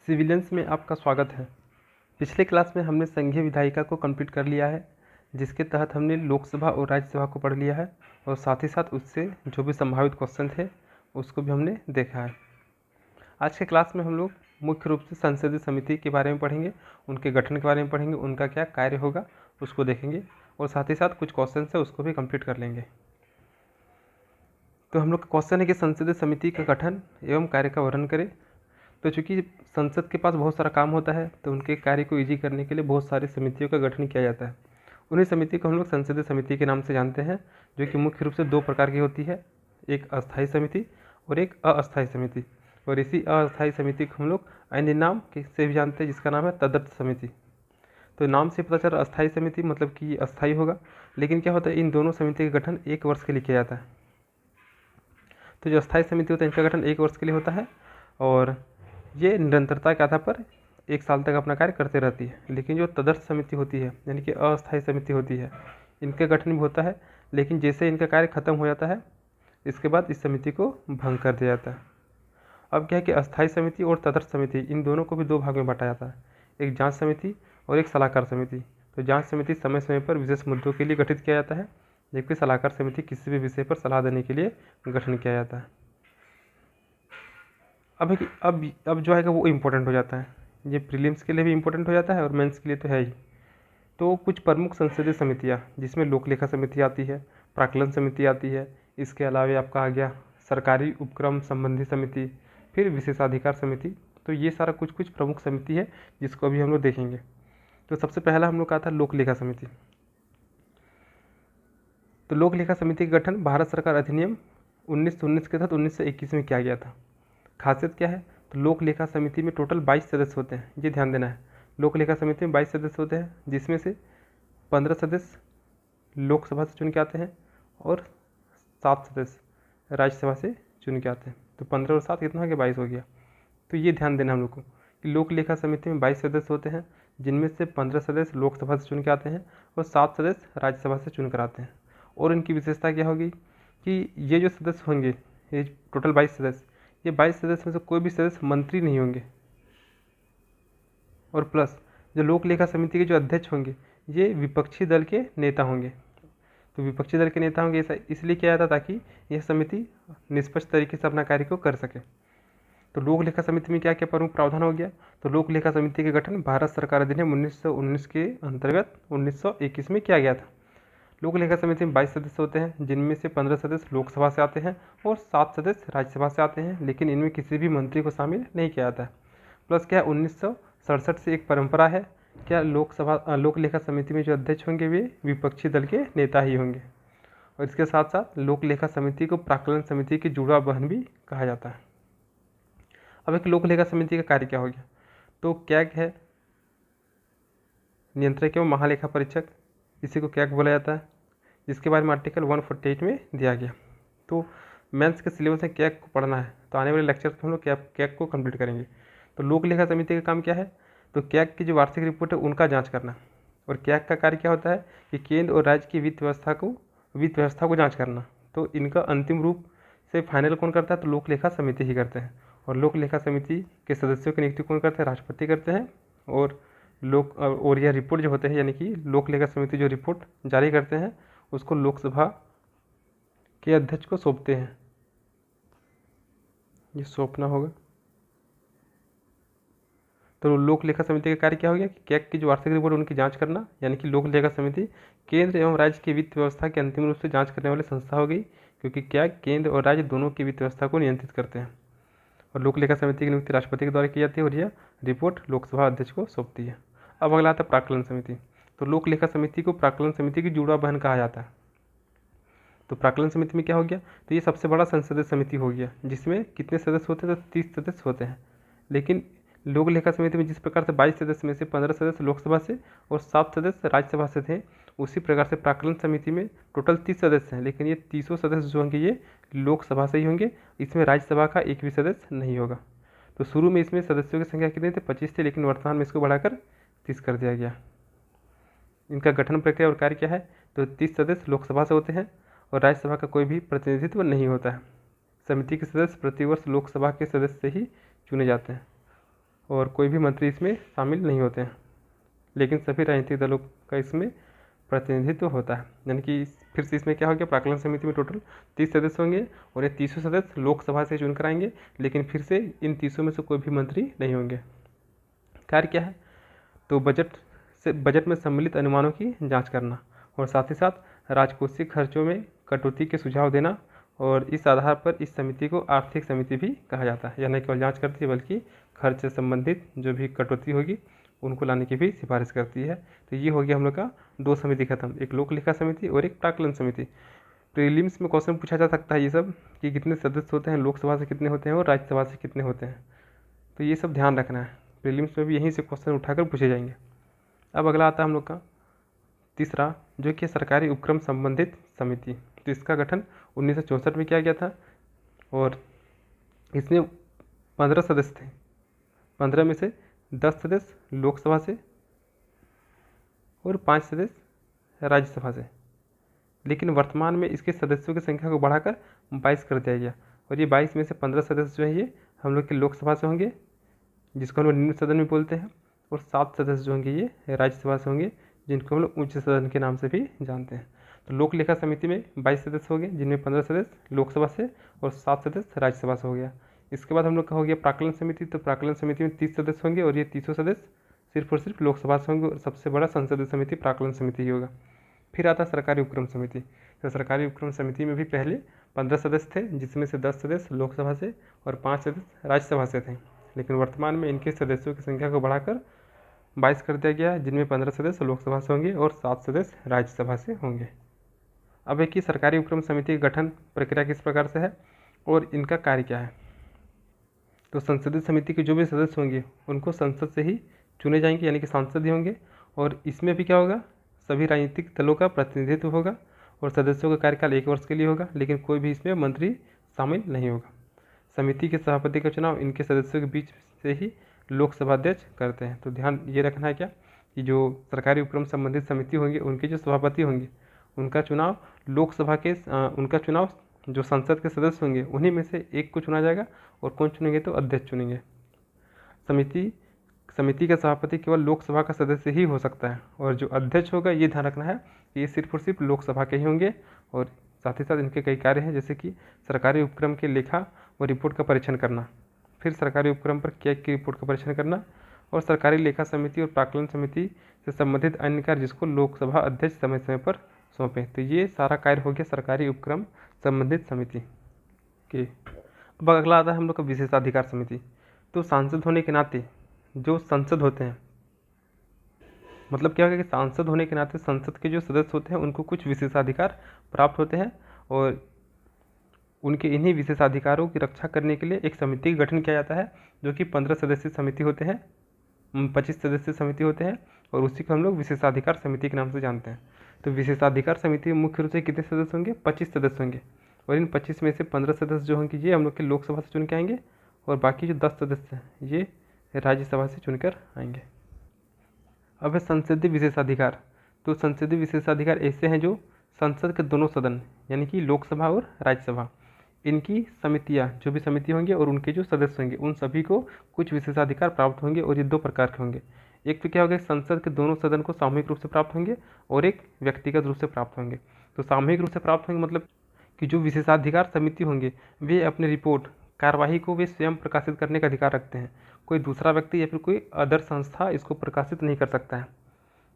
Civilians में आपका स्वागत है। पिछले क्लास में हमने संघीय विधायिका को कंप्लीट कर लिया है, जिसके तहत हमने लोकसभा और राज्यसभा को पढ़ लिया है और साथ ही साथ उससे जो भी संभावित क्वेश्चन थे उसको भी हमने देखा है। आज के क्लास में हम लोग मुख्य रूप से संसदीय समिति के बारे में पढ़ेंगे, उनके गठन के बारे में पढ़ेंगे, उनका क्या कार्य होगा उसको देखेंगे और साथ ही साथ कुछ क्वेश्चन है उसको भी कंप्लीट कर लेंगे। तो हम लोग का क्वेश्चन है कि संसदीय समिति का गठन एवं कार्य का वर्णन करें। तो चूँकि संसद के पास बहुत सारा काम होता है तो उनके कार्य को ईजी करने के लिए बहुत सारी समितियों का गठन किया जाता है। उन्हीं समिति को हम लोग संसदीय समिति के नाम से जानते हैं, जो कि मुख्य रूप से दो प्रकार की होती है, एक अस्थायी समिति और एक अस्थायी समिति। और इसी अस्थायी समिति को हम लोग अन्य नाम से भी जानते हैं, जिसका नाम है तदर्थ समिति। तो नाम से पता चल रहा अस्थायी समिति मतलब कि ये अस्थायी होगा, लेकिन क्या होता है इन दोनों समिति का गठन 1 वर्ष के लिए किया जाता है। तो जो अस्थायी समिति होता है इनका गठन 1 वर्ष के लिए होता है और ये निरंतरता के आधार पर 1 साल तक अपना कार्य करते रहती है। लेकिन जो तदर्थ समिति होती है यानी कि अस्थायी समिति होती है, इनका गठन भी होता है, लेकिन जैसे इनका कार्य खत्म हो जाता है इसके बाद इस समिति को भंग कर दिया जाता है। अब क्या है कि अस्थायी समिति और तदर्थ समिति इन दोनों को भी 2 भाग में बांटा जाता है, एक जांच समिति और एक सलाहकार समिति। तो जांच समिति समय समय पर विशेष मुद्दों के लिए गठित किया जाता है, जबकि सलाहकार समिति किसी भी विषय पर सलाह देने के लिए गठन किया जाता है। अब जो है वो इम्पोर्टेंट हो जाता है, ये प्रीलिम्स के लिए भी इम्पोर्टेंट हो जाता है और मेंस के लिए तो है ही। तो कुछ प्रमुख संसदीय समितियाँ जिसमें लोक लेखा समिति आती है, प्राक्कलन समिति आती है, इसके अलावा आपका आ गया सरकारी उपक्रम संबंधी समिति, फिर विशेषाधिकार समिति। तो ये सारा कुछ प्रमुख समिति है जिसको अभी हम लोग देखेंगे। तो सबसे पहला हम लोग का था लोक लेखा समिति। तो लोक लेखा समिति का गठन भारत सरकार अधिनियम 1919 के तहत 1921 में किया गया था। खासियत क्या है, तो लोक लेखा समिति में टोटल 22 सदस्य होते हैं, ये ध्यान देना है। लोक लेखा समिति में 22 सदस्य होते हैं, जिसमें से 15 सदस्य लोकसभा से चुन के आते हैं और 7 सदस्य राज्यसभा से चुन के आते हैं। तो 15 और 7 कितना हो गया, 22 हो गया। तो ये ध्यान देना हम लोग को कि लोक लेखा समिति में 22 सदस्य होते हैं, जिनमें से 15 सदस्य लोकसभा से चुन के आते हैं और 7 सदस्य राज्यसभा से चुन कर आते हैं। और इनकी विशेषता क्या होगी कि ये जो सदस्य होंगे, ये टोटल 22 सदस्य, ये 22 सदस्य में से कोई भी सदस्य मंत्री नहीं होंगे। और प्लस जो लोक लेखा समिति के जो अध्यक्ष होंगे ये विपक्षी दल के नेता होंगे। तो विपक्षी दल के नेता होंगे ऐसा इसलिए किया जाता ताकि यह समिति निष्पक्ष तरीके से अपना कार्य को कर सके। तो लोक लेखा समिति में क्या क्या प्रमुख प्रावधान हो गया, तो लोक लेखा समिति के गठन भारत सरकार अधिनियम 1919 के अंतर्गत 1921 में किया गया था। लोक लेखा समिति में 22 सदस्य होते हैं, जिनमें से 15 सदस्य लोकसभा से आते हैं और 7 सदस्य राज्यसभा से आते हैं, लेकिन इनमें किसी भी मंत्री को शामिल नहीं किया जाता है। प्लस क्या 1967 से एक परंपरा है, क्या लोक लेखा समिति में जो अध्यक्ष होंगे वे विपक्षी दल के नेता ही होंगे। और इसके साथ साथ लोक लेखा समिति को प्राक्कलन समिति की जुड़वा बहन भी कहा जाता है। अब एक लोक लेखा समिति का कार्य क्या हो गया, तो कैग है नियंत्रक एवं महालेखा परीक्षक, इसी को कैग बोला जाता है, जिसके बारे में आर्टिकल 148 में दिया गया। तो मेंस के सिलेबस में कैग को पढ़ना है, तो आने वाले लेक्चर में हम लोग कैग को कंप्लीट करेंगे। तो लोक लेखा समिति का काम क्या है, तो कैग की जो वार्षिक रिपोर्ट है उनका जांच करना। और कैग का कार्य क्या होता है कि केंद्र और राज्य की वित्त व्यवस्था को जाँच करना। तो इनका अंतिम रूप से फाइनल कौन करता है, तो लोक लेखा समिति ही करते हैं। और लोक लेखा समिति के सदस्यों की नियुक्ति कौन करते हैं, राष्ट्रपति करते हैं। और यह रिपोर्ट जो होते हैं यानी कि लोक लेखा समिति जो रिपोर्ट जारी करते हैं उसको लोकसभा के अध्यक्ष को सौंपते हैं, ये सौंपना होगा। तो लोक लेखा समिति का कार्य क्या हो गया कि कैग की जो वार्षिक रिपोर्ट उनकी जांच करना, यानी कि लोक लेखा समिति केंद्र एवं राज्य की वित्त व्यवस्था के अंतिम रूप से जांच करने वाली संस्था हो गई, क्योंकि कैग केंद्र और राज्य दोनों की वित्त व्यवस्था को नियंत्रित करते हैं। और लोक लेखा समिति की नियुक्ति राष्ट्रपति के द्वारा की जाती है और यह रिपोर्ट लोकसभा अध्यक्ष को सौंपती है। अब अगला आता है प्राक्कलन समिति। तो लोक लेखा समिति को प्राक्कलन समिति की जुड़वा बहन कहा जाता है। तो प्राक्कलन समिति में क्या हो गया, तो ये सबसे बड़ा संसदीय समिति हो गया, जिसमें कितने सदस्य होते हैं, तो 30 सदस्य होते हैं। लेकिन लोक लेखा समिति में जिस प्रकार से 22 सदस्य में से 15 सदस्य लोकसभा से और 7 सदस्य राज्यसभा से थे, उसी प्रकार से प्राक्कलन समिति में टोटल 30 सदस्य हैं, लेकिन ये 30 सदस्य जो होंगे ये लोकसभा से ही होंगे, इसमें राज्यसभा का एक भी सदस्य नहीं होगा। तो शुरू में इसमें सदस्यों की संख्या कितनी थे, 25 थे, लेकिन वर्तमान में इसको बढ़ाकर 30 कर दिया गया। इनका गठन प्रक्रिया और कार्य क्या है, तो 30 सदस्य लोकसभा से होते हैं और राज्यसभा का कोई भी प्रतिनिधित्व नहीं होता है। समिति के सदस्य प्रतिवर्ष लोकसभा के सदस्य से ही चुने जाते हैं। और कोई भी मंत्री इसमें शामिल नहीं होते हैं, लेकिन सभी राजनीतिक दलों का इसमें प्रतिनिधित्व होता है। यानी कि फिर से इसमें क्या हो गया, प्राक्कलन समिति में टोटल 30 सदस्य होंगे और ये 30 सदस्य लोकसभा से चुनकर आएंगे, लेकिन फिर से इन 30 में से कोई भी मंत्री नहीं होंगे। कार्य क्या है, तो बजट में सम्मिलित अनुमानों की जांच करना और साथ ही साथ राजकोषीय खर्चों में कटौती के सुझाव देना, और इस आधार पर इस समिति को आर्थिक समिति भी कहा जाता है। यह न केवल जांच करती है बल्कि खर्च से संबंधित जो भी कटौती होगी उनको लाने की भी सिफारिश करती है। तो ये हो गया हम लोग का 2 समिति खत्म, एक लोक लेखा समिति और एक प्राक्कलन समिति। प्रीलिम्स में क्वेश्चन पूछा जा सकता है ये सब कि कितने सदस्य होते हैं, लोकसभा से कितने होते हैं और राज्यसभा से कितने होते हैं, तो ये सब ध्यान रखना है। प्रीलिम्स में भी यहीं से क्वेश्चन उठाकर पूछे जाएंगे। अब अगला आता है हम लोग का तीसरा, जो कि सरकारी उपक्रम संबंधित समिति। तो इसका गठन 1964 में किया गया था और इसमें 15 सदस्य थे। 15 में से 10 सदस्य लोकसभा से और 5 सदस्य राज्यसभा से, लेकिन वर्तमान में इसके सदस्यों की संख्या को बढ़ाकर 22 कर दिया गया, और ये 22 में से 15 सदस्य जो है ये हम लोग के लोकसभा से होंगे, जिसको हम लोग निम्न सदन भी बोलते हैं, और 7 सदस्य जो होंगे ये राज्यसभा से होंगे, जिनको हम लोग उच्च सदन के नाम से भी जानते हैं। तो लोक लेखा समिति में 22 सदस्य हो गए, जिनमें 15 सदस्य लोकसभा से और 7 सदस्य राज्यसभा से हो गया। इसके बाद हम लोग का हो गया प्राक्कलन समिति। तो प्राक्कलन समिति में 30 सदस्य होंगे और ये 30 सदस्य सिर्फ और सिर्फ लोकसभा से होंगे, और सबसे बड़ा संसदीय समिति प्राक्कलन समिति ही होगा। फिर आता है सरकारी उपक्रम समिति। तो सरकारी उपक्रम समिति में भी पहले 15 सदस्य थे, जिसमें से 10 सदस्य लोकसभा से और 5 सदस्य राज्यसभा से थे, लेकिन वर्तमान में इनके सदस्यों की संख्या को बढ़ाकर 22 कर दिया गया, जिनमें 15 सदस्य लोकसभा से होंगे और 7 सदस्य राज्यसभा से होंगे। अब एक ही सरकारी उपक्रम समिति का गठन प्रक्रिया किस प्रकार से है और इनका कार्य क्या है। तो संसदीय समिति के जो भी सदस्य होंगे उनको संसद से ही चुने जाएंगे, यानी कि सांसद ही होंगे, और इसमें भी क्या होगा, सभी राजनीतिक दलों का प्रतिनिधित्व होगा और सदस्यों का कार्यकाल 1 वर्ष के लिए होगा, लेकिन कोई भी इसमें मंत्री शामिल नहीं होगा। समिति के सभापति का चुनाव इनके सदस्यों के बीच से ही लोकसभा अध्यक्ष करते हैं। तो ध्यान ये रखना है क्या कि जो सरकारी उपक्रम संबंधित समिति होंगे उनके जो सभापति होंगे उनका चुनाव उनका चुनाव जो संसद के सदस्य होंगे उन्हीं में से एक को चुना जाएगा, और कौन चुनेंगे, तो अध्यक्ष चुनेंगे। समिति का सभापति केवल लोकसभा का सदस्य ही हो सकता है, और जो अध्यक्ष होगा ये ध्यान रखना है कि ये सिर्फ और सिर्फ लोकसभा के ही होंगे, और साथ ही साथ इनके कई कार्य हैं, जैसे कि सरकारी उपक्रम के लेखा व रिपोर्ट का परीक्षण करना, फिर सरकारी उपक्रम पर किया की रिपोर्ट का परीक्षण करना, और सरकारी लेखा समिति और प्राक्कलन समिति से संबंधित अन्य कार्य जिसको लोकसभा अध्यक्ष समय समय पर सौंपे। तो ये सारा कार्य हो गया सरकारी उपक्रम संबंधित समिति के। अब अगला आता है हम लोग का विशेषाधिकार समिति। तो सांसद होने के नाते जो संसद होते हैं, मतलब क्या होगा कि सांसद होने के नाते संसद के जो सदस्य होते हैं उनको कुछ विशेषाधिकार प्राप्त होते हैं, और उनके इन्हीं विशेषाधिकारों की रक्षा करने के लिए एक समिति का गठन किया जाता है, जो कि 15 सदस्यीय समिति होते हैं, 25 सदस्यीय समिति होते हैं, और उसी को हम लोग विशेषाधिकार समिति के नाम से जानते हैं। तो विशेषाधिकार समिति में मुख्य रूप से कितने सदस्य होंगे, 25 सदस्य होंगे, और इन 25 में से 15 सदस्य जो होंगे ये हम लोग के लोकसभा से चुन के आएंगे, और बाकी जो 10 सदस्य हैं ये राज्यसभा से चुनकर आएंगे। अब है संसदीय विशेषाधिकार। तो संसदीय विशेषाधिकार ऐसे हैं जो संसद के दोनों सदन यानी कि लोकसभा और राज्यसभा, इनकी समितियां जो भी समिति होंगे और उनके जो सदस्य होंगे उन सभी को कुछ विशेषाधिकार प्राप्त होंगे, और ये 2 प्रकार के होंगे। एक तो क्या होगा, संसद के दोनों सदन को सामूहिक रूप से प्राप्त होंगे, और एक व्यक्तिगत रूप से प्राप्त होंगे। तो सामूहिक रूप से प्राप्त होंगे मतलब कि जो विशेषाधिकार समिति होंगे वे अपनी रिपोर्ट कार्यवाही को वे स्वयं प्रकाशित करने का अधिकार रखते हैं, कोई दूसरा व्यक्ति या फिर कोई अदर संस्था इसको प्रकाशित नहीं कर सकता है।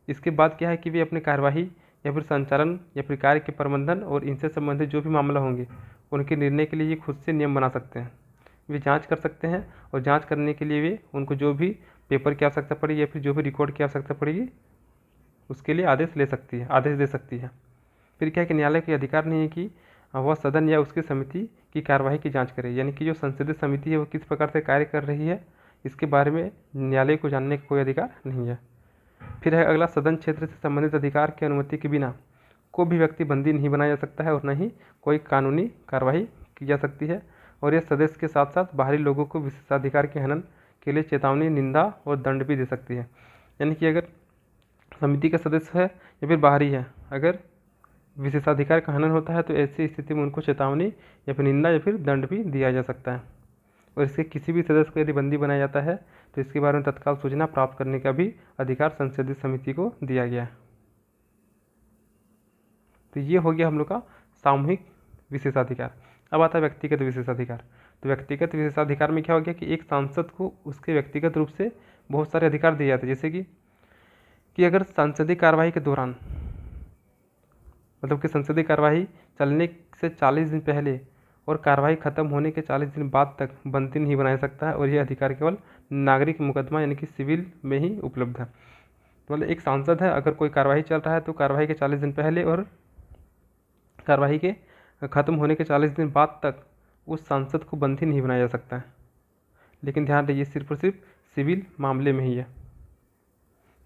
इसके बाद क्या है कि वे अपनी कार्यवाही या फिर संचालन या फिर कार्य के प्रबंधन और इनसे संबंधित जो भी मामला होंगे उनके निर्णय के लिए ये खुद से नियम बना सकते हैं, वे जांच कर सकते हैं, और जांच करने के लिए वे उनको जो भी पेपर की आवश्यकता पड़ेगी या फिर जो भी रिकॉर्ड की आवश्यकता पड़ेगी उसके लिए आदेश दे सकती है। फिर क्या है कि न्यायालय को अधिकार नहीं है कि वह सदन या उसकी समिति की कार्यवाही की जांच करे, यानी कि जो संसदीय समिति है वो किस प्रकार से कार्य कर रही है इसके बारे में न्यायालय को जानने का कोई अधिकार नहीं है। फिर है अगला, सदन क्षेत्र से संबंधित अधिकार की अनुमति के बिना कोई भी व्यक्ति बंदी नहीं बनाया जा सकता है, और न ही कोई कानूनी कार्रवाई की जा सकती है, और यह सदस्य के साथ साथ बाहरी लोगों को विशेषाधिकार के हनन के लिए चेतावनी, निंदा और दंड भी दे सकती है। यानी कि अगर समिति का सदस्य है या फिर बाहरी है, अगर विशेषाधिकार का हनन होता है तो ऐसी स्थिति में उनको चेतावनी या फिर निंदा या फिर दंड भी दिया जा सकता है। और इसके किसी भी सदस्य को यदि बंदी बनाया जाता है तो इसके बारे में तत्काल सूचना प्राप्त करने का भी अधिकार संसदीय समिति को दिया गया है। तो ये हो गया हम लोग का सामूहिक विशेषाधिकार। अब आता है व्यक्तिगत विशेषाधिकार। तो व्यक्तिगत विशेषाधिकार में क्या हो गया कि एक सांसद को उसके व्यक्तिगत रूप से बहुत सारे अधिकार दिए जाते हैं, जैसे कि अगर संसदीय कार्यवाही के दौरान, मतलब कि संसदीय कार्यवाही चलने से 40 दिन पहले और कार्यवाही खत्म होने के 40 दिन बाद तक बंदी नहीं बना सकता है, और यह अधिकार केवल नागरिक मुकदमा यानी कि सिविल में ही उपलब्ध है। तो मतलब एक सांसद है, अगर कोई कार्यवाही चल रहा है तो कार्यवाही के 40 दिन पहले और कार्यवाही के खत्म होने के 40 दिन बाद तक उस सांसद को बंदी नहीं बनाया जा सकता है। लेकिन ध्यान रखिए सिर्फ और सिर्फ सिविल मामले में ही है।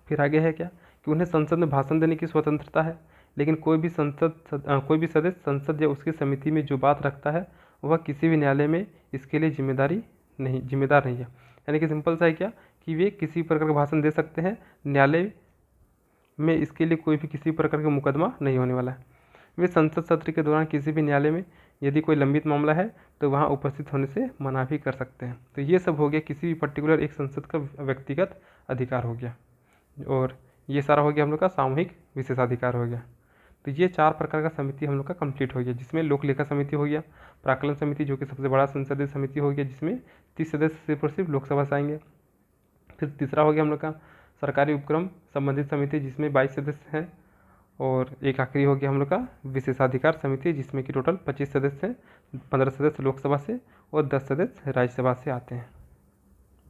फिर आगे है क्या कि उन्हें संसद में भाषण देने की स्वतंत्रता है, लेकिन कोई भी सदस्य संसद या उसकी समिति में जो बात रखता है वह किसी भी न्यायालय में इसके लिए जिम्मेदार नहीं है। यानी कि सिंपल सा है क्या कि वे किसी प्रकार का भाषण दे सकते हैं, न्यायालय में इसके लिए कोई भी किसी प्रकार का मुकदमा नहीं होने वाला है। वे संसद सत्र के दौरान किसी भी न्यायालय में यदि कोई लंबित मामला है तो वहाँ उपस्थित होने से मना भी कर सकते हैं। तो ये सब हो गया किसी भी पर्टिकुलर एक संसद का व्यक्तिगत अधिकार हो गया, और ये सारा हो गया हम लोग का सामूहिक विशेषाधिकार हो गया। तो ये 4 प्रकार का समिति हम लोग का कंप्लीट हो गया, जिसमें लोक लेखा समिति हो गया, प्राक्कलन समिति जो कि सबसे बड़ा संसदीय समिति हो गया जिसमें 30 सदस्य सिर्फ और सिर्फ लोकसभा से आएंगे। फिर तीसरा हो गया हम लोग का सरकारी उपक्रम संबंधित समिति जिसमें 22 सदस्य हैं, और एक आखिरी हो गया हम लोग का विशेषाधिकार समिति जिसमें कि टोटल 25 सदस्य हैं, 15 सदस्य लोकसभा से और 10 सदस्य राज्यसभा से आते हैं।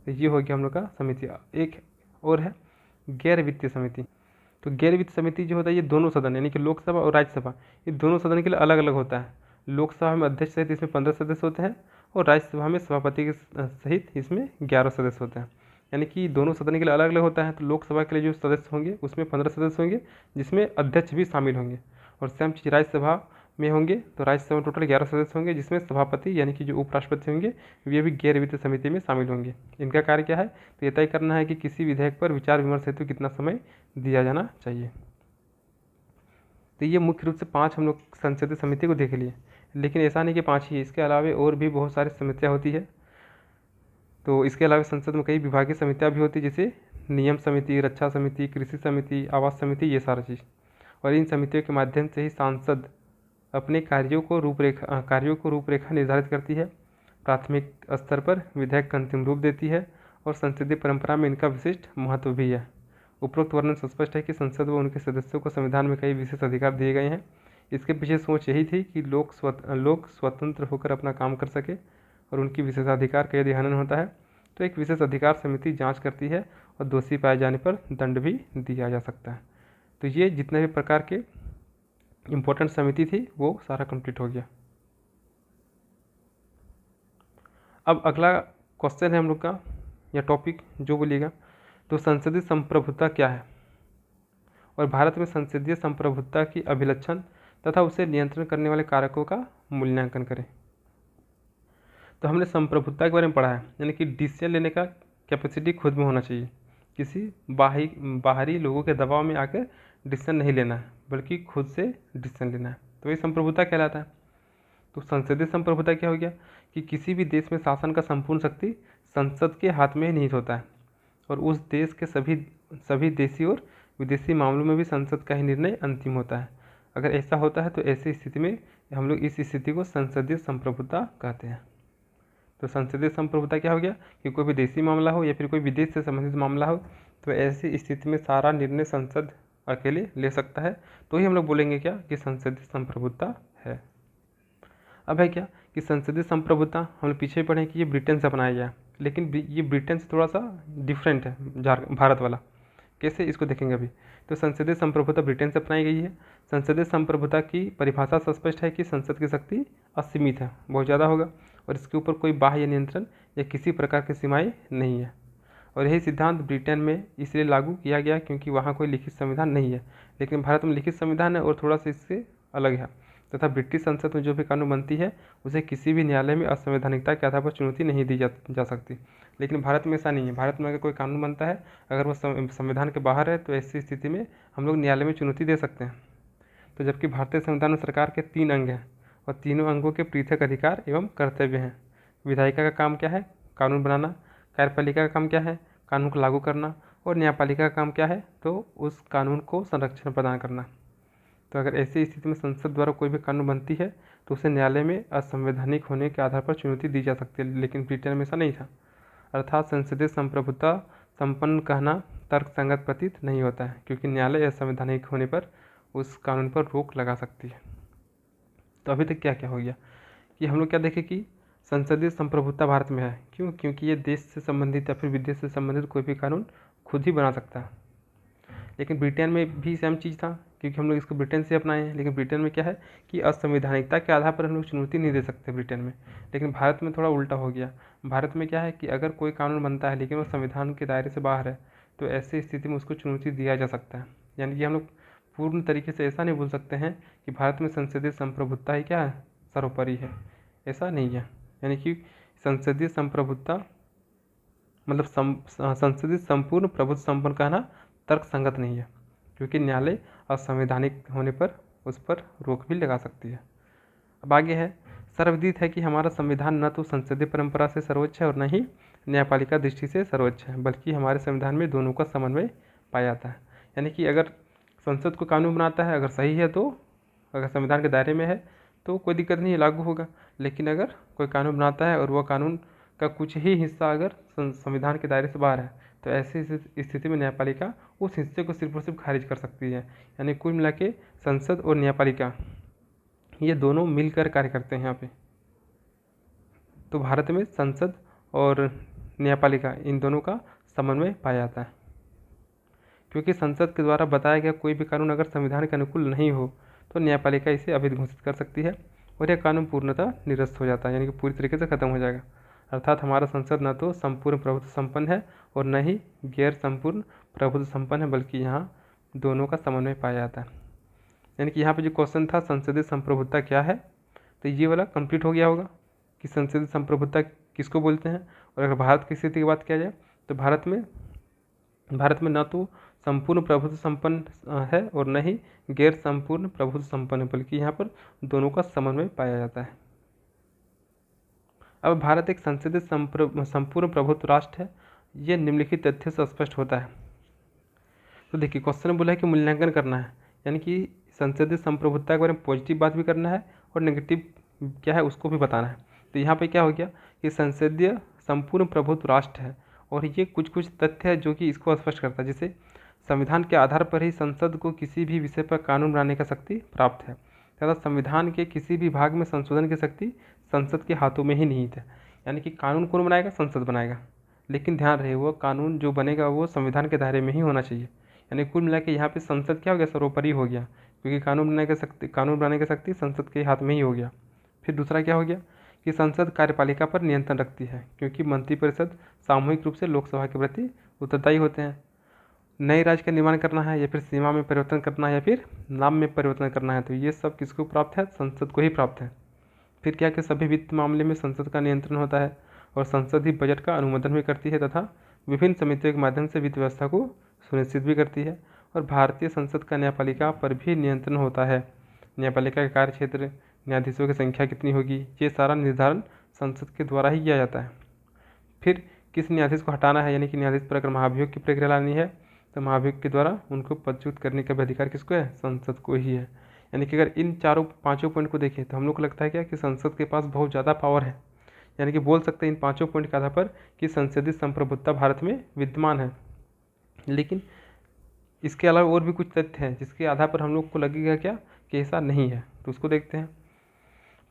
तो ये हो गया हम लोग का समिति। एक और है गैर वित्तीय समिति। तो गैर वित्तीय समिति जो होता है ये दोनों सदन यानी कि लोकसभा और राज्यसभा ये दोनों सदन के लिए अलग अलग होता है। लोकसभा में अध्यक्ष सहित इसमें 15 सदस्य होते हैं, और राज्यसभा में सभापति के सहित इसमें 11 सदस्य होते हैं। यानी कि दोनों सदन के लिए अलग अलग होता है। तो लोकसभा के लिए जो सदस्य होंगे उसमें 15 सदस्य होंगे जिसमें अध्यक्ष भी शामिल होंगे, और सेम चीज़ राज्यसभा में होंगे तो राज्यसभा में टोटल 11 सदस्य होंगे जिसमें सभापति यानी कि जो उपराष्ट्रपति होंगे वे भी गैर वित्तीय समिति में शामिल होंगे। इनका कार्य क्या है तो ये तय करना है कि किसी विधेयक पर विचार विमर्श हेतु कितना समय दिया जाना चाहिए। तो ये मुख्य रूप से 5 हम लोग संसदीय समिति को देख लिए, लेकिन ऐसा नहीं कि 5 ही, इसके अलावा और भी बहुत सारी समितियाँ होती है। तो इसके अलावा संसद में कई विभागीय समितियाँ भी होती है, जैसे नियम समिति, रक्षा समिति, कृषि समिति, आवास समिति, ये सारा चीज़। और इन समितियों के माध्यम से ही सांसद अपने कार्यों को रूपरेखा निर्धारित करती है, प्राथमिक स्तर पर विधेयक का अंतिम रूप देती है, और संसदीय परंपरा में इनका विशिष्ट महत्व भी है। उपरोक्त वर्णन स्पष्ट है कि संसद व उनके सदस्यों को संविधान में कई विशेष अधिकार दिए गए हैं। इसके पीछे सोच यही थी कि लोग स्वतंत्र होकर अपना काम कर सके, और उनकी विशेषाधिकार का यदि हनन होता है तो एक विशेष अधिकार समिति जांच करती है और दोषी पाए जाने पर दंड भी दिया जा सकता है। तो ये जितने भी प्रकार के इम्पोर्टेंट समिति थी वो सारा कंप्लीट हो गया। अब अगला क्वेश्चन है हम लोग का या टॉपिक जो बोलिएगा, तो संसदीय संप्रभुता क्या है और भारत में संसदीय संप्रभुता की अभिलक्षण तथा उसे नियंत्रण करने वाले कारकों का मूल्यांकन करें। तो हमने संप्रभुता के बारे में पढ़ा है, यानी कि डिसीजन लेने का कैपेसिटी खुद में होना चाहिए, किसी बाहरी लोगों के दबाव में आकर डिसीजन नहीं लेना है बल्कि खुद से डिसीजन लेना है, तो ये संप्रभुता कहलाता है। तो संसदीय संप्रभुता क्या हो गया कि किसी भी देश में शासन का संपूर्ण शक्ति संसद के हाथ में ही निहित होता है, और उस देश के सभी देशी और विदेशी मामलों में भी संसद का ही निर्णय अंतिम होता है। अगर ऐसा होता है तो ऐसी स्थिति में हम लोग इस स्थिति को संसदीय संप्रभुता कहते हैं। तो संसदीय संप्रभुता क्या हो गया कि कोई भी देशी मामला हो या फिर कोई विदेश से संबंधित मामला हो, तो ऐसी स्थिति में सारा निर्णय संसद अकेले ले सकता है, तो ही हम लोग बोलेंगे क्या कि संसदीय संप्रभुता है। अब है क्या कि संसदीय संप्रभुता हम लोग पीछे पढ़े कि ये ब्रिटेन से अपनाया गया, लेकिन ये ब्रिटेन से थोड़ा सा डिफरेंट है भारत वाला। कैसे, इसको देखेंगे अभी। तो संसदीय संप्रभुता ब्रिटेन से अपनाई गई है। संसदीय संप्रभुता की परिभाषा स्पष्ट है कि संसद की शक्ति असीमित है, बहुत ज़्यादा होगा, और इसके ऊपर कोई बाह्य नियंत्रण या किसी प्रकार की सीमाएं नहीं है। और यही सिद्धांत ब्रिटेन में इसलिए लागू किया गया क्योंकि वहाँ कोई लिखित संविधान नहीं है, लेकिन भारत में लिखित संविधान है और थोड़ा सा इससे अलग है। तथा ब्रिटिश संसद में जो भी कानून बनती है उसे किसी भी न्यायालय में असंवैधानिकता के आधार पर चुनौती नहीं दी जा सकती। लेकिन भारत में ऐसा नहीं है। भारत में अगर कोई कानून बनता है, अगर वो संविधान के बाहर है, तो ऐसी स्थिति में हम लोग न्यायालय में चुनौती दे सकते हैं। तो जबकि भारतीय संविधान में सरकार के 3 अंग हैं और तीनों अंगों के पृथक अधिकार एवं कर्तव्य हैं। विधायिका का काम क्या है? कानून बनाना। कार्यपालिका का काम क्या है? कानून को लागू करना। और न्यायपालिका का काम क्या है? तो उस कानून को संरक्षण प्रदान करना। तो अगर ऐसी स्थिति में संसद द्वारा कोई भी कानून बनती है तो उसे न्यायालय में असंवैधानिक होने के आधार पर चुनौती दी जा सकती है, लेकिन ब्रिटेन में ऐसा नहीं था। अर्थात संसदीय संप्रभुता संपन्न कहना तर्कसंगत प्रतीत नहीं होता है, क्योंकि न्यायालय असंवैधानिक होने पर उस कानून पर रोक लगा सकती है। तो अभी तक क्या क्या हो गया कि हम लोग क्या देखें कि संसदीय संप्रभुता भारत में है। क्यों? क्योंकि ये देश से संबंधित या फिर विदेश से संबंधित कोई भी कानून खुद ही बना सकता है। लेकिन ब्रिटेन में भी सेम चीज़ था, क्योंकि हम लोग इसको ब्रिटेन से अपनाए हैं। लेकिन ब्रिटेन में क्या है कि असंवैधानिकता के आधार पर हम लोग चुनौती नहीं दे सकते ब्रिटेन में। लेकिन भारत में थोड़ा उल्टा हो गया। भारत में क्या है कि अगर कोई कानून बनता है लेकिन वो संविधान के दायरे से बाहर है, तो ऐसी स्थिति में उसको चुनौती दिया जा सकता है। यानी कि हम लोग पूर्ण तरीके से ऐसा नहीं बोल सकते हैं कि भारत में संसदीय संप्रभुता ही क्या है, सर्वोपरि है। ऐसा नहीं है। यानी कि संसदीय संप्रभुता मतलब संसदीय संपूर्ण प्रभुत्व संपन्न कहना तर्क संगत नहीं है, क्योंकि न्यायालय असंवैधानिक होने पर उस पर रोक भी लगा सकती है। अब आगे है, सर्वविदित है कि हमारा संविधान न तो संसदीय परंपरा से सर्वोच्च है और न ही न्यायपालिका दृष्टि से सर्वोच्च है, बल्कि हमारे संविधान में दोनों का समन्वय पाया जाता है। यानी कि अगर संसद को कानून बनाता है, अगर सही है तो, अगर संविधान के दायरे में है तो कोई दिक्कत नहीं है, लागू होगा। लेकिन अगर कोई कानून बनाता है और वह कानून का कुछ ही हिस्सा अगर संविधान के दायरे से बाहर है, तो ऐसी स्थिति में न्यायपालिका उस हिस्से को सिर्फ और सिर्फ खारिज कर सकती है। यानी कुल मिला के संसद और न्यायपालिका ये दोनों मिलकर कार्य करते हैं यहाँ पे। तो भारत में संसद और न्यायपालिका इन दोनों का समन्वय पाया जाता है, क्योंकि संसद के द्वारा बताया गया कोई भी कानून अगर संविधान के अनुकूल नहीं हो तो न्यायपालिका इसे अवैध घोषित कर सकती है और यह कानून पूर्णतः निरस्त हो जाता है, यानी कि पूरी तरीके से खत्म हो जाएगा। अर्थात हमारा संसद न तो संपूर्ण प्रभुत्व संपन्न है और न ही गैर संपूर्ण प्रभुत्व संपन्न है, बल्कि यहाँ दोनों का समन्वय पाया जाता है। यानी कि यहाँ पे जो क्वेश्चन था संसदीय संप्रभुता क्या है, तो ये वाला कंप्लीट हो गया होगा कि संसदीय संप्रभुता किसको बोलते हैं। और अगर भारत की स्थिति की बात किया जाए तो भारत में न तो संपूर्ण प्रभुत्व संपन्न है और न ही गैर संपूर्ण प्रभुत्व संपन्न है, बल्कि यहाँ पर दोनों का समन्वय पाया जाता है। अब भारत एक संसदीय संपूर्ण प्रभुत्व राष्ट्र है, ये निम्नलिखित तथ्य से स्पष्ट होता है। तो देखिए क्वेश्चन में बोला है कि मूल्यांकन करना है, यानी कि संसदीय संप्रभुता के बारे में पॉजिटिव बात भी करना है और नेगेटिव क्या है उसको भी बताना है। तो यहाँ पे क्या हो गया कि संसदीय संपूर्ण प्रभुत्व राष्ट्र है और ये कुछ कुछ तथ्य है जो कि इसको स्पष्ट करता है। जैसे संविधान के आधार पर ही संसद को किसी भी विषय पर कानून बनाने का शक्ति प्राप्त है तथा संविधान के किसी भी भाग में संशोधन की शक्ति संसद के हाथों में ही निहित है। यानी कि कानून कौन बनाएगा? संसद बनाएगा। लेकिन ध्यान रहे वो कानून जो बनेगा वो संविधान के दायरे में ही होना चाहिए। यानी कुल मिला के यहाँ पे संसद क्या हो गया? सर्वोपरि हो गया, क्योंकि कानून बनाने की शक्ति संसद के हाथ में ही हो गया। फिर दूसरा क्या हो गया कि संसद कार्यपालिका पर नियंत्रण रखती है, क्योंकि मंत्रिपरिषद सामूहिक रूप से लोकसभा के प्रति उत्तरदायी होते हैं। नए राज्य का निर्माण करना है या फिर सीमा में परिवर्तन करना है या फिर नाम में परिवर्तन करना है, तो ये सब किसको प्राप्त है? संसद को ही प्राप्त है। फिर क्या कि सभी वित्त मामले में संसद का नियंत्रण होता है और संसद ही बजट का अनुमोदन भी करती है तथा विभिन्न समितियों के माध्यम से वित्त व्यवस्था को सुनिश्चित भी करती है। और भारतीय संसद का न्यायपालिका पर भी नियंत्रण होता है। न्यायपालिका का कार्य क्षेत्र, न्यायाधीशों की संख्या कितनी होगी, ये सारा निर्धारण संसद के द्वारा ही किया जाता है। फिर किस न्यायाधीश को हटाना है, यानी कि न्यायाधीश पर अगर महाभियोग की प्रक्रिया लानी है तो महाभियोग के द्वारा उनको पदच्युत करने का भी अधिकार किसको है? संसद को ही है। यानी कि अगर इन पाँचों पॉइंट को देखें तो हम लोग को लगता है क्या कि संसद के पास बहुत ज़्यादा पावर है। यानी कि बोल सकते हैं इन पाँचों पॉइंट के आधार पर कि संसदीय संप्रभुता भारत में विद्यमान है। लेकिन इसके अलावा और भी कुछ तथ्य हैं जिसके आधार पर हम लोग को लगेगा क्या कि ऐसा नहीं है, तो उसको देखते हैं।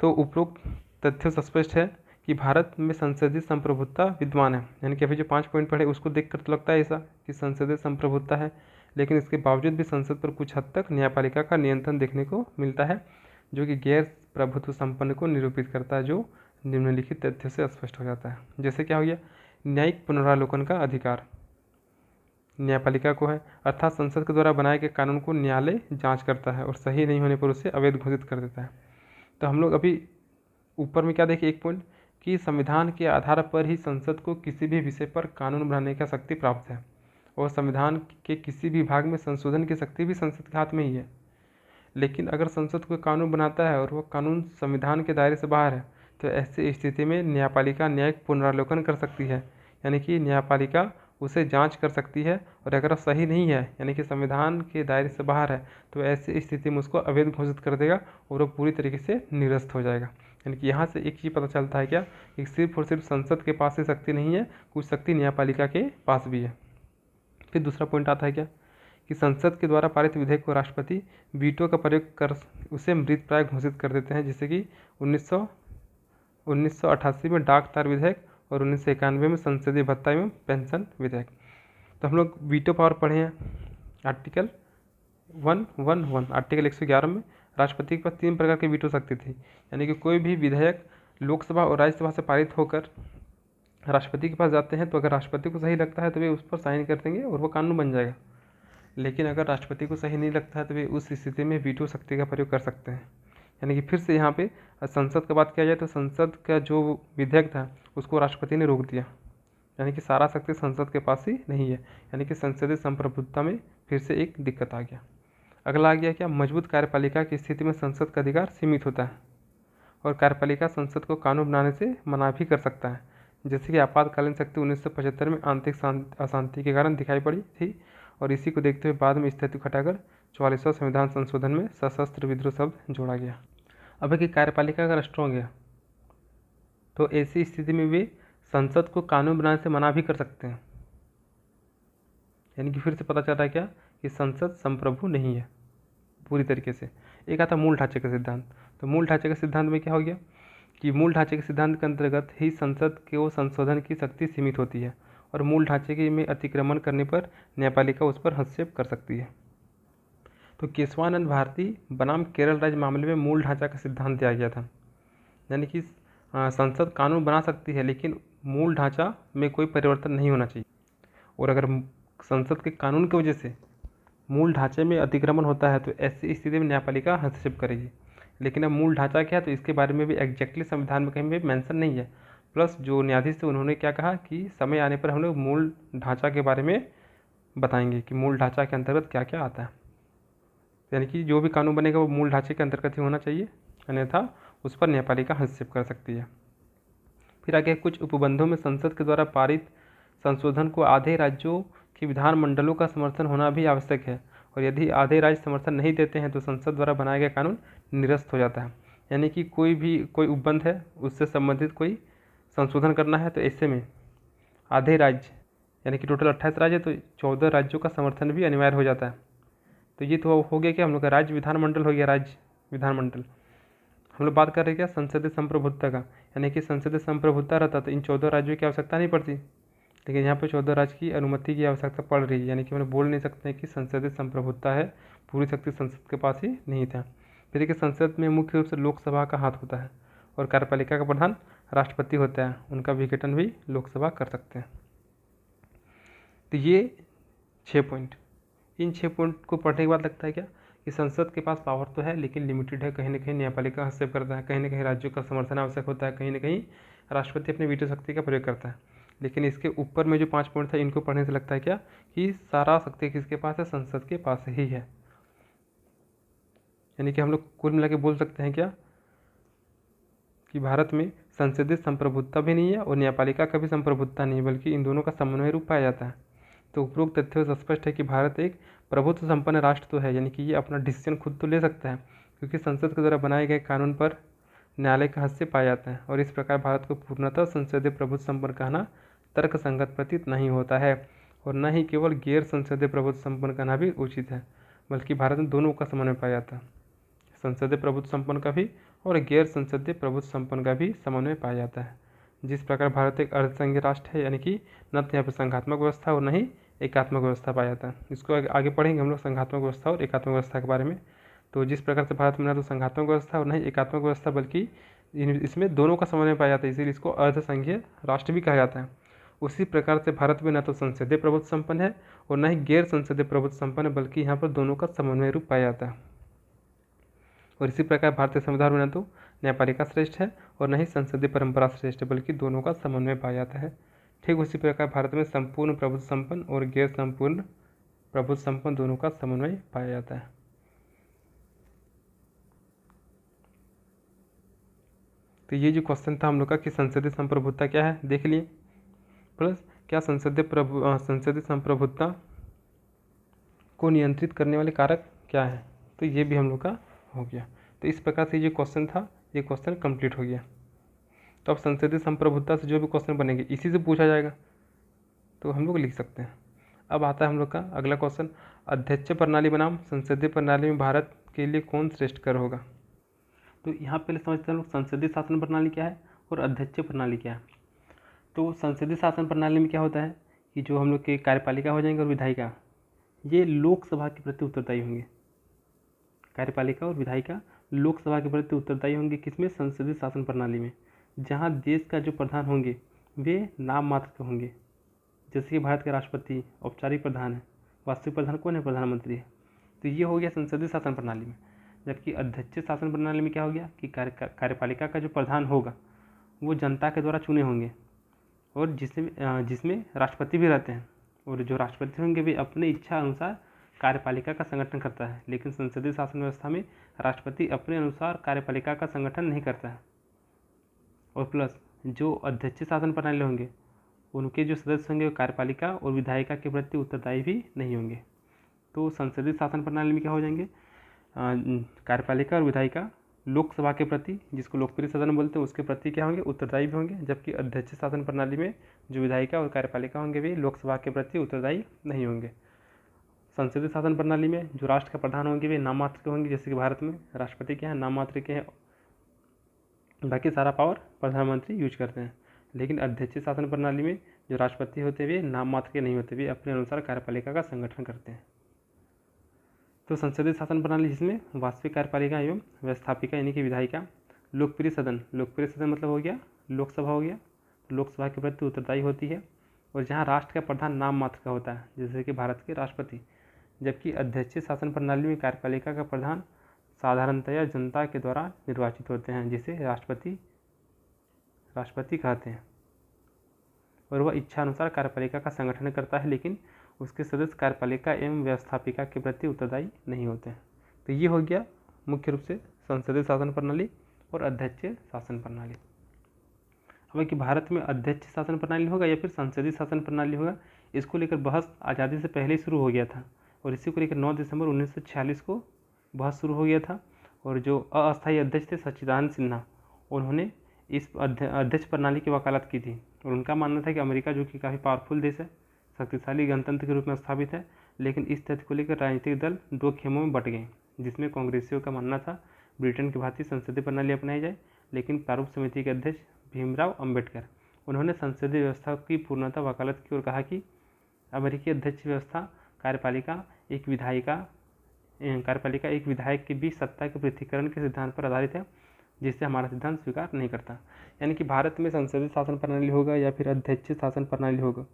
तो उपरोक्त तथ्यों से स्पष्ट है कि भारत में संसदीय संप्रभुता विद्यमान है। यानी कि अभी जो 5 पॉइंट पढ़े उसको देखकर तो लगता है ऐसा कि संसदीय संप्रभुता है, लेकिन इसके बावजूद भी संसद पर कुछ हद तक न्यायपालिका का नियंत्रण देखने को मिलता है, जो कि गैर प्रभुत्व संपन्न को निरूपित करता है, जो निम्नलिखित तथ्य से स्पष्ट हो जाता है। जैसे क्या हो गया? न्यायिक पुनरावलोकन का अधिकार न्यायपालिका को है, अर्थात संसद के द्वारा बनाए गए कानून को न्यायालय जांच करता है और सही नहीं होने पर उसे अवैध घोषित कर देता है। तो हम लोग अभी ऊपर में क्या देखें, एक पॉइंट कि संविधान के आधार पर ही संसद को किसी भी विषय पर कानून बनाने का शक्ति प्राप्त है और संविधान के किसी भी भाग में संशोधन की शक्ति भी संसद के हाथ में ही है। लेकिन अगर संसद कोई कानून बनाता है और वह कानून संविधान के दायरे से बाहर है तो ऐसी स्थिति में न्यायपालिका न्यायिक पुनरावलोकन कर सकती है, यानी कि न्यायपालिका उसे जांच कर सकती है, और अगर सही नहीं है यानी कि संविधान के दायरे से बाहर है तो ऐसी स्थिति में उसको अवैध घोषित कर देगा और वो पूरी तरीके से निरस्त हो जाएगा। यानी कि यहाँ से एक चीज़ पता चलता है क्या, कि सिर्फ और सिर्फ संसद के पास ही शक्ति नहीं है, कुछ शक्ति न्यायपालिका के पास भी है। फिर दूसरा पॉइंट आता है क्या, कि संसद के द्वारा पारित विधेयक को राष्ट्रपति वीटो का प्रयोग कर उसे मृतप्राय घोषित कर देते हैं, जैसे कि 1988 में डाक तार विधेयक और 1991 में संसदीय भत्ता एवं पेंशन विधेयक। तो हम लोग वीटो पावर पढ़े हैं आर्टिकल 111, आर्टिकल 111 में राष्ट्रपति के पास 3 प्रकार की वीटो शक्ति थी, यानी कि कोई भी विधेयक लोकसभा और राज्यसभा से पारित होकर राष्ट्रपति के पास जाते हैं तो अगर राष्ट्रपति को सही लगता है तो वे उस पर साइन कर देंगे और वो कानून बन जाएगा। लेकिन अगर राष्ट्रपति को सही नहीं लगता है तो वे उस स्थिति में वीटो शक्ति का प्रयोग कर सकते हैं। यानी कि फिर से यहाँ पे संसद की बात किया जाए तो संसद का जो विधेयक था उसको राष्ट्रपति ने रोक दिया, यानी कि सारा शक्ति संसद के पास ही नहीं है, यानी कि संसदीय संप्रभुता में फिर से एक दिक्कत आ गया। अगला आ गया क्या, मजबूत कार्यपालिका की स्थिति में संसद का अधिकार सीमित होता है और कार्यपालिका संसद को कानून बनाने से मना भी कर सकता है, जैसे कि आपातकालीन शक्ति 1975 में आंतरिक अशांति के कारण दिखाई पड़ी थी, और इसी को देखते हुए बाद में स्थिति को हटाकर 44वां संविधान संशोधन में सशस्त्र विद्रोह शब्द जोड़ा गया। अब कि कार्यपालिका अगर स्ट्रॉन्ग है तो ऐसी स्थिति में वे संसद को कानून बनाने से मना भी कर सकते हैं। यानी कि फिर से पता चल रहा है क्या, कि संसद संप्रभु नहीं है पूरी तरीके से। एक आता मूल ढांचे का सिद्धांत। तो मूल ढांचे के सिद्धांत में क्या हो गया, कि मूल ढांचे के सिद्धांत के अंतर्गत ही संसद के वो संशोधन की शक्ति सीमित होती है और मूल ढांचे के में अतिक्रमण करने पर न्यायपालिका उस पर हस्तक्षेप कर सकती है। तो केशवानंद भारती बनाम केरल राज्य मामले में मूल ढांचा का सिद्धांत दिया गया था, यानी कि संसद कानून बना सकती है लेकिन मूल ढांचा में कोई परिवर्तन नहीं होना चाहिए, और अगर संसद के कानून की वजह से मूल ढांचे में अतिक्रमण होता है तो ऐसी स्थिति में न्यायपालिका हस्तक्षेप करेगी। लेकिन अब मूल ढांचा क्या है तो इसके बारे में भी एग्जैक्टली संविधान में कहीं भी मेंशन नहीं है। प्लस जो न्यायाधीश थे उन्होंने क्या कहा कि समय आने पर हम लोग मूल ढांचा के बारे में बताएंगे कि मूल ढांचा के अंतर्गत क्या क्या आता है, यानी कि जो भी कानून बनेगा वो मूल ढांचे के अंतर्गत ही होना चाहिए, अन्यथा उस पर न्यायपालिका हस्तक्षेप कर सकती है। फिर आगे कुछ उपबंधों में संसद के द्वारा पारित संशोधन को आधे राज्यों के विधानमंडलों का समर्थन होना भी आवश्यक है, और यदि आधे राज्य समर्थन नहीं देते हैं तो संसद द्वारा बनाया गया कानून निरस्त हो जाता है। यानी कि कोई उपबंध है उससे संबंधित कोई संशोधन करना है तो ऐसे में आधे राज्य, यानी कि टोटल 28 राज्य है तो 14 राज्यों का समर्थन भी अनिवार्य हो जाता है। तो ये तो हो गया कि हम लोग का राज्य विधानमंडल हो गया, राज्य विधानमंडल। हम लोग बात कर रहे हैं क्या, संसदीय संप्रभुता का, यानी कि संसदीय संप्रभुता रहता तो इन 14 राज्यों की आवश्यकता नहीं पड़ती, लेकिन यहाँ पर 14 राज्य की अनुमति की आवश्यकता पड़ रही है। यानी कि हम बोल नहीं सकते कि संसदीय संप्रभुता है, पूरी शक्ति संसद के पास ही नहीं था। फिर देखिए संसद में मुख्य रूप से लोकसभा का हाथ होता है और कार्यपालिका का प्रधान राष्ट्रपति होता है, उनका विघटन भी लोकसभा कर सकते हैं। तो ये 6 पॉइंट, इन 6 पॉइंट को पढ़ने के बाद लगता है क्या, कि संसद के पास पावर तो है लेकिन लिमिटेड है, कहीं ना कहीं न्यायपालिका हस्तक्षेप करता है, कहीं ना कहीं राज्यों का समर्थन आवश्यक होता है, कहीं ना कहीं राष्ट्रपति अपनी वीटो शक्ति का प्रयोग करता है। लेकिन इसके ऊपर में जो 5 पॉइंट था इनको पढ़ने से लगता है क्या, कि सारा शक्ति किसके पास है, संसद के पास ही है। यानी कि हम लोग कुल मिला के बोल सकते हैं क्या, कि भारत में संसदीय संप्रभुता भी नहीं है और न्यायपालिका का भी संप्रभुता नहीं है, बल्कि इन दोनों का समन्वय रूप पाया जाता है। तो उपरोक्त तथ्यों से स्पष्ट है कि भारत एक प्रभुत्व संपन्न राष्ट्र तो है, यानी कि ये अपना डिसीजन खुद तो ले सकता है क्योंकि संसद के द्वारा बनाए गए कानून पर न्यायालय का हस्तक्षेप पाया जाता है, और इस प्रकार भारत को पूर्णतः संसदीय प्रभुत्व संपन्न कहना तर्क संगत प्रतीत नहीं होता है, और न ही केवल गैर संसदीय प्रभुत्व संपन्न कहना भी उचित है, बल्कि भारत में दोनों का समन्वय पाया जाता है, संसदीय प्रभुत्व संपन्न का भी और गैर संसदीय प्रभुत्व संपन्न का भी समन्वय पाया जाता है। जिस प्रकार भारत एक अर्धसंघीय राष्ट्र है, यानी कि न तो यहाँ पर संघात्मक व्यवस्था और न ही एकात्मक व्यवस्था पाया जाता है। इसको आगे पढ़ेंगे हम लोग संघात्मक व्यवस्था और एकात्मक व्यवस्था के बारे में। तो जिस प्रकार से भारत में न तो संघात्मक व्यवस्था और न ही एकात्मक व्यवस्था बल्कि इसमें दोनों का समन्वय पाया जाता है, इसीलिए इसको अर्धसंघीय राष्ट्र भी कहा जाता है। उसी प्रकार से भारत में न तो संसदीय प्रभुत्व संपन्न है और न ही गैर संसदीय प्रभुत्व संपन्न है, बल्कि यहाँ पर दोनों का समन्वय रूप पाया जाता है। और इसी प्रकार भारतीय संविधान में न तो न्यायपालिका श्रेष्ठ है और न ही संसदीय परंपरा श्रेष्ठ है, बल्कि दोनों का समन्वय पाया जाता है। ठीक उसी प्रकार भारत में संपूर्ण प्रभुत्व संपन्न और गैर संपूर्ण प्रभुत्व संपन्न दोनों का समन्वय पाया जाता है। तो ये जो क्वेश्चन था हम लोग का कि संसदीय संप्रभुता क्या है देख लिए, प्लस क्या संसदीय संप्रभुता को नियंत्रित करने वाले कारक क्या है, तो ये भी हम लोग का हो गया। तो इस प्रकार से ये क्वेश्चन था, ये क्वेश्चन कंप्लीट हो गया। तो अब संसदीय संप्रभुता से जो भी क्वेश्चन बनेंगे इसी से पूछा जाएगा, तो हम लोग लिख सकते हैं। अब आता है हम लोग का अगला क्वेश्चन, अध्यक्ष प्रणाली बनाम संसदीय प्रणाली में भारत के लिए कौन श्रेष्ठ कर होगा। तो यहाँ पहले समझते हैं हम लोग संसदीय शासन प्रणाली क्या है और अध्यक्ष प्रणाली क्या है। तो संसदीय शासन प्रणाली में क्या होता है कि जो हम लोग के कार्यपालिका हो जाएंगे और विधायिका, ये लोकसभा के प्रति उत्तरदायी होंगे। कार्यपालिका और विधायिका लोकसभा के प्रति उत्तरदायी होंगे, किसमें, संसदीय शासन प्रणाली में, जहाँ देश का जो प्रधान होंगे वे नाम मात्र के होंगे। जैसे कि भारत के राष्ट्रपति औपचारिक प्रधान है, वास्तविक प्रधान कौन है, प्रधानमंत्री है। तो ये हो गया संसदीय शासन प्रणाली में। जबकि अध्यक्ष शासन प्रणाली में क्या हो गया कि कार्यपालिका का जो प्रधान होगा वो जनता के द्वारा चुने होंगे, और जिसमें राष्ट्रपति भी रहते हैं, और जो राष्ट्रपति होंगे वे अपने इच्छा अनुसार कार्यपालिका का संगठन करता है। लेकिन संसदीय शासन व्यवस्था में राष्ट्रपति अपने अनुसार कार्यपालिका का संगठन नहीं करता है। और प्लस जो अध्यक्ष शासन प्रणाली होंगे उनके जो सदस्य होंगे वो कार्यपालिका और विधायिका के प्रति उत्तरदायी भी नहीं होंगे। तो संसदीय शासन प्रणाली में क्या हो जाएंगे, कार्यपालिका और विधायिका लोकसभा के प्रति, जिसको लोकप्रिय सदन बोलते हैं, उसके प्रति क्या होंगे, उत्तरदायी भी होंगे। जबकि अध्यक्ष शासन प्रणाली में जो विधायिका और कार्यपालिका होंगे वे लोकसभा के प्रति उत्तरदायी नहीं होंगे। संसदीय शासन प्रणाली में जो राष्ट्र का प्रधान होंगे वे नाम मात्र के होंगे, जैसे कि भारत में राष्ट्रपति क्या है, नाम मात्र के हैं, बाकी सारा पावर प्रधानमंत्री यूज करते हैं। लेकिन अध्यक्ष शासन प्रणाली में जो राष्ट्रपति होते वे नाम मात्र के नहीं होते, वे अपने अनुसार कार्यपालिका का संगठन करते हैं। तो संसदीय शासन प्रणाली जिसमें वास्तविक कार्यपालिका एवं व्यवस्थापिका यानी कि विधायिका, लोकप्रिय सदन मतलब हो गया लोकसभा हो गया, तो लोकसभा के प्रति उत्तरदायी होती है, और जहाँ राष्ट्र का प्रधान नाम मात्र का होता है, जैसे कि भारत के राष्ट्रपति। जबकि अध्यक्ष शासन प्रणाली में कार्यपालिका का प्रधान साधारणतया जनता के द्वारा निर्वाचित होते हैं, जिसे राष्ट्रपति कहते हैं, और वह इच्छा अनुसार कार्यपालिका का संगठन करता है, लेकिन उसके सदस्य कार्यपालिका एवं व्यवस्थापिका के प्रति उत्तरदायी नहीं होते हैं। तो ये हो गया मुख्य रूप से संसदीय शासन प्रणाली और अध्यक्ष शासन प्रणाली। अब कि भारत में अध्यक्ष शासन प्रणाली होगा या फिर संसदीय शासन प्रणाली होगा, इसको लेकर बहस आज़ादी से पहले ही शुरू हो गया था, और इसी को लेकर 9 दिसंबर 1946 को बहस शुरू हो गया था। और जो अस्थायी अध्यक्ष थे सच्चिदानंद सिन्हा, उन्होंने इस अध्यक्ष प्रणाली की वकालत की थी, और उनका मानना था कि अमेरिका जो कि काफ़ी पावरफुल देश है, शक्तिशाली गणतंत्र के रूप में स्थापित है, लेकिन इस तथ्य को लेकर राजनीतिक दल 2 खेमों में बंट गए, जिसमें कांग्रेसियों का मानना था ब्रिटेन की भांति संसदीय प्रणाली अपनाई जाए। लेकिन प्रारूप समिति के अध्यक्ष भीमराव अंबेडकर, उन्होंने संसदीय व्यवस्था की पूर्णतः वकालत की और कहा कि अमेरिकी अध्यक्ष व्यवस्था कार्यपालिका एक विधायक के बीच सत्ता के पृथक्करण के सिद्धांत पर आधारित है, जिसे हमारा सिद्धांत स्वीकार नहीं करता। यानी कि भारत में संसदीय शासन प्रणाली होगा या फिर अध्यक्ष शासन प्रणाली होगा,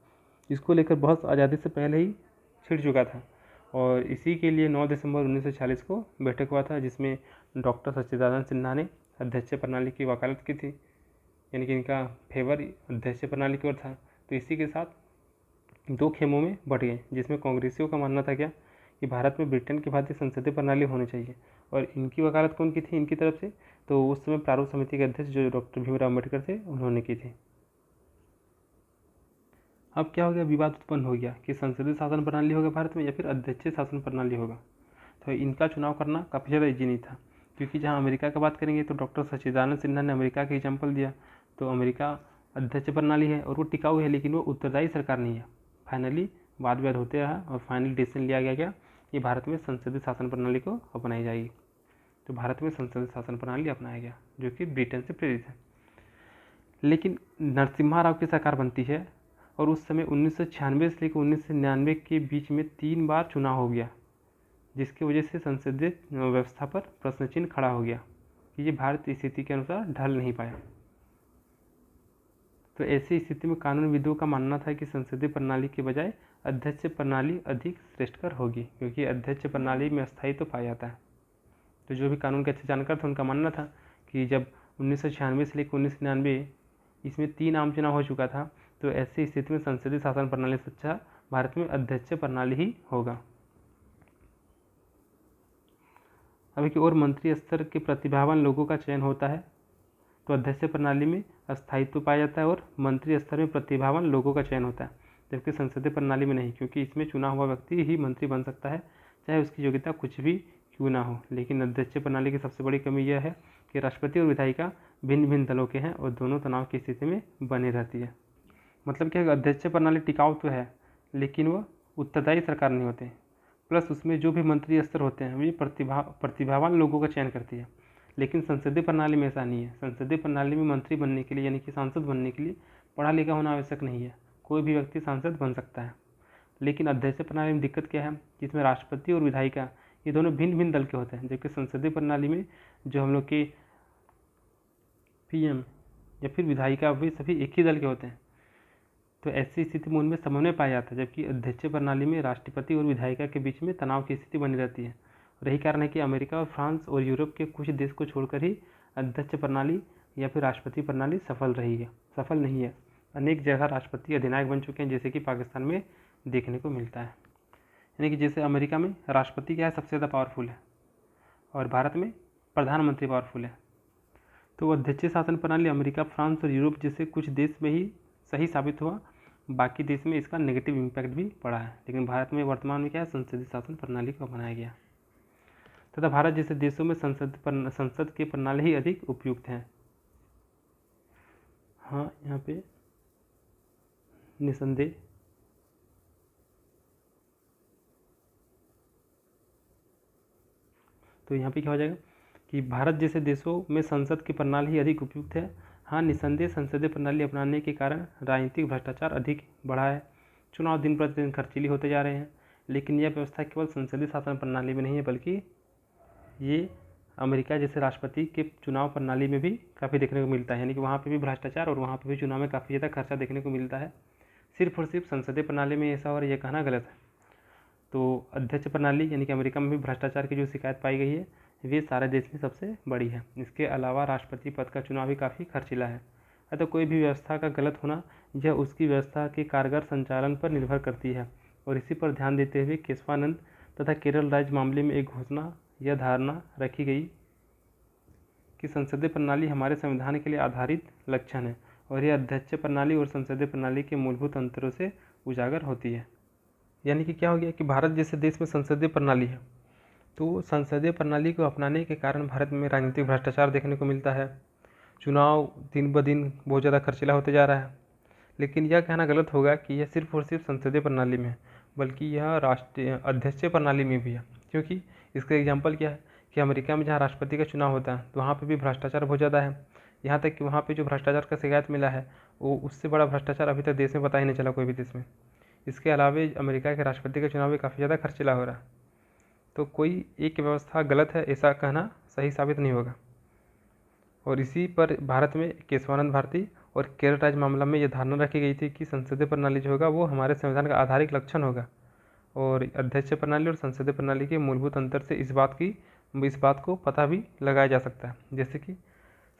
इसको लेकर बहुत आज़ादी से पहले ही छिड़ चुका था, और इसी के लिए 9 दिसंबर 1946 को बैठक हुआ था, जिसमें डॉक्टर सच्चिदानंद सिन्हा ने अध्यक्ष प्रणाली की वकालत की थी, यानी कि इनका फेवर अध्यक्ष प्रणाली की ओर था। तो इसी के साथ 2 खेमों में बट गए, जिसमें कांग्रेसियों का मानना था क्या कि भारत में ब्रिटेन की भांति संसदीय प्रणाली होनी चाहिए, और इनकी वकालत कौन की थी इनकी तरफ से, तो उस समय प्रारूप समिति के अध्यक्ष जो डॉक्टर भीमराव अम्बेडकर थे उन्होंने की थी। अब क्या हो गया, विवाद उत्पन्न हो गया कि संसदीय शासन प्रणाली होगा भारत में या फिर अध्यक्ष शासन प्रणाली होगा। तो इनका चुनाव करना काफ़ी ज़्यादा ईजी नहीं था, क्योंकि जहाँ अमेरिका की बात करेंगे तो डॉक्टर सच्चिदानंद सिन्हा ने अमेरिका का एग्जाम्पल दिया, तो अमेरिका अध्यक्ष प्रणाली है और वो टिकाऊ है, लेकिन वो उत्तरदायी सरकार नहीं है। फाइनली वाद विवाद होते रहा और फाइनली डिसीजन लिया गया कि भारत में संसदीय शासन प्रणाली को अपनाई जाएगी। तो भारत में संसदीय शासन प्रणाली अपनाया गया, जो कि ब्रिटेन से प्रेरित है। लेकिन नरसिम्हा राव की सरकार बनती है, और उस समय 1996 से लेकर 1999 के बीच में 3 बार चुनाव हो गया, जिसकी वजह से संसदीय व्यवस्था पर प्रश्न चिन्ह खड़ा हो गया कि ये भारत स्थिति के अनुसार ढल नहीं पाया। तो ऐसी स्थिति में कानूनविदों का मानना था कि संसदीय प्रणाली के बजाय अध्यक्ष प्रणाली अधिक श्रेष्ठकर होगी, क्योंकि अध्यक्ष प्रणाली में स्थायित्व तो पाया जाता है। तो जो भी कानून के अच्छे जानकार थे उनका मानना था कि जब 1996 से लेकर 1999 इसमें 3 आम चुनाव हो चुका था, तो ऐसी स्थिति में संसदीय शासन प्रणाली से अच्छा भारत में अध्यक्ष प्रणाली ही होगा। अभी की ओर मंत्री स्तर के प्रतिभावान लोगों का चयन होता है, तो अध्यक्ष प्रणाली में स्थायित्व पाया जाता है और मंत्री स्तर में प्रतिभावान लोगों का चयन होता है, जबकि संसदीय प्रणाली में नहीं, क्योंकि इसमें चुना हुआ व्यक्ति ही मंत्री बन सकता है, चाहे उसकी योग्यता कुछ भी क्यों ना हो। लेकिन अध्यक्ष प्रणाली की सबसे बड़ी कमी यह है कि राष्ट्रपति और विधायिका भिन्न भिन्न दलों के हैं और दोनों तनाव की स्थिति में बनी रहती है। मतलब क्या, अध्यक्ष प्रणाली टिकाऊ तो है, लेकिन वह उत्तरदायी सरकार नहीं होते। प्लस उसमें जो भी मंत्री स्तर होते हैं वे प्रतिभावान लोगों का चयन करती है, लेकिन संसदीय प्रणाली में ऐसा नहीं है। संसदीय प्रणाली में मंत्री बनने के लिए यानी कि सांसद बनने के लिए पढ़ा लिखा होना आवश्यक नहीं है, कोई भी व्यक्ति सांसद बन सकता है। लेकिन अध्यक्ष प्रणाली में दिक्कत क्या है, जिसमें राष्ट्रपति और विधायिका ये दोनों भिन्न भिन्न दल के होते हैं, जबकि संसदीय प्रणाली में जो हम लोग के पीएम या फिर विधायिका वे सभी एक ही दल के होते हैं। तो ऐसी स्थिति में उनमें समन्वय पाया जाता है, जबकि अध्यक्ष प्रणाली में राष्ट्रपति और विधायिका के बीच में तनाव की स्थिति बनी रहती है। और यही कारण है कि अमेरिका और फ्रांस और यूरोप के कुछ देश को छोड़कर ही अध्यक्ष प्रणाली या फिर राष्ट्रपति प्रणाली सफल नहीं है। अनेक जगह राष्ट्रपति अधिनायक बन चुके हैं, जैसे कि पाकिस्तान में देखने को मिलता है। यानी कि जैसे अमेरिका में राष्ट्रपति क्या है, सबसे ज़्यादा पावरफुल है, और भारत में प्रधानमंत्री पावरफुल है। तो अध्यक्षीय शासन प्रणाली अमेरिका, फ्रांस और यूरोप जैसे कुछ देश में ही सही साबित हुआ, बाकी देश में इसका नेगेटिव इम्पैक्ट भी पड़ा है। लेकिन भारत में वर्तमान में क्या है, संसदीय शासन प्रणाली को अपनाया गया तथा भारत जैसे देशों में संसद की प्रणाली ही अधिक उपयुक्त है। हाँ, यहाँ पे निसंदेह तो यहाँ पे क्या हो जाएगा कि भारत जैसे देशों में संसद की प्रणाली ही अधिक उपयुक्त है। हाँ, निसंदेह संसदीय प्रणाली अपनाने के कारण राजनीतिक भ्रष्टाचार अधिक बढ़ा है, चुनाव दिन प्रतिदिन खर्चीले होते जा रहे हैं। लेकिन यह व्यवस्था केवल संसदीय शासन प्रणाली में नहीं है, बल्कि ये अमेरिका जैसे राष्ट्रपति के चुनाव प्रणाली में भी काफ़ी देखने को मिलता है। यानी कि वहाँ पे भी भ्रष्टाचार और वहाँ पे भी चुनाव में काफ़ी ज़्यादा खर्चा देखने को मिलता है। सिर्फ और सिर्फ संसदीय प्रणाली में ऐसा और यह कहना गलत है। तो अध्यक्ष प्रणाली यानी कि अमेरिका में भी भ्रष्टाचार की जो शिकायत पाई गई है वे सारे देश में सबसे बड़ी है। इसके अलावा राष्ट्रपति पद का चुनाव भी काफ़ी खर्चीला है। अतः कोई भी व्यवस्था का गलत होना यह उसकी व्यवस्था के कारगर संचालन पर निर्भर करती है। और इसी पर ध्यान देते हुए केशवानंद तथा केरल राज्य मामले में एक घोषणा यह धारणा रखी गई कि संसदीय प्रणाली हमारे संविधान के लिए आधारित लक्षण है और यह अध्यक्ष प्रणाली और संसदीय प्रणाली के मूलभूत अंतरों से उजागर होती है। यानी कि क्या हो गया कि भारत जैसे देश में संसदीय प्रणाली है, तो संसदीय प्रणाली को अपनाने के कारण भारत में राजनीतिक भ्रष्टाचार देखने को मिलता है, चुनाव दिन ब दिन बहुत ज़्यादा खर्चीला होते जा रहा है। लेकिन यह कहना गलत होगा कि यह सिर्फ और सिर्फ संसदीय प्रणाली में है, बल्कि यह राष्ट्रीय अध्यक्षीय प्रणाली में भी है। क्योंकि इसका एग्जाम्पल क्या है कि अमेरिका में जहाँ राष्ट्रपति का चुनाव होता है तो वहाँ पे भी भ्रष्टाचार बहुत ज़्यादा है। यहाँ तक कि वहाँ पे जो भ्रष्टाचार का शिकायत मिला है वो उससे बड़ा भ्रष्टाचार अभी तक देश में पता ही नहीं चला कोई भी देश में। इसके अलावा अमेरिका के राष्ट्रपति का चुनाव भी काफ़ी ज़्यादा खर्चीला हो रहा है। तो कोई एक व्यवस्था गलत है ऐसा कहना सही साबित नहीं होगा। और इसी पर भारत में केशवानंद भारती और केरल राज्य मामला में यह धारणा रखी गई थी कि संसदीय प्रणाली जो होगा वो हमारे संविधान का आधारित लक्षण होगा। और अध्यक्ष प्रणाली और संसदीय प्रणाली के मूलभूत अंतर से इस बात को पता भी लगाया जा सकता है। जैसे कि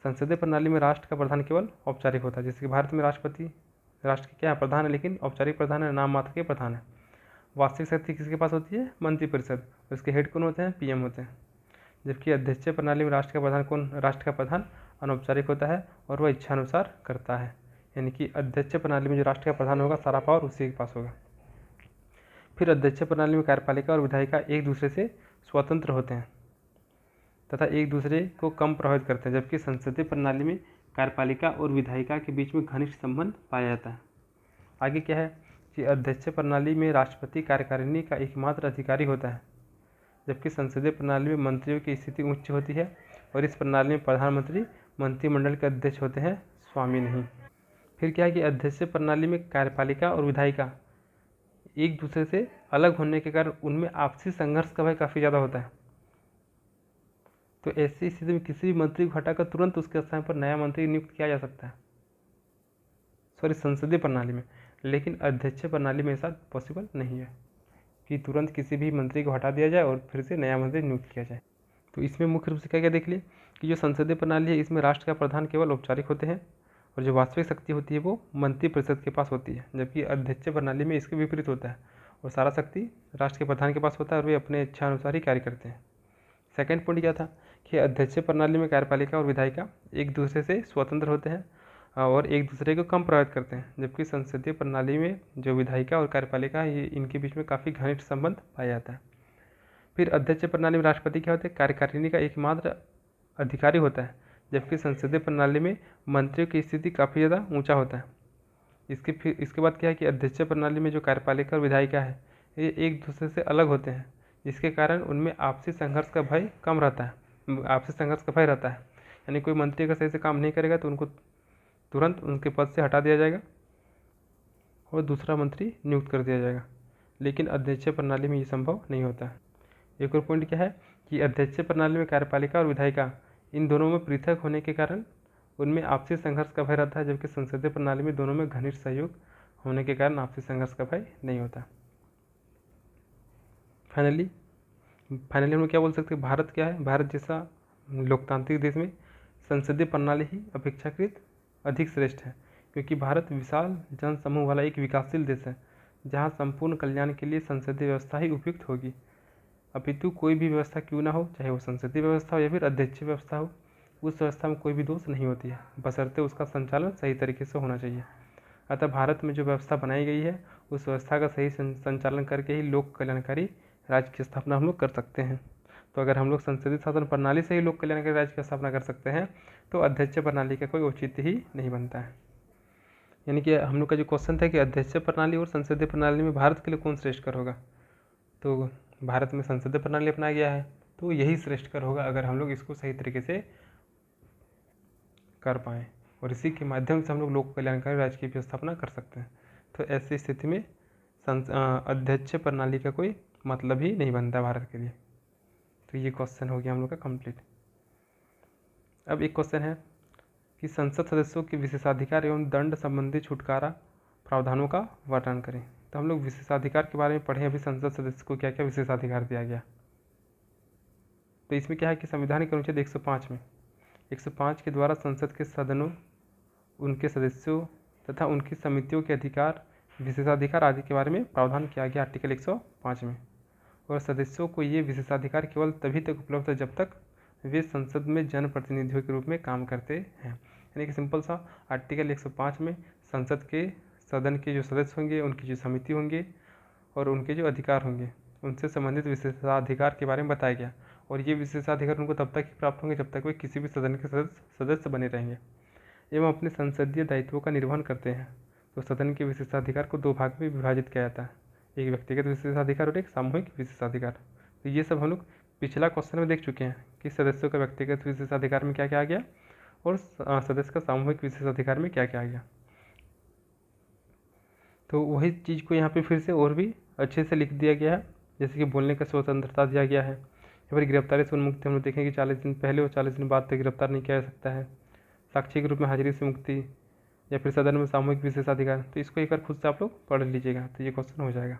संसदीय प्रणाली में राष्ट्र का प्रधान केवल औपचारिक होता है, जैसे कि भारत में राष्ट्रपति राष्ट्र के क्या है, प्रधान है, लेकिन औपचारिक प्रधान है, नाम मात्र के प्रधान है। वास्तविक शक्ति किसके पास होती है, मंत्रिपरिषद, उसके हेड कौन होते हैं, पीएम होते हैं। जबकि अध्यक्षीय प्रणाली में राष्ट्र का प्रधान अनौपचारिक होता है और वह इच्छानुसार करता है। यानी कि अध्यक्षीय प्रणाली में जो राष्ट्र का प्रधान होगा सारा पावर उसी के पास होगा। फिर अध्यक्षीय प्रणाली में कार्यपालिका और विधायिका एक दूसरे से स्वतंत्र होते हैं तथा एक दूसरे को कम प्रभावित करते हैं, जबकि संसदीय प्रणाली में कार्यपालिका और विधायिका के बीच में घनिष्ठ संबंध पाया जाता है। आगे क्या है कि अध्यक्षीय प्रणाली में राष्ट्रपति कार्यकारिणी का एकमात्र अधिकारी होता है, जबकि संसदीय प्रणाली में मंत्रियों की स्थिति उच्च होती है और इस प्रणाली में प्रधानमंत्री मंत्रिमंडल के अध्यक्ष होते हैं, स्वामी नहीं। फिर क्या है कि अध्यक्षीय प्रणाली में कार्यपालिका और विधायिका एक दूसरे से अलग होने के कारण उनमें आपसी संघर्ष का भय काफ़ी ज़्यादा होता है। तो ऐसी स्थिति में किसी भी मंत्री को हटाकर तुरंत उसके स्थान पर नया मंत्री नियुक्त किया जा सकता है, संसदीय प्रणाली में। लेकिन अध्यक्षीय प्रणाली में ऐसा पॉसिबल नहीं है कि तुरंत किसी भी मंत्री को हटा दिया जाए और फिर से नया मंत्री नियुक्त किया जाए। तो इसमें मुख्य रूप से क्या क्या देख लिए कि जो संसदीय प्रणाली है इसमें राष्ट्र का प्रधान केवल औपचारिक होते हैं और जो वास्तविक शक्ति होती है वो मंत्रिपरिषद के पास होती है, जबकि अध्यक्षीय प्रणाली में इसके विपरीत होता है और सारा शक्ति राष्ट्र के प्रधान के पास होता है और वे अपने इच्छा अनुसार ही कार्य करते हैं। सेकंड पॉइंट क्या था कि अध्यक्षीय प्रणाली में कार्यपालिका और विधायिका एक दूसरे से स्वतंत्र होते हैं और एक दूसरे को कम प्रभावित करते हैं, जबकि संसदीय प्रणाली में जो विधायिका और कार्यपालिका है इनके बीच में काफ़ी घनिष्ठ संबंध पाया जाता है। फिर अध्यक्ष प्रणाली में राष्ट्रपति क्या होते हैं, कार्यकारिणी का एकमात्र अधिकारी होता है, जबकि संसदीय प्रणाली में मंत्रियों की स्थिति काफ़ी ज़्यादा ऊंचा होता है। इसके बाद क्या है कि अध्यक्षीय प्रणाली में जो कार्यपालिका और विधायिका है ये एक दूसरे से अलग होते हैं, जिसके कारण उनमें आपसी संघर्ष का भय कम रहता है, आपसी संघर्ष का भय रहता है। यानी कोई मंत्री अगर सही से काम नहीं करेगा तो उनको तुरंत उनके पद से हटा दिया जाएगा और दूसरा मंत्री नियुक्त कर दिया जाएगा, लेकिन अध्यक्षीय प्रणाली में ये संभव नहीं होता है। एक और पॉइंट क्या है कि अध्यक्षीय प्रणाली में कार्यपालिका और विधायिका इन दोनों में पृथक होने के कारण उनमें आपसी संघर्ष का भय रहता है, जबकि संसदीय प्रणाली में दोनों में घनिष्ठ सहयोग होने के कारण आपसी संघर्ष का भय नहीं होता। फाइनली हम क्या बोल सकते हैं, भारत क्या है, भारत जैसा लोकतांत्रिक देश में संसदीय प्रणाली ही अपेक्षाकृत अधिक श्रेष्ठ है, क्योंकि भारत विशाल जनसमूह वाला एक विकासशील देश है जहाँ संपूर्ण कल्याण के लिए संसदीय व्यवस्था ही उपयुक्त होगी। अपितु कोई भी व्यवस्था क्यों ना हो, चाहे वो संसदीय व्यवस्था हो या फिर अध्यक्षीय व्यवस्था हो, उस व्यवस्था में कोई भी दोष नहीं होती है, बशर्ते उसका संचालन सही तरीके से होना चाहिए। अतः भारत में जो व्यवस्था बनाई गई है उस व्यवस्था का सही संचालन करके ही लोक कल्याणकारी राज्य की स्थापना हम लोग कर सकते हैं। तो अगर हम लोग संसदीय शासन प्रणाली से ही लोक कल्याणकारी राज्य की स्थापना कर सकते हैं तो अध्यक्षीय प्रणाली का कोई औचित्य ही नहीं बनता है। यानी कि हम लोग का जो क्वेश्चन था कि अध्यक्षीय प्रणाली और संसदीय प्रणाली में भारत के लिए कौन श्रेष्ठकर होगा, तो भारत में संसदीय प्रणाली अपनाया गया है तो यही श्रेष्ठकर होगा अगर हम लोग इसको सही तरीके से कर पाएँ, और इसी के माध्यम से हम लोग लोक कल्याणकारी राज्य की भी स्थापना कर सकते हैं। तो ऐसी स्थिति में अध्यक्षीय प्रणाली का कोई मतलब ही नहीं बनता भारत के लिए। तो ये क्वेश्चन हो गया हम लोग का कंप्लीट। अब एक क्वेश्चन है कि संसद सदस्यों के विशेषाधिकार एवं दंड संबंधी छुटकारा प्रावधानों का वर्णन करें। तो हम लोग विशेषाधिकार के बारे में पढ़े अभी, संसद सदस्य को क्या क्या विशेषाधिकार दिया गया। तो इसमें क्या है कि संविधान के अनुच्छेद 105 के द्वारा संसद के सदनों, उनके सदस्यों तथा उनकी समितियों के अधिकार, विशेषाधिकार आदि के बारे में प्रावधान किया गया आर्टिकल 105 में। और सदस्यों को ये विशेषाधिकार केवल तभी तक उपलब्ध है जब तक वे संसद में जनप्रतिनिधियों के रूप में काम करते हैं। यानी कि सिंपल सा आर्टिकल 105 में संसद के सदन के जो सदस्य होंगे, उनकी जो समिति होंगे और उनके जो अधिकार होंगे, उनसे संबंधित विशेषाधिकार के बारे में बताया गया। और ये विशेषाधिकार उनको तब तक ही प्राप्त होंगे जब तक वे किसी भी सदन के सदस्य बने रहेंगे एवं अपने संसदीय दायित्वों का निर्वहन करते हैं। तो सदन के विशेषाधिकार को दो भाग में विभाजित किया जाता है, एक व्यक्तिगत विशेषाधिकार और एक सामूहिक विशेषाधिकार। तो ये सब हम लोग पिछला क्वेश्चन में देख चुके हैं कि सदस्यों का व्यक्तिगत विशेषाधिकार में क्या क्या आ गया और सदस्य का सामूहिक विशेषाधिकार में क्या क्या आ गया। तो वही चीज़ को यहाँ पे फिर से और भी अच्छे से लिख दिया गया है, जैसे कि बोलने का स्वतंत्रता दिया गया है, या फिर गिरफ्तारी से उन्मुक्ति हम लोग देखें कि 40 दिन पहले और 40 दिन बाद तक गिरफ्तार नहीं किया जा सकता है, साक्षी के रूप में हाजिरी से मुक्ति, या फिर सदन में सामूहिक विशेषाधिकार। तो इसको एक बार खुद से आप लोग पढ़ लीजिएगा तो ये क्वेश्चन हो जाएगा।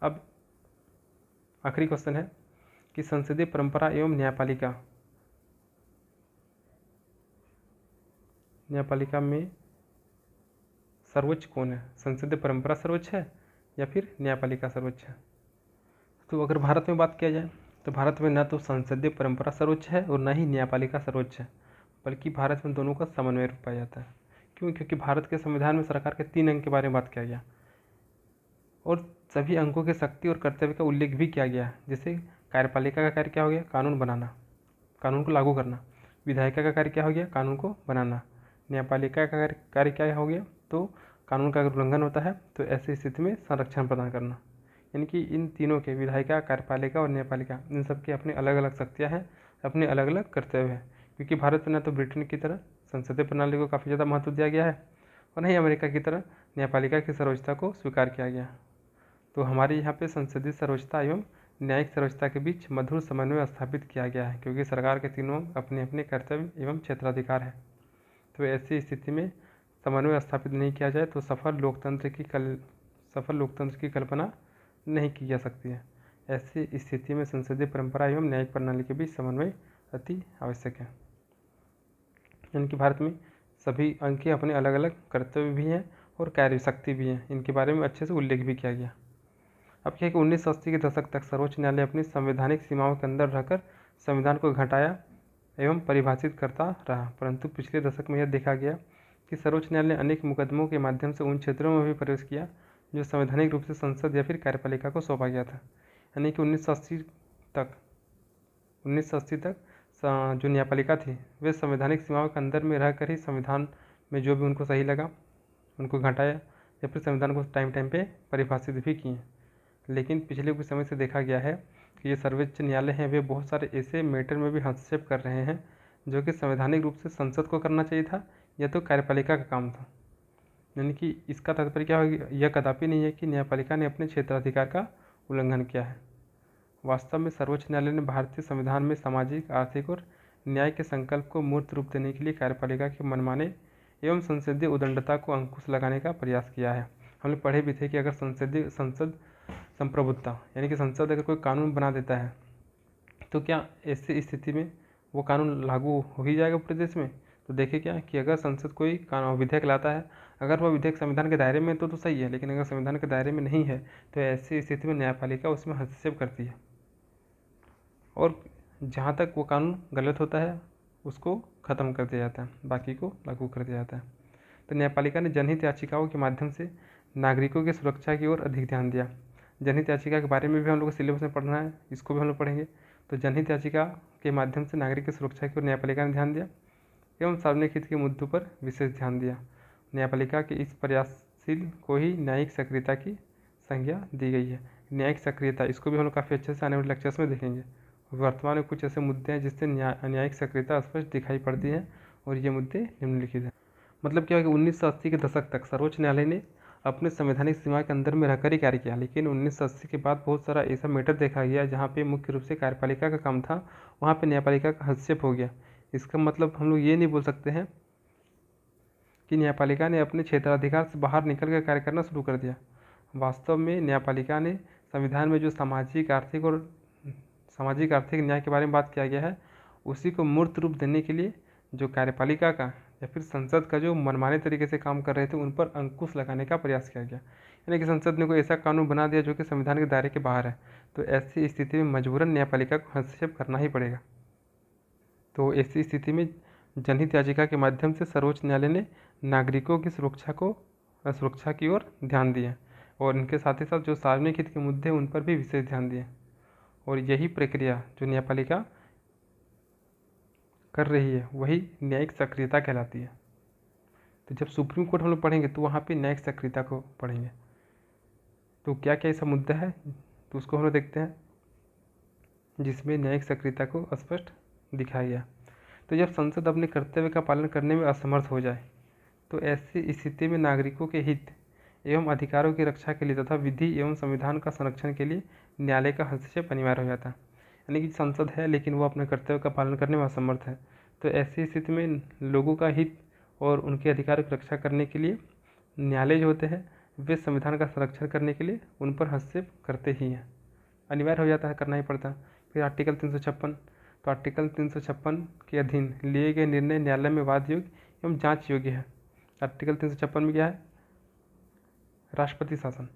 अब आखिरी क्वेश्चन है कि संसदीय परंपरा एवं न्यायपालिका में सर्वोच्च कौन है, संसदीय परंपरा सर्वोच्च है या फिर न्यायपालिका सर्वोच्च है। तो अगर भारत में बात किया जाए तो भारत में न तो संसदीय परंपरा सर्वोच्च है और न ही न्यायपालिका सर्वोच्च है, बल्कि भारत में दोनों का समन्वय पाया जाता है। क्यों? क्योंकि भारत के संविधान में सरकार के 3 अंग के बारे में बात किया गया और सभी अंगों के शक्ति और कर्तव्य का उल्लेख भी किया गया है। जैसे कार्यपालिका का कार्य क्या हो गया, कानून बनाना, कानून को लागू करना। विधायिका का कार्य क्या हो गया, कानून को बनाना। न्यायपालिका का कार्य क्या हो गया, तो कानून का अगर उल्लंघन होता है तो ऐसी स्थिति में संरक्षण प्रदान करना। यानी कि इन तीनों के, विधायिका, कार्यपालिका और न्यायपालिका, इन सब की अपनी अलग अलग शक्तियाँ हैं, अपने अलग अलग कर्तव्य हैं। क्योंकि भारत में न तो ब्रिटेन की तरह संसदीय प्रणाली को काफ़ी ज़्यादा महत्व दिया गया है और न ही अमेरिका की तरह न्यायपालिका की सर्वोच्चता को स्वीकार किया गया। तो हमारे यहाँ पे संसदीय सर्वोच्चता एवं न्यायिक सर्वोच्चता के बीच मधुर समन्वय स्थापित किया गया है, क्योंकि सरकार के तीनों अपने अपने कर्तव्य एवं क्षेत्राधिकार हैं। तो ऐसी स्थिति में समन्वय स्थापित नहीं किया जाए तो सफल लोकतंत्र की कल्पना नहीं की जा सकती है। ऐसी स्थिति में संसदीय परंपरा एवं न्यायिक प्रणाली के बीच समन्वय अति आवश्यक है। यानी कि भारत में सभी अंग के अपने अलग अलग कर्तव्य भी हैं और कार्य शक्ति भी है, इनके बारे में अच्छे से उल्लेख भी किया गया। अब क्या है कि 1980 के दशक तक सर्वोच्च न्यायालय अपनी संवैधानिक सीमाओं के अंदर रहकर संविधान को घटाया एवं परिभाषित करता रहा, परंतु पिछले दशक में यह देखा गया कि सर्वोच्च न्यायालय ने अनेक मुकदमों के माध्यम से उन क्षेत्रों में भी प्रवेश किया जो संवैधानिक रूप से संसद या फिर कार्यपालिका को सौंपा गया था। यानी कि 1980 तक जो न्यायपालिका थी वे संवैधानिक सीमाओं के अंदर में रहकर ही संविधान में जो भी उनको सही लगा उनको घटाया या फिर संविधान को टाइम पे परिभाषित भी किए। लेकिन पिछले कुछ समय से देखा गया है कि ये सर्वोच्च न्यायालय हैं वे बहुत सारे ऐसे मैटर में भी हस्तक्षेप कर रहे हैं जो कि संवैधानिक रूप से संसद को करना चाहिए था या तो कार्यपालिका का काम था। यानी कि इसका तात्पर्य क्या होगा, यह कदापि नहीं है कि न्यायपालिका ने अपने क्षेत्राधिकार का उल्लंघन किया है। वास्तव में सर्वोच्च न्यायालय ने भारतीय संविधान में सामाजिक, आर्थिक और न्याय के संकल्प को मूर्त रूप देने के लिए कार्यपालिका के मनमाने एवं संसदीय उदंडता को अंकुश लगाने का प्रयास किया है। हमने पढ़े भी थे कि अगर संसद संप्रभुत्ता यानी कि संसद अगर कोई कानून बना देता है तो क्या ऐसी स्थिति में वो कानून लागू हो ही जाएगा पूरे देश में। तो देखिए क्या कि अगर संसद कोई कानून विधेयक लाता है, अगर वह विधेयक संविधान के दायरे में तो सही है, लेकिन अगर संविधान के दायरे में नहीं है तो ऐसी स्थिति में न्यायपालिका उसमें हस्तक्षेप करती है और जहाँ तक वो कानून गलत होता है उसको ख़त्म कर दिया जाता है, बाकी को लागू कर दिया जाता है। तो न्यायपालिका ने जनहित याचिकाओं के माध्यम से नागरिकों की सुरक्षा की ओर अधिक ध्यान दिया। जनहित याचिका के बारे में भी हम लोग को सिलेबस में पढ़ना है, इसको भी हम लोग पढ़ेंगे। तो जनहित याचिका के माध्यम से नागरिक की सुरक्षा की ओर न्यायपालिका ने ध्यान दिया एवं सार्वजनिक हित के मुद्दों पर विशेष ध्यान दिया। न्यायपालिका के इस प्रयासशील को ही न्यायिक सक्रियता की संज्ञा दी गई है। न्यायिक सक्रियता, इसको भी हम लोग काफ़ी अच्छे से आने वाले लेक्चर्स में देखेंगे। वर्तमान में कुछ ऐसे मुद्दे हैं जिससे न्यायिक सक्रियता स्पष्ट दिखाई पड़ती है और ये मुद्दे निम्नलिखित हैं। मतलब क्या है कि 1980 के दशक तक सर्वोच्च न्यायालय ने अपने संवैधानिक सीमा के अंदर में रहकर ही कार्य किया, लेकिन 1980 के बाद बहुत सारा ऐसा मैटर देखा गया जहाँ पे मुख्य रूप से कार्यपालिका का काम था, वहाँ पे न्यायपालिका का हस्तक्षेप हो गया। इसका मतलब हम लोग ये नहीं बोल सकते हैं कि न्यायपालिका ने अपने क्षेत्राधिकार से बाहर निकल कर कार्य करना शुरू कर दिया। वास्तव में न्यायपालिका ने संविधान में जो सामाजिक आर्थिक न्याय के बारे में बात किया गया है उसी को मूर्त रूप देने के लिए जो कार्यपालिका का या फिर संसद का जो मनमाने तरीके से काम कर रहे थे उन पर अंकुश लगाने का प्रयास किया गया। यानी कि संसद ने कोई ऐसा कानून बना दिया जो कि संविधान के दायरे के बाहर है, तो ऐसी स्थिति में मजबूरन न्यायपालिका को हस्तक्षेप करना ही पड़ेगा। तो ऐसी स्थिति में जनहित याचिका के माध्यम से सर्वोच्च न्यायालय ने नागरिकों की सुरक्षा की ओर ध्यान दिया और इनके साथ ही साथ जो सार्वजनिक हित के मुद्दे उन पर भी विशेष ध्यान दिए। और यही प्रक्रिया जो न्यायपालिका कर रही है वही न्यायिक सक्रियता कहलाती है। तो जब सुप्रीम कोर्ट हम लोग पढ़ेंगे तो वहाँ पे न्यायिक सक्रियता को पढ़ेंगे। तो क्या क्या ऐसा मुद्दा है तो उसको हम लोग देखते हैं जिसमें न्यायिक सक्रियता को स्पष्ट दिखाया गया। तो जब संसद अपने कर्तव्य का पालन करने में असमर्थ हो जाए तो ऐसी स्थिति में नागरिकों के हित एवं अधिकारों की रक्षा के लिए तथा विधि एवं संविधान का संरक्षण के लिए न्यायालय का हस्तक्षेप अनिवार्य हो जाता है। यानी कि संसद है लेकिन वो अपने कर्तव्य का पालन करने में असमर्थ है, तो ऐसी स्थिति में लोगों का हित और उनके अधिकारों की रक्षा करने के लिए न्यायालय जो होते हैं वे संविधान का संरक्षण करने के लिए उन पर हस्तक्षेप करते ही हैं, अनिवार्य हो जाता है, करना ही पड़ता है। फिर आर्टिकल 356, तो आर्टिकल 356 के अधीन लिए गए निर्णय न्यायालय में वाद योग्य एवं जांच योग्य है। आर्टिकल 356 में क्या है, राष्ट्रपति शासन।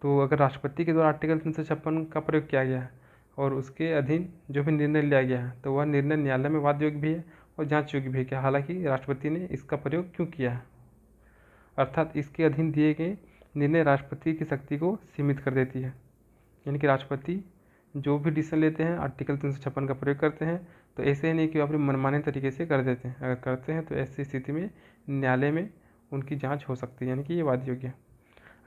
तो अगर राष्ट्रपति के द्वारा आर्टिकल 356 का प्रयोग किया गया है और उसके अधीन जो भी निर्णय लिया गया है तो वह निर्णय न्यायालय में वाद योग्य भी है और जांच योग्य भी है क्या, हालांकि राष्ट्रपति ने इसका प्रयोग क्यों किया है, अर्थात इसके अधीन दिए गए निर्णय राष्ट्रपति की शक्ति को सीमित कर देती है। यानी कि राष्ट्रपति जो भी डिसीजन लेते हैं आर्टिकल 356 का प्रयोग करते हैं, तो ऐसे ही नहीं कि अपने मनमाने तरीके से कर देते हैं। अगर करते हैं तो ऐसी स्थिति में न्यायालय में उनकी जांच हो सकती है, यानी कि ये वाद योग्य है।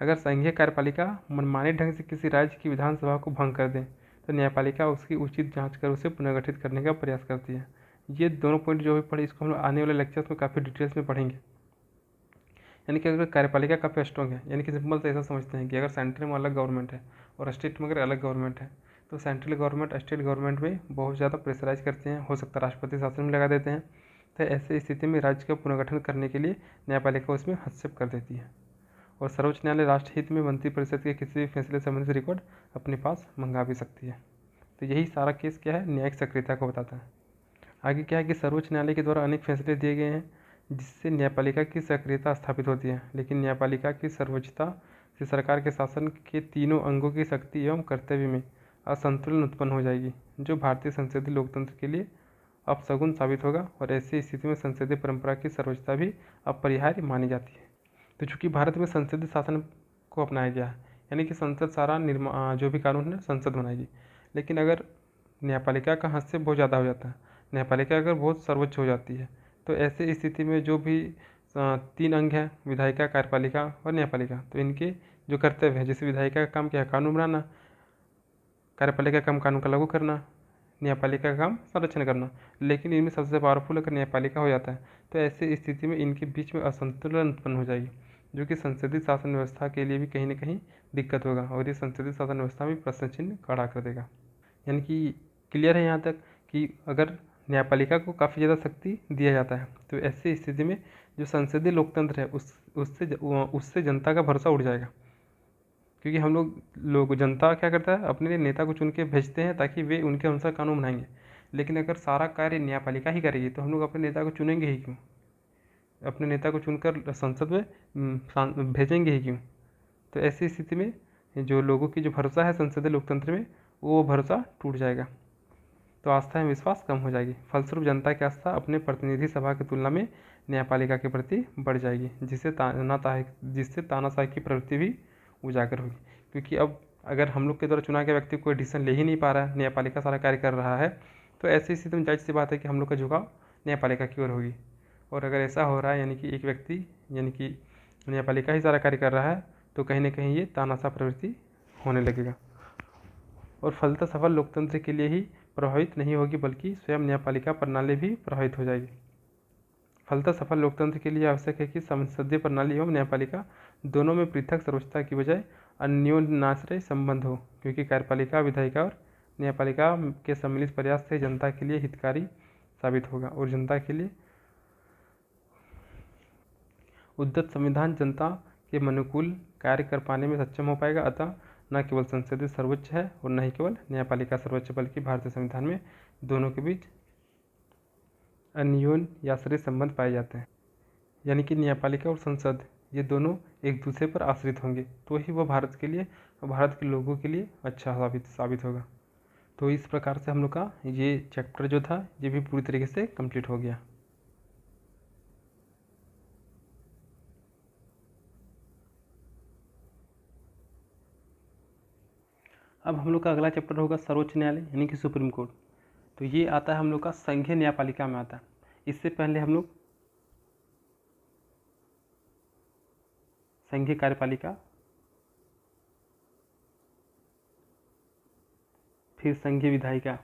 अगर संघीय कार्यपालिका मनमाने ढंग से किसी राज्य की विधानसभा को भंग कर दें तो न्यायपालिका उसकी उचित जांच कर उसे पुनर्गठित करने का प्रयास करती है। ये दोनों पॉइंट जो भी पढ़े इसको हम लोग आने वाले लेक्चर्स में काफ़ी डिटेल्स में पढ़ेंगे। यानी कि अगर कार्यपालिका काफ़ी स्ट्रॉन्ग है, यानी कि सिंपल से ऐसा समझते हैं कि अगर सेंट्रल में अलग गवर्नमेंट है और स्टेट में अगर अलग गवर्नमेंट है तो सेंट्रल गवर्नमेंट स्टेट गवर्नमेंट में बहुत ज़्यादा प्रेशराइज करते हैं, हो सकता है राष्ट्रपति शासन में लगा देते हैं। तो ऐसे स्थिति में राज्य का पुनर्गठन करने के लिए न्यायपालिका उसमें हस्तक्षेप कर देती है और सर्वोच्च न्यायालय राष्ट्रहित में मंत्रिपरिषद के किसी भी फैसले संबंधित रिकॉर्ड अपने पास मंगा भी सकती है। तो यही सारा केस क्या है, न्यायिक सक्रियता को बताता है। आगे क्या है कि सर्वोच्च न्यायालय के द्वारा अनेक फैसले दिए गए हैं जिससे न्यायपालिका की सक्रियता स्थापित होती है, लेकिन न्यायपालिका की सर्वोच्चता से सरकार के शासन के तीनों अंगों की शक्ति एवं कर्तव्य में असंतुलन उत्पन्न हो जाएगी, जो भारतीय संसदीय लोकतंत्र के लिए अपशगुन साबित होगा और ऐसी स्थिति में संसदीय परंपरा की सर्वोच्चता भी अपरिहार्य मानी जाती है। तो चूंकि भारत में संसदीय शासन को अपनाया गया है, यानी कि संसद सारा जो भी कानून है संसद बनाएगी, लेकिन अगर न्यायपालिका का हस्तक्षेप बहुत ज़्यादा हो जाता है, न्यायपालिका अगर बहुत सर्वोच्च हो जाती है, तो ऐसी स्थिति में जो भी 3 अंग हैं, विधायिका, कार्यपालिका और न्यायपालिका, तो इनके जो कर्तव्य है, जैसे विधायिका का काम क्या है, कानून बनाना, कार्यपालिका का काम कानून का लागू करना, न्यायपालिका का काम संरक्षण करना, लेकिन इनमें सबसे पावरफुल अगर न्यायपालिका हो जाता है, तो ऐसी स्थिति में इनके बीच में असंतुलन उत्पन्न हो जाएगी, जो कि संसदीय शासन व्यवस्था के लिए भी कहीं ना कहीं दिक्कत होगा और ये संसदीय शासन व्यवस्था में प्रश्न चिन्ह खड़ा कर देगा। यानी कि क्लियर है यहाँ तक कि अगर न्यायपालिका को काफ़ी ज़्यादा शक्ति दिया जाता है, तो ऐसी स्थिति में जो संसदीय लोकतंत्र है उससे जनता का भरोसा उठ जाएगा, क्योंकि हम लोग जनता क्या करता है, अपने नेता को चुन के भेजते हैं ताकि वे उनके अनुसार कानून बनाएंगे, लेकिन अगर सारा कार्य न्यायपालिका ही करेगी तो हम लोग अपने नेता को चुनेंगे ही क्यों, अपने नेता को चुनकर संसद में भेजेंगे ही क्यों। तो ऐसी स्थिति में जो लोगों की जो भरोसा है संसदीय लोकतंत्र में, वो भरोसा टूट जाएगा, तो आस्था एवं विश्वास कम हो जाएगी। फलस्वरूप जनता की आस्था अपने प्रतिनिधि सभा की तुलना में न्यायपालिका के प्रति बढ़ जाएगी, जिससे तानाशाही की प्रवृत्ति भी उजागर होगी, क्योंकि अब अगर हम लोग के द्वारा चुना गया व्यक्ति कोई डिसीजन ले ही नहीं पा रहा है, न्यायपालिका सारा कार्य कर रहा है, तो ऐसी स्थिति में जाहिर सी बात है कि हम लोग का झुकाव न्यायपालिका की ओर होगी। और अगर ऐसा हो रहा है, यानी कि एक व्यक्ति यानी कि न्यायपालिका ही सारा कार्य कर रहा है, तो कहीं ना कहीं ये तानाशाह प्रवृत्ति होने लगेगा और फलतः सफल लोकतंत्र के लिए ही प्रभावित नहीं होगी, बल्कि स्वयं न्यायपालिका प्रणाली भी प्रभावित हो जाएगी। फलतः सफल लोकतंत्र के लिए आवश्यक है कि संसदीय प्रणाली एवं न्यायपालिका दोनों में पृथक सर्वोच्चता की बजाय अन्योन्याश्रय संबंध हो, क्योंकि कार्यपालिका, विधायिका और न्यायपालिका के सम्मिलित प्रयास से जनता के लिए हितकारी साबित होगा और जनता के लिए उद्यत संविधान जनता के अनुकूल कार्य कर पाने में सक्षम हो पाएगा। अतः न केवल संसदीय सर्वोच्च है और न ही केवल न्यायपालिका सर्वोच्च, बल्कि भारतीय संविधान में दोनों के बीच अन्योन्याश्रय संबंध पाए जाते हैं, यानी कि न्यायपालिका और संसद ये दोनों एक दूसरे पर आश्रित होंगे, तो ही वह भारत के लिए और भारत के लोगों के लिए अच्छा साबित होगा। तो इस प्रकार से हम लोग का ये चैप्टर जो था ये भी पूरी तरीके से कंप्लीट हो गया। अब हम लोग का अगला चैप्टर होगा सर्वोच्च न्यायालय, यानी कि सुप्रीम कोर्ट। तो ये आता है हम लोग का संघीय न्यायपालिका में आता है। इससे पहले हम लोग संघीय कार्यपालिका, फिर संघीय विधायिका,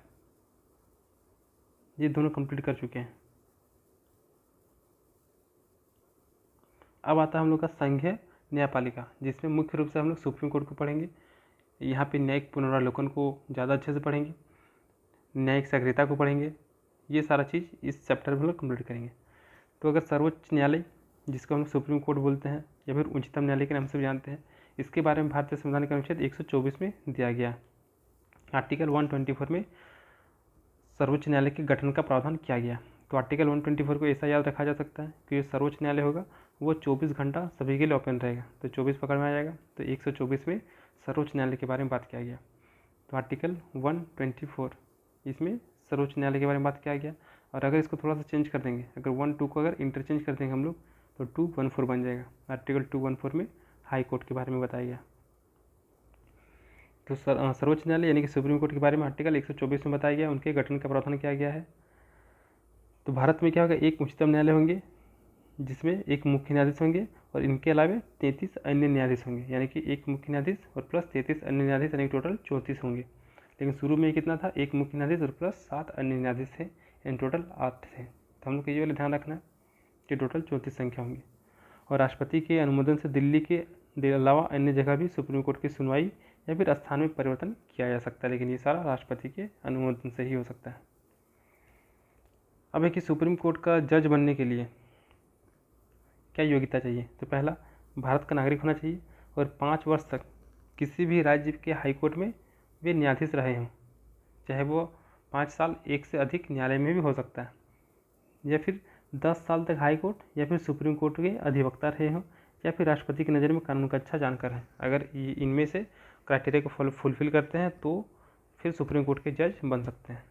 ये दोनों कंप्लीट कर चुके हैं। अब आता है हम लोग का संघीय न्यायपालिका, जिसमें मुख्य रूप से हम लोग सुप्रीम कोर्ट को पढ़ेंगे। यहाँ पे न्यायिक पुनरावलोकन को ज़्यादा अच्छे से पढ़ेंगे, न्यायिक सक्रियता को पढ़ेंगे, ये सारा चीज़ इस चैप्टर में हम लोग कंप्लीट करेंगे। तो अगर सर्वोच्च न्यायालय, जिसको हम सुप्रीम कोर्ट बोलते हैं या फिर उच्चतम न्यायालय के नाम से भी जानते हैं, इसके बारे में भारतीय संविधान के अनुच्छेद 124 में दिया गया। आर्टिकल 124 में सर्वोच्च न्यायालय के गठन का प्रावधान किया गया। तो आर्टिकल 124 को ऐसा याद रखा जा सकता है कि सर्वोच्च न्यायालय होगा वो 24 घंटा सभी के लिए ओपन रहेगा, तो 24 पकड़ में आ जाएगा। तो 124 में सर्वोच्च न्यायालय के बारे में बात किया गया। तो आर्टिकल 124 इसमें सर्वोच्च न्यायालय के बारे में बात किया गया। और अगर इसको थोड़ा सा चेंज कर देंगे, अगर 1-2 को अगर इंटरचेंज कर देंगे हम लोग, तो 214 बन जाएगा। आर्टिकल 214 में हाई कोर्ट के बारे में बताया गया। तो सर्वोच्च न्यायालय यानी कि सुप्रीम कोर्ट के बारे में आर्टिकल 124 में बताया गया, उनके गठन का प्रावधान किया गया है। तो भारत में क्या होगा, एक उच्चतम न्यायालय होंगे जिसमें एक मुख्य न्यायाधीश होंगे और इनके अलावा 33 अन्य न्यायाधीश होंगे, यानी कि एक मुख्य न्यायाधीश और प्लस 33 अन्य न्यायाधीश, यानी टोटल 34 होंगे। लेकिन शुरू में कितना था, एक मुख्य न्यायाधीश और प्लस 7 अन्य न्यायाधीश थे, यानी टोटल 8 थे। तो हम लोग को ये वाला ध्यान रखना है कि टोटल 34 संख्या होंगी। और राष्ट्रपति के अनुमोदन से दिल्ली के अलावा अन्य जगह भी सुप्रीम कोर्ट की सुनवाई या फिर स्थान में परिवर्तन किया जा सकता है, लेकिन ये सारा राष्ट्रपति के अनुमोदन से ही हो सकता है। अब है कि सुप्रीम कोर्ट का जज बनने के लिए क्या योग्यता चाहिए। तो पहला, भारत का नागरिक होना चाहिए और 5 वर्ष तक किसी भी राज्य के हाईकोर्ट में वे न्यायाधीश रहे हों, चाहे वो 5 साल एक से अधिक न्यायालय में भी हो सकता है, या फिर 10 साल तक हाई कोर्ट या फिर सुप्रीम कोर्ट के अधिवक्ता रहे हों, या फिर राष्ट्रपति की नज़र में कानून का अच्छा जानकार है। अगर इनमें से क्राइटेरिया को फुलफिल करते हैं तो फिर सुप्रीम कोर्ट के जज बन सकते हैं।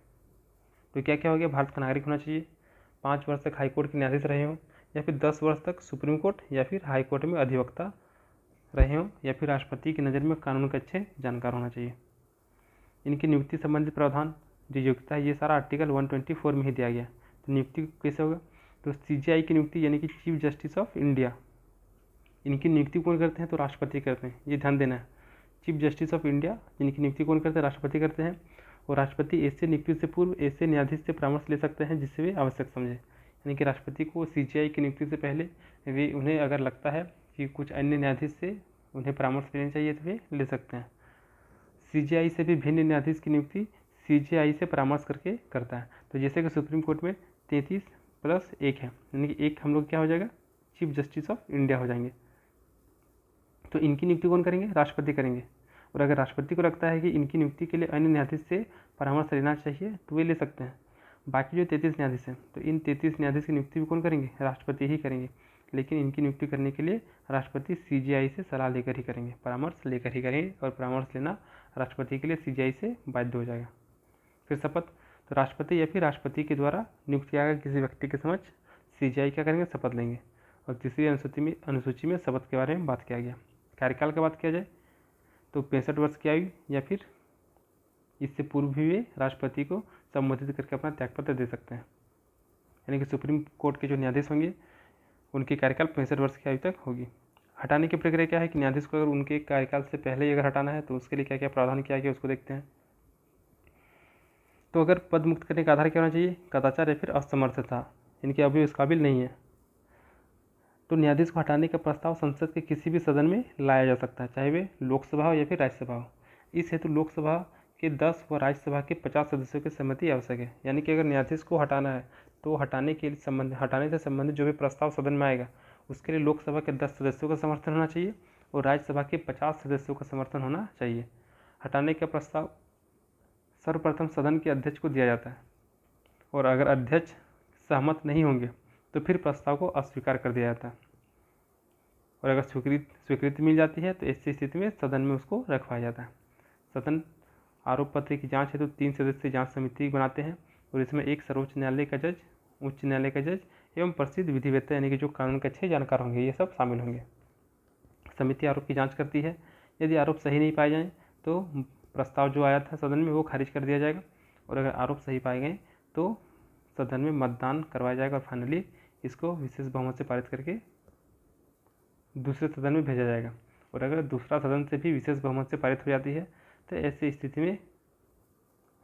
तो क्या क्या हो गया, भारत का नागरिक होना चाहिए, 5 वर्ष तक हाई कोर्ट के न्यायाधीश रहे हों, या फिर 10 वर्ष तक सुप्रीम कोर्ट या फिर हाई कोर्ट में अधिवक्ता रहे हों, या फिर राष्ट्रपति की नज़र में कानून के अच्छे जानकार होना चाहिए। इनकी नियुक्ति संबंधित प्रावधान जो योग्यता है ये सारा आर्टिकल 124 में ही दिया गया। तो नियुक्ति कैसे होगा, तो CJI की नियुक्ति यानी कि चीफ जस्टिस ऑफ इंडिया, इनकी नियुक्ति कौन करते हैं, तो राष्ट्रपति करते हैं, ये ध्यान देना है। चीफ जस्टिस ऑफ इंडिया इनकी नियुक्ति कौन करते हैं, राष्ट्रपति करते हैं। और राष्ट्रपति ऐसे नियुक्ति से पूर्व ऐसे न्यायाधीश से परामर्श ले सकते हैं जिससे वे आवश्यक समझे, यानी कि राष्ट्रपति को CJI की नियुक्ति से पहले वे उन्हें अगर लगता है कि कुछ अन्य न्यायाधीश से उन्हें परामर्श लेना चाहिए तो वे ले सकते हैं। CJI से भी भिन्न न्यायाधीश की नियुक्ति CJI से परामर्श करके करता है। तो जैसे कि सुप्रीम कोर्ट में 33 + 1 है, यानी कि एक हम लोग क्या हो जाएगा, चीफ जस्टिस ऑफ इंडिया हो जाएंगे। तो इनकी नियुक्ति कौन करेंगे, राष्ट्रपति करेंगे। और अगर राष्ट्रपति को लगता है कि इनकी नियुक्ति के लिए अन्य न्यायाधीश से परामर्श लेना चाहिए तो वे ले सकते हैं। बाकी जो 33 न्यायाधीश हैं, तो इन 33 न्यायाधीश की नियुक्ति भी कौन करेंगे, राष्ट्रपति ही करेंगे। लेकिन इनकी नियुक्ति करने के लिए राष्ट्रपति CJI से सलाह लेकर ही करेंगे, परामर्श लेकर ही करेंगे, और परामर्श लेना राष्ट्रपति के लिए CJI से बाध्य हो जाएगा। फिर शपथ, तो राष्ट्रपति या फिर राष्ट्रपति के द्वारा नियुक्त किया गया किसी व्यक्ति के समक्ष CJI क्या करेंगे, शपथ लेंगे। और तीसरी अनुसूची में शपथ के बारे में बात किया गया। कार्यकाल की बात किया जाए तो 65 वर्ष की आयु या फिर इससे पूर्व भी वे राष्ट्रपति को संबोधित करके अपना त्यागपत्र दे सकते हैं, यानी कि सुप्रीम कोर्ट के जो न्यायाधीश होंगे उनकी कार्यकाल 65 वर्ष की आयु तक होगी। हटाने की प्रक्रिया क्या है कि न्यायाधीश को अगर उनके कार्यकाल से पहले ही अगर हटाना है तो उसके लिए क्या क्या प्रावधान किया गया उसको देखते हैं। तो अगर पद मुक्त करने का आधार क्या होना चाहिए, कदाचार या फिर असमर्थता, इनके अभी इस काबिल नहीं है, तो न्यायाधीश को हटाने का प्रस्ताव संसद के किसी भी सदन में लाया जा सकता है, चाहे वे लोकसभा हो या फिर राज्यसभा हो। इस हेतु लोकसभा के 10 व राज्यसभा के 50 सदस्यों की सहमति आवश्यक है। यानी कि अगर न्यायाधीश को हटाना है तो हटाने से संबंधित जो भी प्रस्ताव सदन में आएगा उसके लिए लोकसभा के 10 सदस्यों का समर्थन होना चाहिए और राज्यसभा के 50 सदस्यों का समर्थन होना चाहिए। हटाने का प्रस्ताव सर्वप्रथम सदन के अध्यक्ष को दिया जाता है, और अगर अध्यक्ष सहमत नहीं होंगे तो फिर प्रस्ताव को अस्वीकार कर दिया जाता है, और अगर स्वीकृति मिल जाती है तो ऐसी स्थिति में सदन में उसको रखवाया जाता है। सदन आरोप पत्र की जांच हेतु 3 सदस्यीय जांच समिति बनाते हैं, और इसमें एक सर्वोच्च न्यायालय का जज, उच्च न्यायालय का जज एवं प्रसिद्ध विधिवेत्ता यानी कि जो कानून के अच्छे जानकार होंगे ये सब शामिल होंगे। समिति आरोप की जाँच करती है, यदि आरोप सही नहीं पाए जाएँ तो प्रस्ताव जो आया था सदन में वो खारिज कर दिया जाएगा, और अगर आरोप सही पाए गए तो सदन में मतदान करवाया जाएगा और फाइनली इसको विशेष बहुमत से पारित करके दूसरे सदन में भेजा जाएगा। और अगर दूसरा सदन से भी विशेष बहुमत से पारित हो जाती है तो ऐसी स्थिति में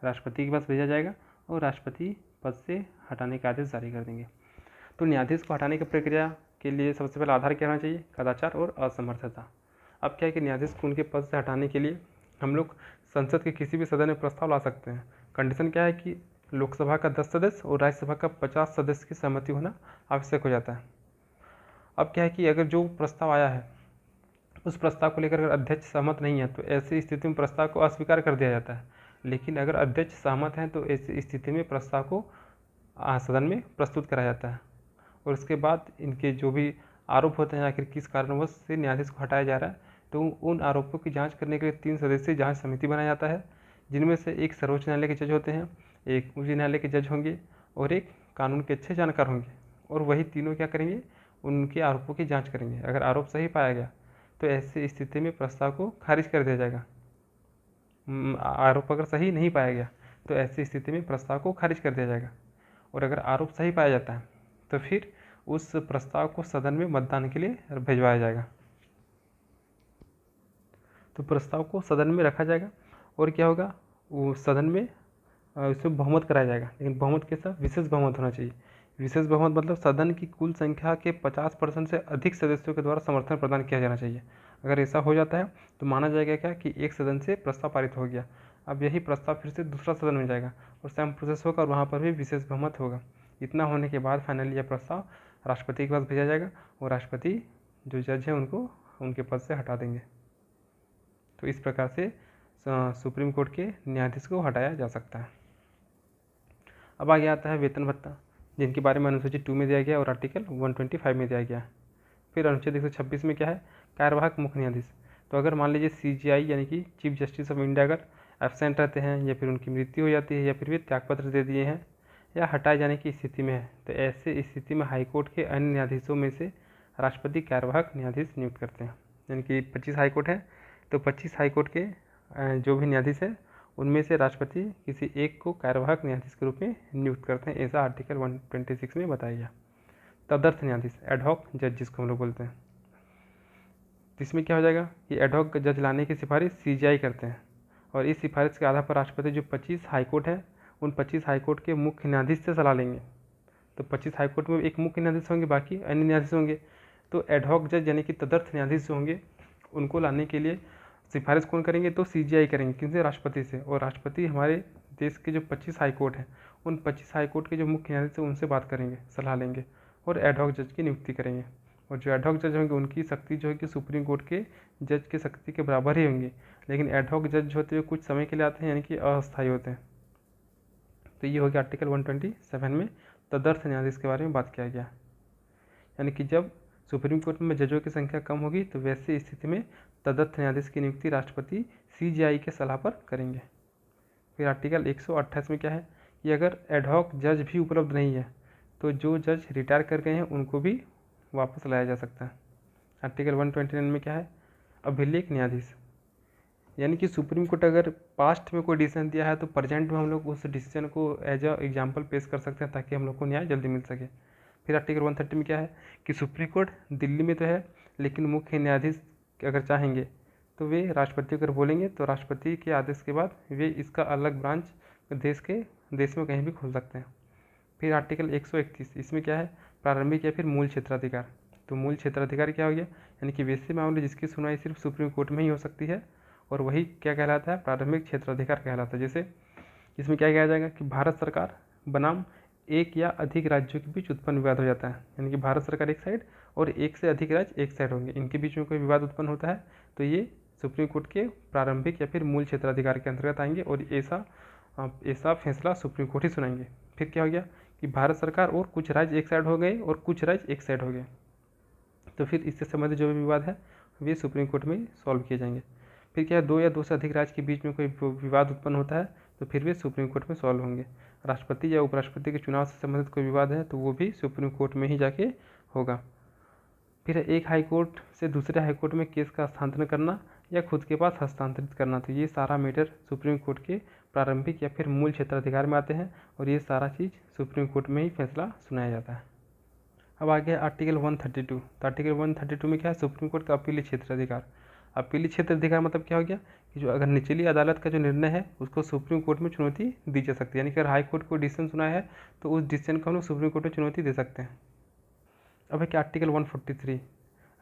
राष्ट्रपति के पास भेजा जाएगा और राष्ट्रपति पद से हटाने का आदेश जारी कर देंगे। तो न्यायाधीश को हटाने की प्रक्रिया के लिए सबसे पहले आधार क्या होना चाहिए, कदाचार और असमर्थता। अब क्या है कि न्यायाधीश को उनके पद से हटाने के लिए हम लोग संसद के किसी भी सदन में प्रस्ताव ला सकते हैं। कंडीशन क्या है कि लोकसभा का 10 सदस्य और राज्यसभा का 50 सदस्य की सहमति होना आवश्यक हो जाता है। अब क्या है कि अगर जो प्रस्ताव आया है उस प्रस्ताव को लेकर अगर अध्यक्ष सहमत नहीं है तो ऐसी स्थिति में प्रस्ताव को अस्वीकार कर दिया जाता है। लेकिन अगर अध्यक्ष सहमत हैं तो ऐसी स्थिति में प्रस्ताव को सदन में प्रस्तुत कराया जाता है, और उसके बाद इनके जो भी आरोप होते हैं आखिर किस कारणवश से न्यायाधीश को हटाया जा रहा है तो उन आरोपों की जांच करने के लिए 3 सदस्यीय जांच समिति बनाया जाता है, जिनमें से एक सर्वोच्च न्यायालय के जज होते हैं, एक उच्च न्यायालय के जज होंगे और एक कानून के अच्छे जानकार होंगे, और वही तीनों क्या करेंगे, उनके आरोपों की जांच करेंगे। अगर आरोप सही पाया गया तो ऐसी स्थिति में प्रस्ताव को खारिज कर दिया जाएगा। आरोप अगर सही नहीं पाया गया तो ऐसी स्थिति में प्रस्ताव को खारिज कर दिया जाएगा, और अगर आरोप सही पाया जाता है तो फिर उस प्रस्ताव को सदन में मतदान के लिए भिजवाया जाएगा। तो प्रस्ताव को सदन में रखा जाएगा और क्या होगा, वो सदन में इसमें बहुमत कराया जाएगा, लेकिन बहुमत के साथ विशेष बहुमत होना चाहिए। विशेष बहुमत मतलब सदन की कुल संख्या के 50% से अधिक सदस्यों के द्वारा समर्थन प्रदान किया जाना चाहिए। अगर ऐसा हो जाता है तो माना जाएगा क्या कि एक सदन से प्रस्ताव पारित हो गया। अब यही प्रस्ताव फिर से दूसरा सदन में जाएगा और सेम प्रोसेस होगा और वहाँ पर भी विशेष बहुमत होगा। इतना होने के बाद फाइनली यह प्रस्ताव राष्ट्रपति के पास भेजा जाएगा और राष्ट्रपति जो जज हैं उनको उनके पद से हटा देंगे। तो इस प्रकार से सुप्रीम कोर्ट के न्यायाधीश को हटाया जा सकता है। अब आगे आता है वेतन भत्ता, जिनके बारे में अनुसूची 2 में दिया गया और आर्टिकल 125 में दिया गया। फिर अनुच्छेद 126 में क्या है, कार्यवाहक मुख्य न्यायाधीश। तो अगर मान लीजिए CJI यानी कि चीफ जस्टिस ऑफ इंडिया अगर एब्सेंट रहते हैं, या फिर उनकी मृत्यु हो जाती है, या फिर वे त्यागपत्र दे दिए हैं या हटाए जाने की स्थिति में है, तो ऐसे स्थिति में हाईकोर्ट के अन्य न्यायाधीशों में से राष्ट्रपति कार्यवाहक न्यायाधीश नियुक्त करते हैं। यानी कि 25 हाईकोर्ट है, तो 25 हाईकोर्ट के जो भी न्यायाधीश हैं उनमें से राष्ट्रपति किसी एक को कार्यवाहक न्यायाधीश के रूप में नियुक्त करते हैं, ऐसा आर्टिकल 126 में बताया गया। तदर्थ न्यायाधीश, एडहॉक जज जिसको हम लोग बोलते हैं, इसमें क्या हो जाएगा कि एडहॉक जज लाने की सिफारिश सीजीआई करते हैं, और इस सिफारिश के आधार पर राष्ट्रपति जो 25 हाईकोर्ट हैं उन 25 हाईकोर्ट के मुख्य न्यायाधीश से सलाह लेंगे। तो 25 हाईकोर्ट में एक मुख्य न्यायाधीश होंगे, बाकी अन्य न्यायाधीश होंगे। तो एडहॉक जज यानी कि तदर्थ न्यायाधीश जो होंगे उनको लाने के लिए सिफारिश कौन करेंगे, तो सीजीआई करेंगे, किनसे, राष्ट्रपति से। और राष्ट्रपति हमारे देश के जो 25 हाईकोर्ट हैं उन 25 हाईकोर्ट के जो मुख्य न्यायाधीश हैं उनसे बात करेंगे, सलाह लेंगे और एडहॉक जज की नियुक्ति करेंगे। और जो एडहॉक जज होंगे उनकी शक्ति जो है कि सुप्रीम कोर्ट के जज की शक्ति के बराबर ही होंगी, लेकिन एडहॉक जज होते हुए कुछ समय के लिए आते हैं, यानी कि अस्थायी होते हैं। तो ये हो गया आर्टिकल 127 में तदर्थ न्यायाधीश के बारे में बात किया गया। यानी कि जब सुप्रीम कोर्ट में जजों की संख्या कम होगी तो वैसी स्थिति में तदर्थ न्यायाधीश की नियुक्ति राष्ट्रपति सीजीआई के सलाह पर करेंगे। फिर आर्टिकल 128 में क्या है कि अगर एडहॉक जज भी उपलब्ध नहीं है तो जो जज रिटायर कर गए हैं उनको भी वापस लाया जा सकता है। आर्टिकल 129 में क्या है, अभिलेख न्यायाधीश, यानी कि सुप्रीम कोर्ट अगर पास्ट में कोई डिसीजन दिया है तो प्रेजेंट में हम लोग उस डिसीजन को एज अ एग्जाम्पल पेश कर सकते हैं ताकि हम लोग को न्याय जल्दी मिल सके। फिर आर्टिकल 130 में क्या है कि सुप्रीम कोर्ट दिल्ली में तो है, लेकिन मुख्य न्यायाधीश अगर चाहेंगे तो वे राष्ट्रपति को अगर बोलेंगे तो राष्ट्रपति के आदेश के बाद वे इसका अलग ब्रांच देश में कहीं भी खोल सकते हैं। फिर आर्टिकल 131, इसमें क्या है, प्रारंभिक या फिर मूल क्षेत्राधिकार। तो मूल क्षेत्राधिकार क्या हो गया, यानी कि वैसे मामले जिसकी सुनवाई सिर्फ सुप्रीम कोर्ट में ही हो सकती है, और वही क्या कहलाता है, प्रारंभिक क्षेत्राधिकार कहलाता है। जैसे इसमें क्या किया जाएगा कि भारत सरकार बनाम एक या अधिक राज्यों के बीच उत्पन्न विवाद हो जाता है, यानी कि भारत सरकार एक साइड और एक से अधिक राज्य एक साइड होंगे, इनके बीच में कोई विवाद उत्पन्न होता है तो ये सुप्रीम कोर्ट के प्रारंभिक या फिर मूल क्षेत्राधिकार के अंतर्गत आएंगे और ऐसा फैसला सुप्रीम कोर्ट ही सुनाएंगे। फिर क्या हो गया कि भारत सरकार और कुछ राज्य एक साइड हो गए और कुछ राज्य एक साइड हो गए, तो फिर इससे संबंधित जो भी विवाद है वे सुप्रीम कोर्ट में सॉल्व किए जाएंगे। फिर क्या है, दो या दो से अधिक राज्य के बीच में कोई विवाद उत्पन्न होता है तो फिर वे सुप्रीम कोर्ट में सॉल्व होंगे। राष्ट्रपति या उपराष्ट्रपति के चुनाव से संबंधित कोई विवाद है तो वो भी सुप्रीम कोर्ट में ही जाके होगा। फिर एक हाई कोर्ट से दूसरे हाई कोर्ट में केस का हस्तांतरण करना या खुद के पास हस्तांतरित करना, तो ये सारा मैटर सुप्रीम कोर्ट के प्रारंभिक या फिर मूल क्षेत्राधिकार में आते हैं और ये सारा चीज़ सुप्रीम कोर्ट में ही फैसला सुनाया जाता है। अब आ गया आर्टिकल 132। तो आर्टिकल 132 में क्या है, सुप्रीम कोर्ट का अपीली क्षेत्राधिकार। अपीली क्षेत्राधिकार मतलब क्या हो गया कि जो अगर निचली अदालत का जो निर्णय है उसको सुप्रीम कोर्ट में चुनौती दी जा सकती है, यानी कि अगर हाई कोर्ट को डिसीजन सुनाया है तो उस डिसीजन को हम लोग सुप्रीम कोर्ट में चुनौती दे सकते हैं। अब है क्या आर्टिकल 143।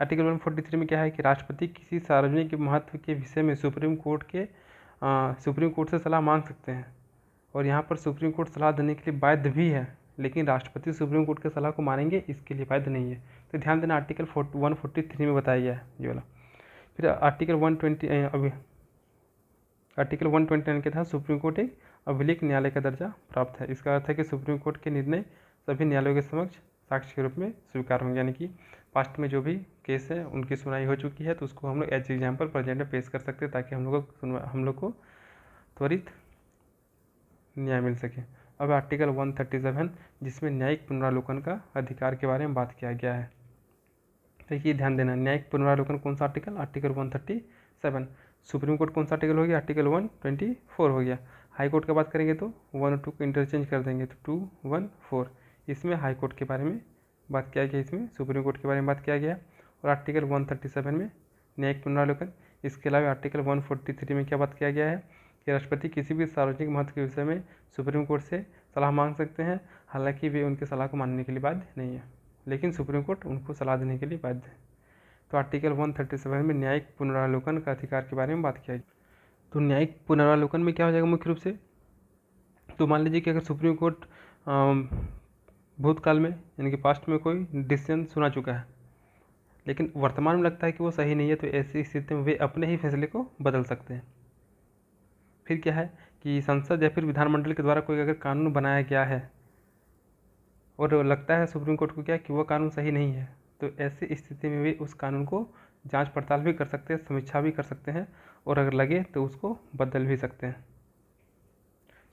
आर्टिकल 143 में क्या है कि राष्ट्रपति किसी सार्वजनिक महत्व के विषय में सुप्रीम कोर्ट से सलाह मांग सकते हैं, और यहाँ पर सुप्रीम कोर्ट सलाह देने के लिए बाध्य भी है, लेकिन राष्ट्रपति सुप्रीम कोर्ट के सलाह को मानेंगे इसके लिए बाध्य नहीं है। तो ध्यान देना आर्टिकल 143 में बताया गया है ये वाला। फिर आर्टिकल 129 के तहत सुप्रीम कोर्ट एक अभिलेख न्यायालय का दर्जा प्राप्त है। इसका अर्थ है कि सुप्रीम कोर्ट के निर्णय सभी न्यायालयों के समक्ष साक्ष्य के रूप में स्वीकार होंगे, यानी कि पास्ट में जो भी केस है उनकी सुनवाई हो चुकी है तो उसको हम लोग एज एग्जाम्पल प्रेजेंट में पेश कर सकते हैं ताकि हम लोग को त्वरित न्याय मिल सके। अब आर्टिकल 137 जिसमें न्यायिक पुनरावलोकन का अधिकार के बारे में बात किया गया है। तो ये ध्यान देना, न्यायिक पुनरावलोकन कौन सा आर्टिकल, आर्टिकल 137। सुप्रीम कोर्ट कौन सा आर्टिकल हो गया, आर्टिकल 124 हो गया। हाई कोर्ट की बात करेंगे तो 1 और 2 को इंटरचेंज कर देंगे तो 214। इसमें हाई कोर्ट के बारे में बात किया गया, इसमें सुप्रीम कोर्ट के बारे में बात किया गया। और आर्टिकल 137 में न्यायिक पुनरावलोकन। इसके अलावा आर्टिकल 143 में क्या बात किया गया है कि राष्ट्रपति किसी भी सार्वजनिक महत्व के विषय में सुप्रीम कोर्ट से सलाह मांग सकते हैं, हालांकि वे उनकी सलाह को मानने के लिए बाध्य नहीं है, लेकिन सुप्रीम कोर्ट उनको सलाह देने के लिए बाध्य है। तो आर्टिकल 137 में न्यायिक पुनरावलोकन का अधिकार के बारे में बात किया गया। तो न्यायिक पुनरावलोकन में क्या हो जाएगा मुख्य रूप से, तो मान लीजिए कि अगर सुप्रीम कोर्ट भूतकाल में यानी कि पास्ट में कोई डिसीजन सुना चुका है लेकिन वर्तमान में लगता है कि वो सही नहीं है, तो ऐसी स्थिति में वे अपने ही फैसले को बदल सकते हैं। फिर क्या है कि संसद या फिर विधानमंडल के द्वारा कोई अगर कानून बनाया गया है और लगता है सुप्रीम कोर्ट को क्या कि वह कानून सही नहीं है, तो ऐसी स्थिति में वे उस कानून को जांच पड़ताल भी कर सकते हैं, समीक्षा भी कर सकते हैं और अगर लगे तो उसको बदल भी सकते हैं।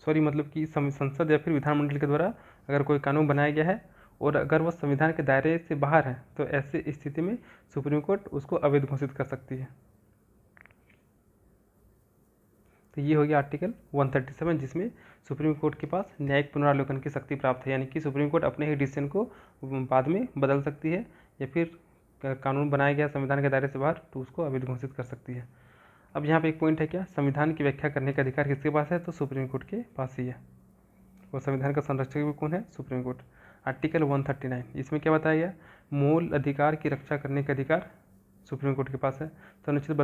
मतलब कि संसद या फिर विधानमंडल के द्वारा अगर कोई कानून बनाया गया है और अगर वह संविधान के दायरे से बाहर है तो ऐसी स्थिति में सुप्रीम कोर्ट उसको अवैध घोषित कर सकती है। तो ये हो गया आर्टिकल 137, जिसमें सुप्रीम कोर्ट के पास न्यायिक पुनरावलोकन की शक्ति प्राप्त है, यानी कि सुप्रीम कोर्ट अपने ही डिसीजन को बाद में बदल सकती है या फिर कानून बनाया गया संविधान के दायरे से बाहर तो उसको अवैध घोषित कर सकती है। अब यहाँ पे एक पॉइंट है क्या, संविधान की व्याख्या करने का अधिकार किसके पास है, तो सुप्रीम कोर्ट के पास ही है। और संविधान का संरक्षक भी कौन है, सुप्रीम कोर्ट। आर्टिकल 139, इसमें क्या बताया गया, मूल अधिकार की रक्षा करने का अधिकार सुप्रीम कोर्ट के पास है। तो अनुच्छेद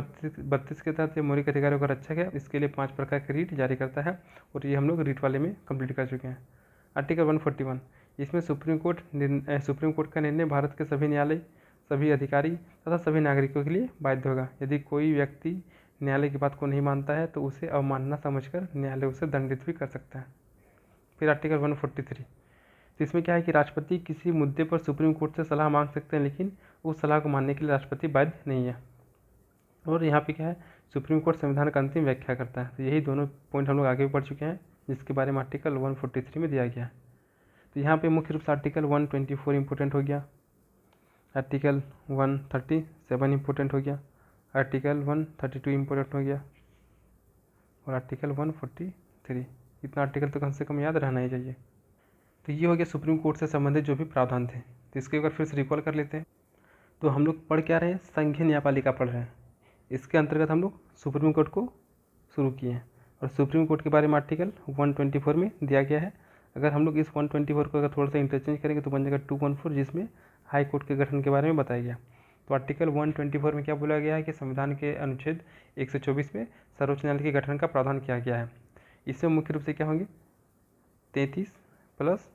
32 के तहत ये मौलिक अधिकारों का रक्षक है, इसके लिए 5 प्रकार के रीट जारी करता है और ये हम लोग रीट वाले में कंप्लीट कर चुके हैं। आर्टिकल 141, इसमें सुप्रीम कोर्ट का निर्णय भारत के सभी न्यायालय, सभी अधिकारी तथा सभी नागरिकों के लिए बाध्य होगा। यदि कोई व्यक्ति न्यायालय की बात को नहीं मानता है तो उसे अवमानना समझकर न्यायालय उसे दंडित भी कर सकता है। फिर आर्टिकल 143, तो इसमें क्या है कि राष्ट्रपति किसी मुद्दे पर सुप्रीम कोर्ट से सलाह मांग सकते हैं, लेकिन उस सलाह को मानने के लिए राष्ट्रपति बाध्य नहीं है। और यहाँ पे क्या है, सुप्रीम कोर्ट संविधान का अंतिम व्याख्या करता है। तो यही दोनों पॉइंट हम लोग आगे भी पढ़ चुके हैं, जिसके बारे में आर्टिकल 143 में दिया गया है। तो यहाँ पे मुख्य रूप से आर्टिकल 124 इंपॉर्टेंट हो गया, आर्टिकल 137 इंपॉर्टेंट हो गया, आर्टिकल 132 इंपॉर्टेंट हो गया और आर्टिकल 143। इतना आर्टिकल तो कम से कम याद रहना ही चाहिए। तो ये हो गया सुप्रीम कोर्ट से संबंधित जो भी प्रावधान थे। तो इसके ऊपर फिर से रिकॉल कर लेते हैं। तो हम लोग पढ़ क्या रहे हैं, संघीय न्यायपालिका पढ़ रहे हैं। इसके अंतर्गत हम लोग सुप्रीम कोर्ट को शुरू किए हैं और सुप्रीम कोर्ट के बारे में आर्टिकल 124 में दिया गया है। अगर हम लोग इस 124 को अगर थोड़ा सा इंटरचेंज करेंगे तो बन जाएगा 214, जिसमें हाई कोर्ट के गठन के बारे में बताया गया। तो आर्टिकल 124 में क्या बोला गया है कि संविधान के अनुच्छेद 124 में सर्वोच्च न्यायालय के गठन का प्रावधान किया गया है। इसमें मुख्य रूप से क्या होंगे, 33 +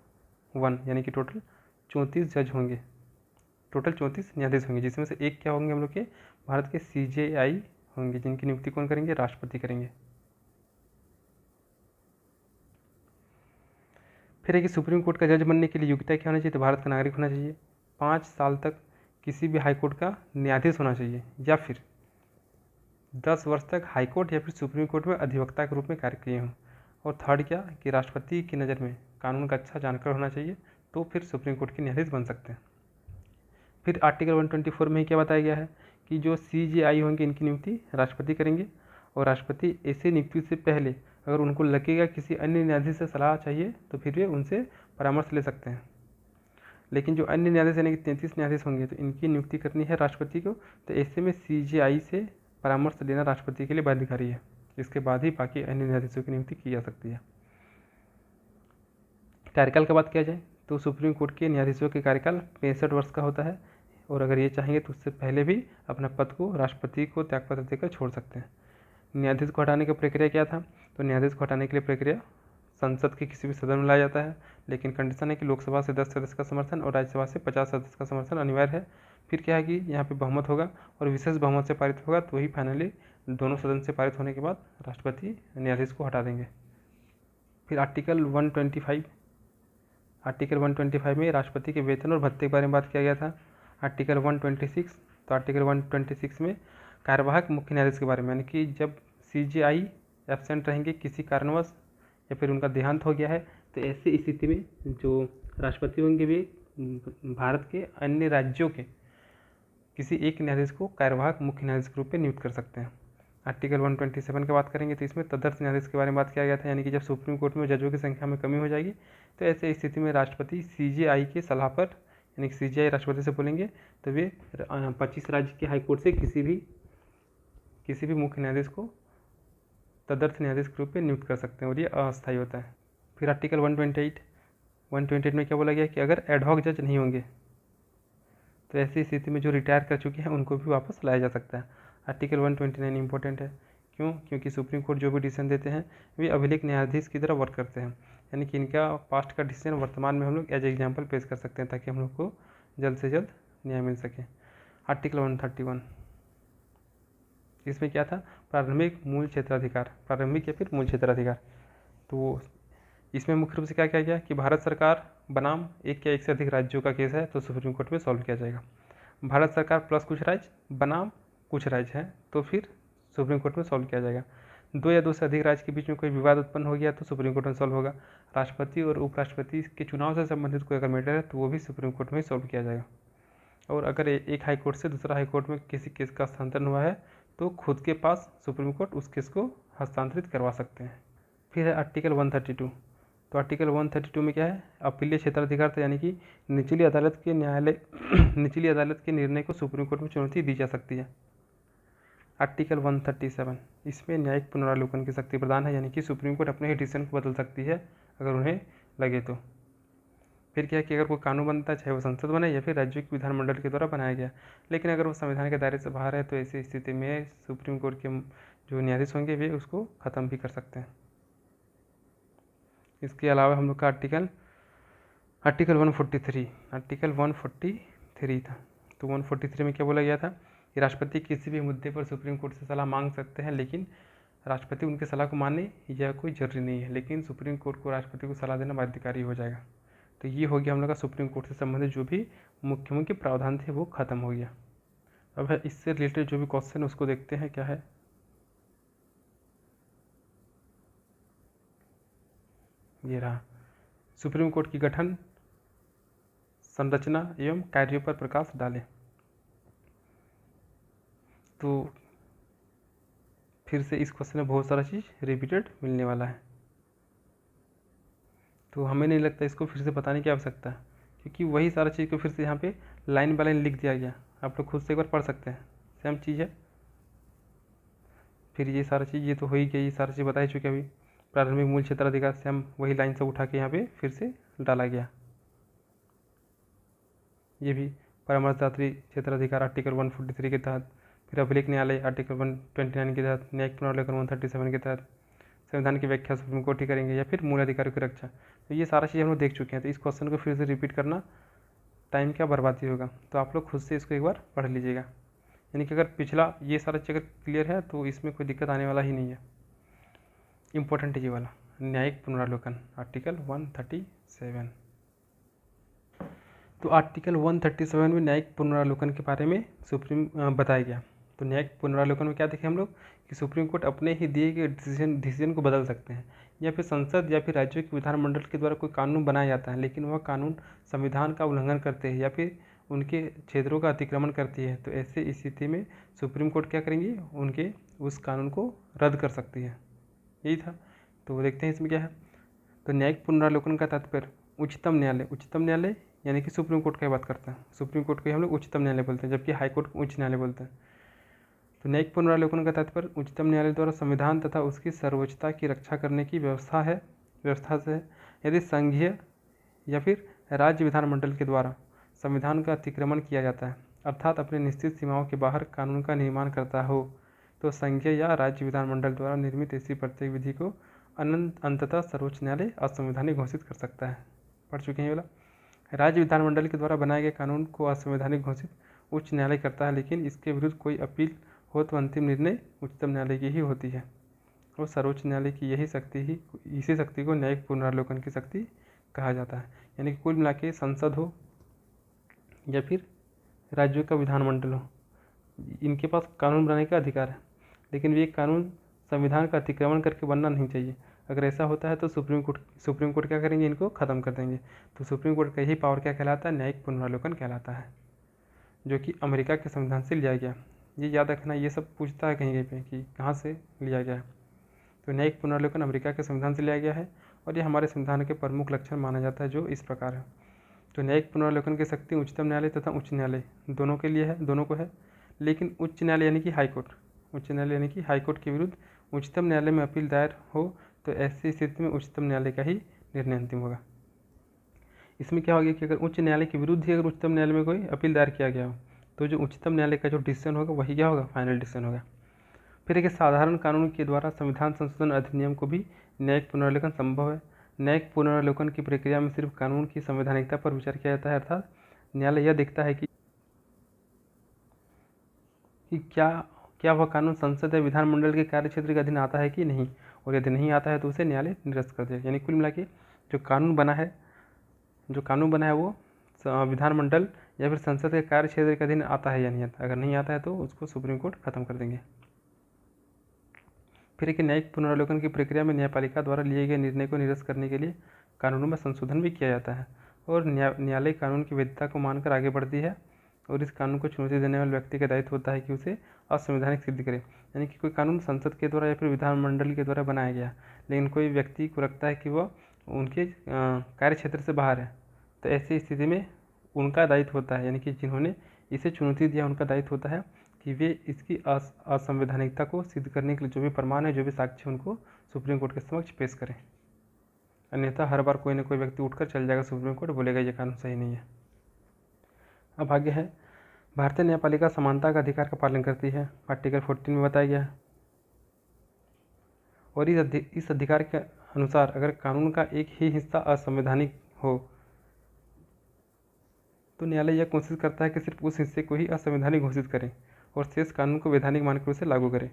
1 यानी कि टोटल 34 जज होंगे, टोटल 34 न्यायाधीश होंगे, जिसमें से एक क्या होंगे हम लोग के भारत के CJI होंगे, जिनकी नियुक्ति कौन करेंगे, राष्ट्रपति करेंगे। फिर है कि सुप्रीम कोर्ट का जज बनने के लिए योग्यता क्या होनी चाहिए, तो भारत का नागरिक होना चाहिए, 5 साल तक किसी भी हाईकोर्ट का न्यायाधीश होना चाहिए, या फिर 10 वर्ष तक हाईकोर्ट या फिर सुप्रीम कोर्ट में अधिवक्ता के रूप में कार्य किए हों। और थर्ड क्या कि राष्ट्रपति की नज़र में कानून का अच्छा जानकार होना चाहिए, तो फिर सुप्रीम कोर्ट के न्यायाधीश बन सकते हैं। फिर आर्टिकल 124 में क्या बताया गया है कि जो CJI होंगे इनकी नियुक्ति राष्ट्रपति करेंगे, और राष्ट्रपति ऐसे नियुक्ति से पहले अगर उनको लगेगा किसी अन्य न्यायाधीश से सलाह चाहिए तो फिर वे उनसे परामर्श ले सकते हैं। लेकिन जो अन्य न्यायाधीश यानी कि 33 न्यायाधीश होंगे तो इनकी नियुक्ति करनी है राष्ट्रपति को, तो ऐसे में CJI से परामर्श लेना राष्ट्रपति के लिए बाध्यकारी है। इसके बाद ही बाकी अन्य न्यायाधीशों की नियुक्ति की जा सकती है। कार्यकाल की बात किया जाए तो सुप्रीम कोर्ट के न्यायाधीशों के कार्यकाल 65 वर्ष का होता है, और अगर ये चाहेंगे तो उससे पहले भी अपना पद को राष्ट्रपति को त्यागपत्र देकर छोड़ सकते हैं। न्यायाधीश को हटाने की प्रक्रिया क्या था, तो न्यायाधीश को हटाने के लिए प्रक्रिया संसद के किसी भी सदन में लाया जाता है, लेकिन कंडीशन है कि लोकसभा से 10 सदस्य का समर्थन और राज्यसभा से 50 सदस्य का समर्थन अनिवार्य है। फिर क्या है कि यहाँ पे बहुमत होगा और विशेष बहुमत से पारित होगा, तो वही फाइनली दोनों सदन से पारित होने के बाद राष्ट्रपति न्यायाधीश को हटा देंगे। फिर आर्टिकल 125 में राष्ट्रपति के वेतन और भत्ते के बारे में बात किया गया था। आर्टिकल 126, तो आर्टिकल 126 में कार्यवाहक मुख्य न्यायाधीश के बारे में, यानी कि जब CJI एब्सेंट रहेंगे किसी कारणवश या फिर उनका देहांत हो गया है, तो ऐसी स्थिति में जो राष्ट्रपति होंगे वे भारत के अन्य राज्यों के किसी एक न्यायाधीश को कार्यवाहक मुख्य न्यायाधीश के रूप में नियुक्त कर सकते हैं। आर्टिकल 127 की बात करेंगे तो इसमें तदर्थ न्यायाधीश के बारे में बात किया गया था, यानी कि जब सुप्रीम कोर्ट में जजों की संख्या में कमी हो जाएगी तो ऐसे स्थिति में राष्ट्रपति CJI की सलाह पर, यानी कि CJI राष्ट्रपति से बोलेंगे तो वे 25 राज्य के हाईकोर्ट से किसी भी मुख्य न्यायाधीश को तदर्थ न्यायाधीश के रूप में नियुक्त कर सकते हैं, और ये अस्थायी होता है। फिर आर्टिकल 128 में क्या बोला गया कि अगर एडहॉक जज नहीं होंगे तो ऐसी स्थिति में जो रिटायर कर चुके हैं उनको भी वापस लाया जा सकता है। आर्टिकल 129 इंपॉर्टेंट है, क्यों, क्योंकि सुप्रीम कोर्ट जो भी डिसीजन देते हैं वे अभिलेख न्यायाधीश की तरह वर्क करते हैं, यानी कि इनका पास्ट का डिसीजन वर्तमान में हम लोग एज एग्जाम्पल पेश कर सकते हैं ताकि हम लोग को जल्द से जल्द न्याय मिल सके। आर्टिकल 131, इसमें क्या था, प्रारंभिक मूल क्षेत्राधिकार, प्रारंभिक या फिर मूल क्षेत्राधिकार। तो इसमें मुख्य रूप से क्या किया गया कि भारत सरकार बनाम एक या एक से अधिक राज्यों का केस है तो सुप्रीम कोर्ट में सॉल्व किया जाएगा। भारत सरकार प्लस कुछ राज्य बनाम कुछ राज्य है तो फिर सुप्रीम कोर्ट में सॉल्व किया जाएगा। दो या दो से अधिक राज्य के बीच में कोई विवाद उत्पन्न हो गया तो सुप्रीम कोर्ट में सॉल्व होगा। राष्ट्रपति और उपराष्ट्रपति के चुनाव से संबंधित कोई अगर मैटर है तो वो भी सुप्रीम कोर्ट में सॉल्व किया जाएगा। और अगर एक हाई कोर्ट से दूसरा हाई कोर्ट में किसी केस का हस्तांतरण हुआ है तो खुद के पास सुप्रीम कोर्ट उस केस को हस्तांतरित करवा सकते हैं। फिर है आर्टिकल 132। तो आर्टिकल 132 में क्या है, अपीलीय क्षेत्राधिकार, यानी कि निचली अदालत के निचली अदालत के निर्णय को सुप्रीम कोर्ट में चुनौती दी जा सकती है। आर्टिकल 137, इसमें न्यायिक पुनरावलोकन की शक्ति प्रदान है, यानी कि सुप्रीम कोर्ट अपने ही डिसीजन को बदल सकती है अगर उन्हें लगे तो। फिर क्या है कि अगर कोई कानून बनता है, चाहे वो संसद बने या फिर राज्यों के विधानमंडल के द्वारा बनाया गया, लेकिन अगर वो संविधान के दायरे से बाहर है तो ऐसी स्थिति में सुप्रीम कोर्ट के जो न्यायाधीश होंगे वे उसको ख़त्म भी कर सकते हैं। इसके अलावा हम लोग का आर्टिकल 143 था। तो 143 में क्या बोला गया था कि राष्ट्रपति किसी भी मुद्दे पर सुप्रीम कोर्ट से सलाह मांग सकते हैं, लेकिन राष्ट्रपति उनकी सलाह को माने यह कोई जरूरी नहीं है, लेकिन सुप्रीम कोर्ट को राष्ट्रपति को सलाह देना बाध्यकारी हो जाएगा। तो ये हो गया हम लोग का सुप्रीम कोर्ट से संबंधित जो भी मुख्य मुख्य प्रावधान थे वो खत्म हो गया। अब है इससे रिलेटेड जो भी क्वेश्चन उसको देखते हैं क्या है। ये रहा, सुप्रीम कोर्ट की गठन, संरचना एवं कार्यों पर प्रकाश डालें। तो फिर से इस क्वेश्चन में बहुत सारा चीज़ रिपीटेड मिलने वाला है, तो हमें नहीं लगता इसको फिर से बताने की आवश्यकता है, क्योंकि वही सारा चीज़ को फिर से यहाँ पे लाइन बाय लाइन लिख दिया गया। आप लोग खुद से एक बार पढ़ सकते हैं, सेम चीज़ है। फिर ये सारा चीज़ ये तो हो ही गया, ये सारा चीज़ बता ही चुके अभी। प्रारंभिक मूल क्षेत्राधिकार से हम वही लाइन से उठा के यहाँ पे फिर से डाला गया। ये भी परामर्शदात्री क्षेत्राधिकार आर्टिकल 143 के तहत, फिर अभिलेख न्यायालय आर्टिकल 129 के तहत, न्यायिक पुनरावलोकन 137 के तहत, संविधान की व्याख्या सुप्रीम कोर्ट ही करेंगे, या फिर मूल अधिकारों की रक्षा। तो ये सारा चीज़ हम लोग देख चुके हैं, तो इस क्वेश्चन को फिर से रिपीट करना टाइम क्या बर्बादी होगा। तो आप लोग खुद से इसको एक बार पढ़ लीजिएगा, यानी कि अगर पिछला ये सारा चीज़ अगर क्लियर है तो इसमें कोई दिक्कत आने वाला ही नहीं है। इम्पोर्टेंट है ये वाला, न्यायिक पुनरावलोकन आर्टिकल 137। तो आर्टिकल 137 में न्यायिक पुनरावलोकन के बारे में बताया गया। तो न्यायिक पुनरावलोकन में क्या देखें हम लोग कि सुप्रीम कोर्ट अपने ही दिए गए डिसीजन को बदल सकते हैं, या फिर संसद या फिर राज्यों के विधानमंडल के द्वारा कोई कानून बनाया जाता है, लेकिन वह कानून संविधान का उल्लंघन करते हैं या फिर उनके क्षेत्रों का अतिक्रमण करती है। तो ऐसे स्थिति में सुप्रीम कोर्ट क्या करेंगी, उनके उस कानून को रद्द कर सकती है। यही था। तो देखते हैं इसमें क्या है। तो न्यायिक पुनरावलोकन का तात्पर्य उच्चतम न्यायालय यानी कि सुप्रीम कोर्ट की बात करते हैं। सुप्रीम कोर्ट को हम लोग उच्चतम न्यायालय बोलते हैं, जबकि हाई कोर्ट को उच्च न्यायालय बोलते हैं। तो न्यायिक पुनरावलोकन का तात्पर्य उच्चतम न्यायालय द्वारा संविधान तथा उसकी सर्वोच्चता की रक्षा करने की व्यवस्था से है। यदि संघीय या फिर राज्य विधानमंडल के द्वारा संविधान का अतिक्रमण किया जाता है, अर्थात अपने निश्चित सीमाओं के बाहर कानून का निर्माण करता हो, तो संघीय या राज्य विधानमंडल द्वारा निर्मित ऐसी प्रत्येक विधि को अंततः सर्वोच्च न्यायालय असंवैधानिक घोषित कर सकता है। पढ़ चुके हैं ये वाला। राज्य विधानमंडल के द्वारा बनाए गए कानून को असंवैधानिक घोषित उच्च न्यायालय करता है, लेकिन इसके विरुद्ध कोई अपील हो तो अंतिम निर्णय उच्चतम न्यायालय की ही होती है। और सर्वोच्च न्यायालय की इसी शक्ति को न्यायिक पुनरावलोकन की शक्ति कहा जाता है। यानी कि कुल मिला के संसद हो या फिर राज्यों का विधानमंडल हो, इनके पास कानून बनाने का अधिकार है, लेकिन वे कानून संविधान का अतिक्रमण करके बनना नहीं चाहिए। अगर ऐसा होता है तो सुप्रीम कोर्ट क्या करेंगे, इनको ख़त्म कर देंगे। तो सुप्रीम कोर्ट का यही पावर क्या कहलाता है, न्यायिक पुनरावलोकन कहलाता है, जो कि अमेरिका के संविधान से लिया गया। ये याद रखना, ये सब पूछता है कहीं पे कि कहाँ से लिया गया है। तो न्यायिक पुनरावलोकन अमेरिका के संविधान से लिया गया है, और ये हमारे संविधान के प्रमुख लक्षण माना जाता है, जो इस प्रकार है। तो न्यायिक पुनरावलोकन की शक्ति उच्चतम न्यायालय तथा उच्च न्यायालय दोनों के लिए है, दोनों को है। लेकिन उच्च न्यायालय यानी कि हाई कोर्ट के विरुद्ध उच्चतम न्यायालय में अपील दायर हो तो ऐसी स्थिति में उच्चतम न्यायालय का ही निर्णय अंतिम होगा। इसमें क्या होगा कि अगर उच्च न्यायालय के विरुद्ध ही अगर उच्चतम न्यायालय में कोई अपील दायर किया गया हो तो जो उच्चतम न्यायालय का जो डिसीजन होगा वही क्या होगा, फाइनल डिसीजन होगा। फिर एक साधारण कानून के द्वारा संविधान संशोधन अधिनियम को भी न्यायिक पुनरावलोकन संभव है। न्यायिक पुनरावलोकन की प्रक्रिया में सिर्फ कानून की संवैधानिकता पर विचार किया जाता है, अर्थात न्यायालय यह देखता है कि क्या वह कानून संसद या विधानमंडल के कार्यक्षेत्र के अधीन आता है कि नहीं, और यदि नहीं आता है तो उसे न्यायालय निरस्त कर देगा। यानी कुल मिला के जो कानून बना है वो विधानमंडल या फिर संसद के कार्यक्षेत्र के अधीन आता है या नहीं आता। अगर नहीं आता है तो उसको सुप्रीम कोर्ट खत्म कर देंगे। फिर एक न्यायिक पुनरावलोकन की प्रक्रिया में न्यायपालिका द्वारा लिए गए निर्णय को निरस्त करने के लिए कानूनों में संशोधन भी किया जाता है और न्यायालय कानून की वैधता को मानकर आगे बढ़ती है और इस कानून को चुनौती देने वाले व्यक्ति का दायित्व होता है कि उसे असंवैधानिक सिद्ध करे। यानी कि कोई कानून संसद के द्वारा या फिर विधानमंडल के द्वारा बनाया गया, लेकिन कोई व्यक्ति को लगता है कि वह उनके कार्य क्षेत्र से बाहर है, तो ऐसी स्थिति में उनका दायित्व होता है, यानी कि जिन्होंने इसे चुनौती दिया उनका दायित्व होता है कि वे इसकी असंवैधानिकता को सिद्ध करने के लिए जो भी प्रमाण है, जो भी साक्ष्य, उनको सुप्रीम कोर्ट के समक्ष पेश करें। अन्यथा हर बार कोई ना कोई व्यक्ति उठकर चल जाएगा सुप्रीम कोर्ट, बोलेगा ये कानून सही नहीं है। अब आगे है, भारतीय न्यायपालिका समानता का अधिकार का पालन करती है, आर्टिकल 14 में बताया गया है। और इस अधिकार के अनुसार अगर कानून का एक ही हिस्सा असंवैधानिक हो तो न्यायालय यह कोशिश करता है कि सिर्फ उस हिस्से को ही असंवैधानिक घोषित करें और शेष कानून को वैधानिक मानकर उसे लागू करें।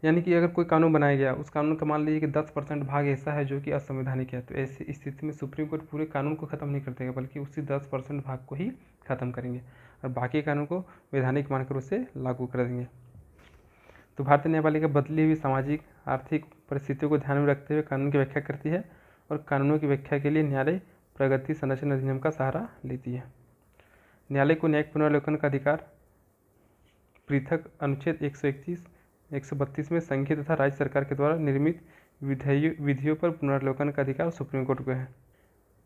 यानी कि अगर कोई कानून बनाया गया, उस कानून का मान लीजिए कि 10% भाग ऐसा है जो कि असंवैधानिक है, तो ऐसी स्थिति में सुप्रीम कोर्ट पूरे कानून को ख़त्म नहीं कर देगा, बल्कि उसी 10% भाग को ही ख़त्म करेंगे और बाकी कानून को वैधानिक मानकर उसे लागू कर देंगे। तो भारतीय न्यायपालिका बदली हुई सामाजिक आर्थिक परिस्थितियों को ध्यान में रखते हुए कानून की व्याख्या करती है और कानूनों की व्याख्या के लिए न्यायालय प्रगति संरक्षण अधिनियम का सहारा लेती है। न्यायालय को न्यायिक पुनरावलोकन का अधिकार पृथक अनुच्छेद 131, 132 में संघीय तथा राज्य सरकार के द्वारा निर्मित विधियों पर पुनरावलोकन का अधिकार सुप्रीम कोर्ट को है।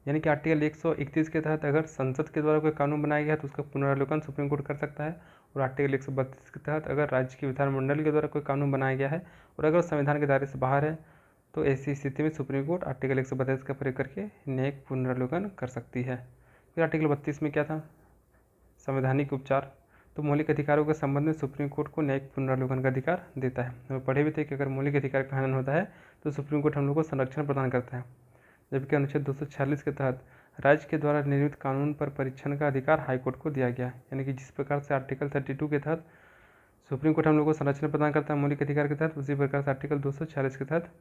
यानी कि आर्टिकल 131 के तहत अगर संसद के द्वारा कोई कानून बनाया गया है तो उसका पुनरावलोकन सुप्रीम कोर्ट कर सकता है, और आर्टिकल 132 के तहत अगर राज्य के विधानमंडल के द्वारा कोई कानून बनाया गया है और अगर संविधान के दायरे से बाहर है तो ऐसी स्थिति में सुप्रीम कोर्ट आर्टिकल 132 का प्रयोग करके न्यायिक पुनरावलोकन कर सकती है। फिर आर्टिकल 32 में क्या था, संवैधानिक उपचार। तो मौलिक अधिकारों के संबंध में सुप्रीम कोर्ट को न्यायिक पुनरावलोकन का अधिकार देता है। हम पढ़े भी थे कि अगर मौलिक अधिकार का हनन होता है तो सुप्रीम कोर्ट हम लोग को संरक्षण प्रदान करता है, जबकि अनुच्छेद 246 के तहत राज्य के द्वारा निर्मित कानून पर परीक्षण का अधिकार हाईकोर्ट को दिया गया। यानी कि जिस प्रकार से आर्टिकल 32 के तहत सुप्रीम कोर्ट हम लोग को संरक्षण प्रदान करता है मौलिक अधिकार के तहत, उसी प्रकार से आर्टिकल 246 के तहत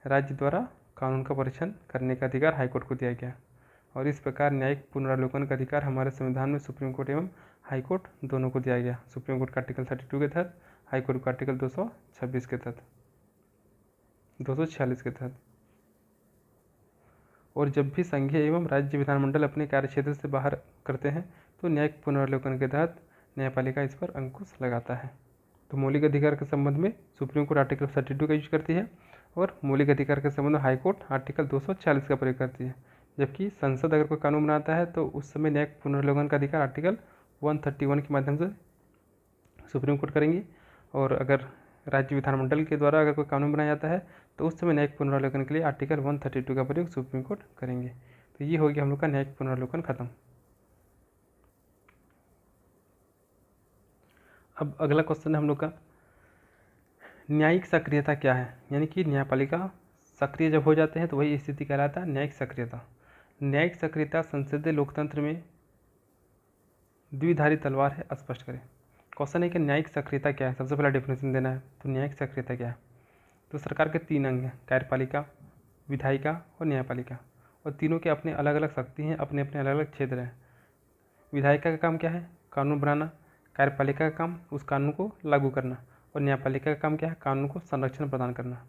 राज्य द्वारा कानून का परीक्षण करने का अधिकार हाईकोर्ट को दिया गया। और इस प्रकार न्यायिक पुनरावलोकन का अधिकार हमारे संविधान में सुप्रीम कोर्ट एवं हाईकोर्ट दोनों को दिया गया। सुप्रीम कोर्ट का आर्टिकल 32 के तहत, हाईकोर्ट का आर्टिकल 246 के तहत, 246 के तहत। और जब भी संघीय एवं राज्य विधानमंडल अपने कार्यक्षेत्र से बाहर करते हैं तो न्यायिक पुनरावलोकन के तहत न्यायपालिका इस पर अंकुश लगाता है। तो मौलिक अधिकार के संबंध में सुप्रीम कोर्ट आर्टिकल 32 का यूज करती है और मौलिक अधिकार के संबंध में हाईकोर्ट आर्टिकल 246 का प्रयोग करती है। जबकि संसद अगर कोई कानून बनाता है तो उस समय न्यायिक पुनरावलोकन का अधिकार आर्टिकल 131 के माध्यम से सुप्रीम कोर्ट करेंगी, और अगर राज्य विधानमंडल के द्वारा अगर कोई कानून बनाया जाता है तो उस समय न्यायिक पुनरावलोकन के लिए आर्टिकल 132 का प्रयोग सुप्रीम कोर्ट करेंगे। तो ये हो गया हम लोग का न्यायिक पुनरावलोकन खत्म। अब अगला क्वेश्चन है हम लोग का, न्यायिक सक्रियता क्या है। यानी कि न्यायपालिका सक्रिय जब हो जाते हैं तो वही स्थिति कहलाता है न्यायिक सक्रियता। न्यायिक सक्रियता संसदीय लोकतंत्र में द्विधारी तलवार है, स्पष्ट करें। क्वेश्चन है कि न्यायिक सक्रियता क्या है, सबसे पहला डेफिनेशन देना है। तो न्यायिक सक्रियता क्या है, तो सरकार के 3 अंग हैं, कार्यपालिका, विधायिका और न्यायपालिका, और तीनों के अपने अलग अलग शक्ति हैं, अपने अपने अलग अलग क्षेत्र हैं। विधायिका का काम क्या है, कानून बनाना। कार्यपालिका का काम उस कानून को लागू करना, और न्यायपालिका का काम क्या है, कानून को संरक्षण प्रदान करना।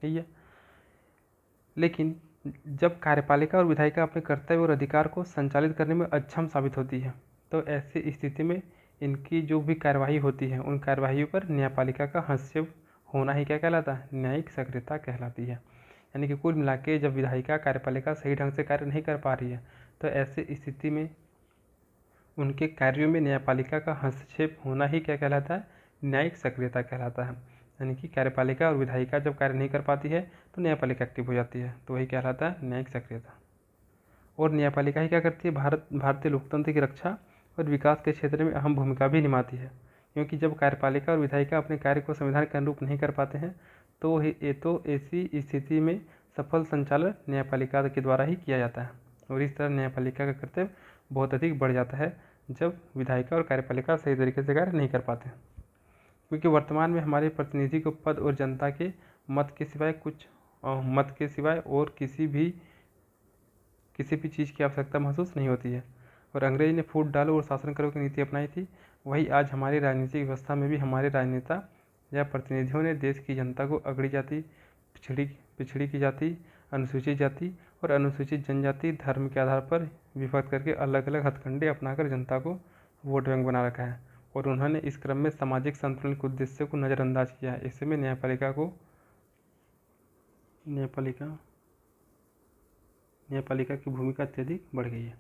यही है। लेकिन जब कार्यपालिका और विधायिका अपने कर्तव्य और अधिकार को संचालित करने में अक्षम साबित होती है तो ऐसी स्थिति में इनकी जो भी कार्यवाही होती है उन कार्यवाहियों पर न्यायपालिका का हस्तक्षेप होना ही क्या कहलाता है, न्यायिक सक्रियता कहलाती है। यानी कि कुल मिला के जब विधायिका कार्यपालिका सही ढंग से कार्य नहीं कर पा रही है तो ऐसी स्थिति में उनके कार्यों में न्यायपालिका का हस्तक्षेप होना ही क्या कहलाता है, न्यायिक सक्रियता कहलाता है। यानी कि कार्यपालिका और विधायिका जब कार्य नहीं कर पाती है तो न्यायपालिका एक्टिव हो जाती है, तो वही कहलाता है न्यायिक सक्रियता। और न्यायपालिका ही क्या करती है, भारतीय लोकतंत्र की रक्षा और विकास के क्षेत्र में अहम भूमिका भी निभाती है। क्योंकि जब कार्यपालिका और विधायिका अपने कार्य को संविधान के अनुरूप नहीं कर पाते हैं तो ऐसी स्थिति में सफल संचालन न्यायपालिका के द्वारा ही किया जाता है, और इस तरह न्यायपालिका का कर्तव्य बहुत अधिक बढ़ जाता है जब विधायिका और कार्यपालिका सही तरीके से कार्य नहीं कर पाते। क्योंकि वर्तमान में हमारे प्रतिनिधि को पद और जनता के मत के सिवाय और किसी भी चीज़ की आवश्यकता महसूस नहीं होती है। और अंग्रेज ने फूट डालो और शासन करो की नीति अपनाई थी, वही आज हमारी राजनीतिक व्यवस्था में भी हमारे राजनेता या प्रतिनिधियों ने देश की जनता को अगड़ी जाति, पिछड़ी की जाति, अनुसूचित जाति और अनुसूचित जनजाति धर्म के आधार पर विभक्त करके अलग अलग हथकंडे अपनाकर जनता को वोट बैंक बना रखा है और उन्होंने इस क्रम में सामाजिक संतुलन के उद्देश्य को नज़रअंदाज किया है। ऐसे में न्यायपालिका की भूमिका अत्यधिक बढ़ गई है।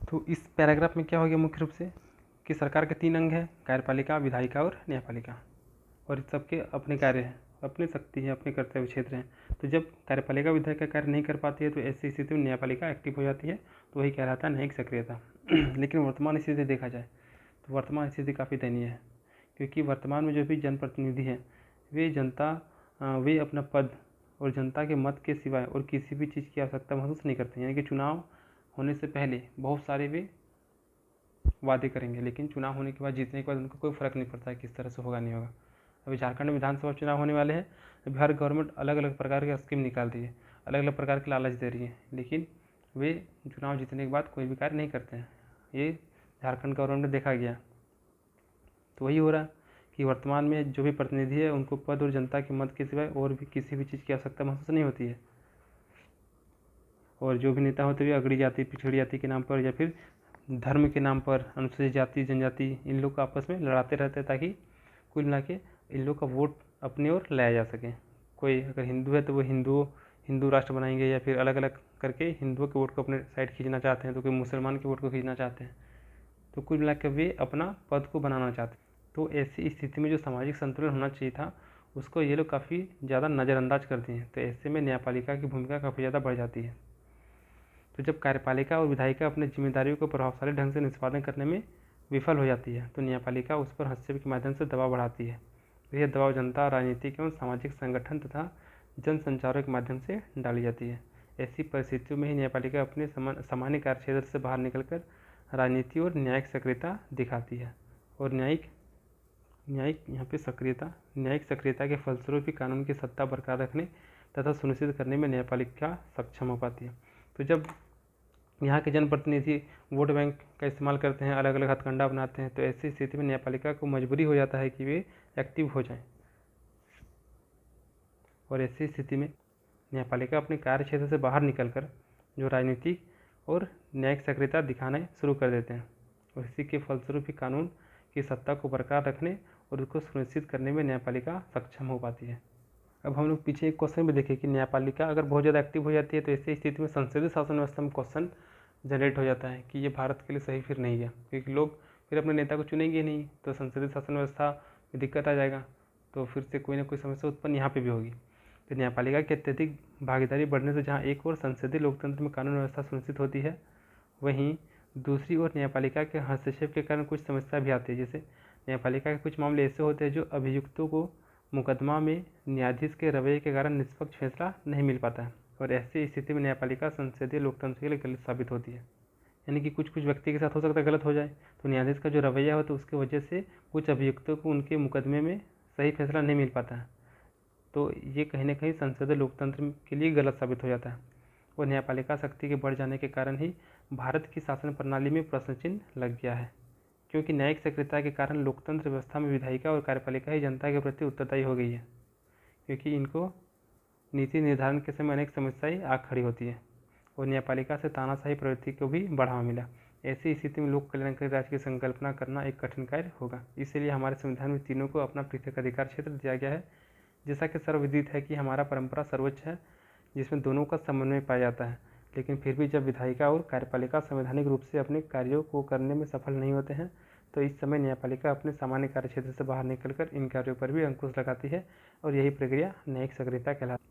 तो इस पैराग्राफ में क्या हो गया मुख्य रूप से कि सरकार के 3 अंग हैं, कार्यपालिका, विधायिका और न्यायपालिका, और इस सबके अपने कार्य हैं, अपनी शक्ति है, अपने कर्तव्य क्षेत्र हैं। तो जब कार्यपालिका विधायिका कार्य नहीं कर पाती है तो ऐसी स्थिति में न्यायपालिका एक्टिव हो जाती है, तो वही कहलाता है न्यायिक सक्रियता। लेकिन वर्तमान स्थिति देखा जाए तो वर्तमान स्थिति काफ़ी दयनीय है, क्योंकि वर्तमान में जो भी जनप्रतिनिधि हैं वे अपना पद और जनता के मत के सिवाय और किसी भी चीज़ की आवश्यकता महसूस नहीं करते हैं। यानी कि चुनाव होने से पहले बहुत सारे वे वादे करेंगे, लेकिन चुनाव होने के बाद, जीतने के बाद उनको कोई फ़र्क नहीं पड़ता है किस तरह से होगा नहीं होगा। अभी झारखंड में विधानसभा चुनाव होने वाले हैं, अभी हर गवर्नमेंट अलग अलग प्रकार के स्कीम निकाल रही है, अलग अलग प्रकार के लालच दे रही है, लेकिन वे चुनाव जीतने के बाद कोई भी कार्य नहीं करते हैं। ये झारखंड गवर्नमेंट में देखा गया। तो वही हो रहा कि वर्तमान में जो भी प्रतिनिधि है उनको पद और जनता के मत के सिवाय और भी किसी भी चीज़ की आवश्यकता महसूस नहीं होती है, और जो भी नेता होते हुए अगड़ी जाति, पिछड़ी जाति के नाम पर या फिर धर्म के नाम पर अनुसूचित जाति, जनजाति, इन लोग को आपस में लड़ाते रहते हैं, ताकि कुल मिला के इन लोग का वोट अपनी ओर लाया जा सके। कोई अगर हिंदू है तो वो हिंदू राष्ट्र बनाएंगे, या फिर अलग अलग करके हिंदुओं के वोट को अपने साइड खींचना चाहते हैं, तो कोई मुसलमान के वोट को खींचना चाहते हैं। तो कुल मिला के वे अपना पद को बनाना चाहते हैं। तो ऐसी स्थिति में जो सामाजिक संतुलन होना चाहिए था, उसको ये लोग काफ़ी ज़्यादा नज़रअंदाज करते हैं। तो ऐसे में न्यायपालिका की भूमिका काफ़ी ज़्यादा बढ़ जाती है। तो जब कार्यपालिका और विधायिका अपनी जिम्मेदारियों को प्रभावशाली ढंग से निष्पादन करने में विफल हो जाती है, तो न्यायपालिका उस पर हस्तक्षेप के माध्यम से दबाव बढ़ाती है। तो यह दबाव जनता, राजनीतिक एवं सामाजिक संगठन तथा जन संचारों के माध्यम से डाली जाती है। ऐसी परिस्थितियों में ही न्यायपालिका अपने सामान्य कार्यक्षेत्र से बाहर निकलकर राजनीति और न्यायिक सक्रियता दिखाती है। और न्यायिक सक्रियता के फलस्वरूप ही कानून की सत्ता बरकरार रखने तथा सुनिश्चित करने में न्यायपालिका सक्षम हो पाती है। तो जब यहाँ के जनप्रतिनिधि वोट बैंक का इस्तेमाल करते हैं, अलग अलग हथकंडा अपनाते हैं, तो ऐसी स्थिति में न्यायपालिका को मजबूरी हो जाता है कि वे एक्टिव हो जाएं। और ऐसी स्थिति में न्यायपालिका अपने कार्य क्षेत्र से बाहर निकलकर जो राजनीतिक और न्यायिक सक्रियता दिखाना शुरू कर देते हैं, और इसी के फलस्वरूप ही कानून की सत्ता को बरकरार रखने और उसको सुनिश्चित करने में न्यायपालिका सक्षम हो पाती है। अब हम लोग पीछे एक क्वेश्चन भी देखें कि न्यायपालिका अगर बहुत ज़्यादा एक्टिव हो जाती है, तो ऐसी स्थिति में संसदीय शासन व्यवस्था में क्वेश्चन जनरेट हो जाता है कि ये भारत के लिए सही फिर नहीं है, क्योंकि लोग फिर अपने नेता को चुनेंगे नहीं, तो संसदीय शासन व्यवस्था में दिक्कत आ जाएगा, तो फिर से कोई ना कोई समस्या उत्पन्न यहाँ पे भी होगी। तो न्यायपालिका की अत्यधिक भागीदारी बढ़ने से जहाँ एक ओर संसदीय लोकतंत्र में कानून व्यवस्था सुनिश्चित होती है, वहीं दूसरी ओर न्यायपालिका के हस्तक्षेप के कारण कुछ समस्या भी आती है। जैसे न्यायपालिका के कुछ मामले ऐसे होते हैं जो अभियुक्तों को मुकदमा में न्यायाधीश के रवैये के कारण निष्पक्ष फैसला नहीं मिल पाता है, और ऐसी स्थिति में न्यायपालिका संसदीय लोकतंत्र के लिए गलत साबित होती है। यानी कि कुछ व्यक्ति के साथ हो सकता है गलत हो जाए, तो न्यायाधीश का जो रवैया हो तो उसकी वजह से कुछ अभियुक्तों को उनके मुकदमे में सही फैसला नहीं मिल पाता है, तो ये कहीं ना कहीं संसदीय लोकतंत्र के लिए गलत साबित हो जाता है। और न्यायपालिका शक्ति के बढ़ जाने के कारण ही भारत की शासन प्रणाली में प्रश्न चिन्ह लग गया है, क्योंकि न्यायिक सक्रियता के कारण लोकतंत्र व्यवस्था में विधायिका और कार्यपालिका ही जनता के प्रति उत्तरदायी हो गई है, क्योंकि इनको नीति निर्धारण के समय अनेक समस्याएं आ खड़ी होती है, और न्यायपालिका से तानाशाही प्रवृत्ति को भी बढ़ावा मिला। ऐसी स्थिति में लोक कल्याणकारी राज्य की संकल्पना करना एक कठिन कार्य होगा। इसलिए हमारे संविधान में तीनों को अपना पृथक अधिकार क्षेत्र दिया गया है। जैसा कि सर्वविदित है कि हमारा परंपरा सर्वोच्च है, जिसमें दोनों का समन्वय पाया जाता है, लेकिन फिर भी जब विधायिका और कार्यपालिका संवैधानिक रूप से अपने कार्यों को करने में सफल नहीं होते हैं, तो इस समय न्यायपालिका अपने सामान्य कार्यक्षेत्र से बाहर निकलकर इन कार्यों पर भी अंकुश लगाती है, और यही प्रक्रिया न्यायिक सक्रियता कहलाती है।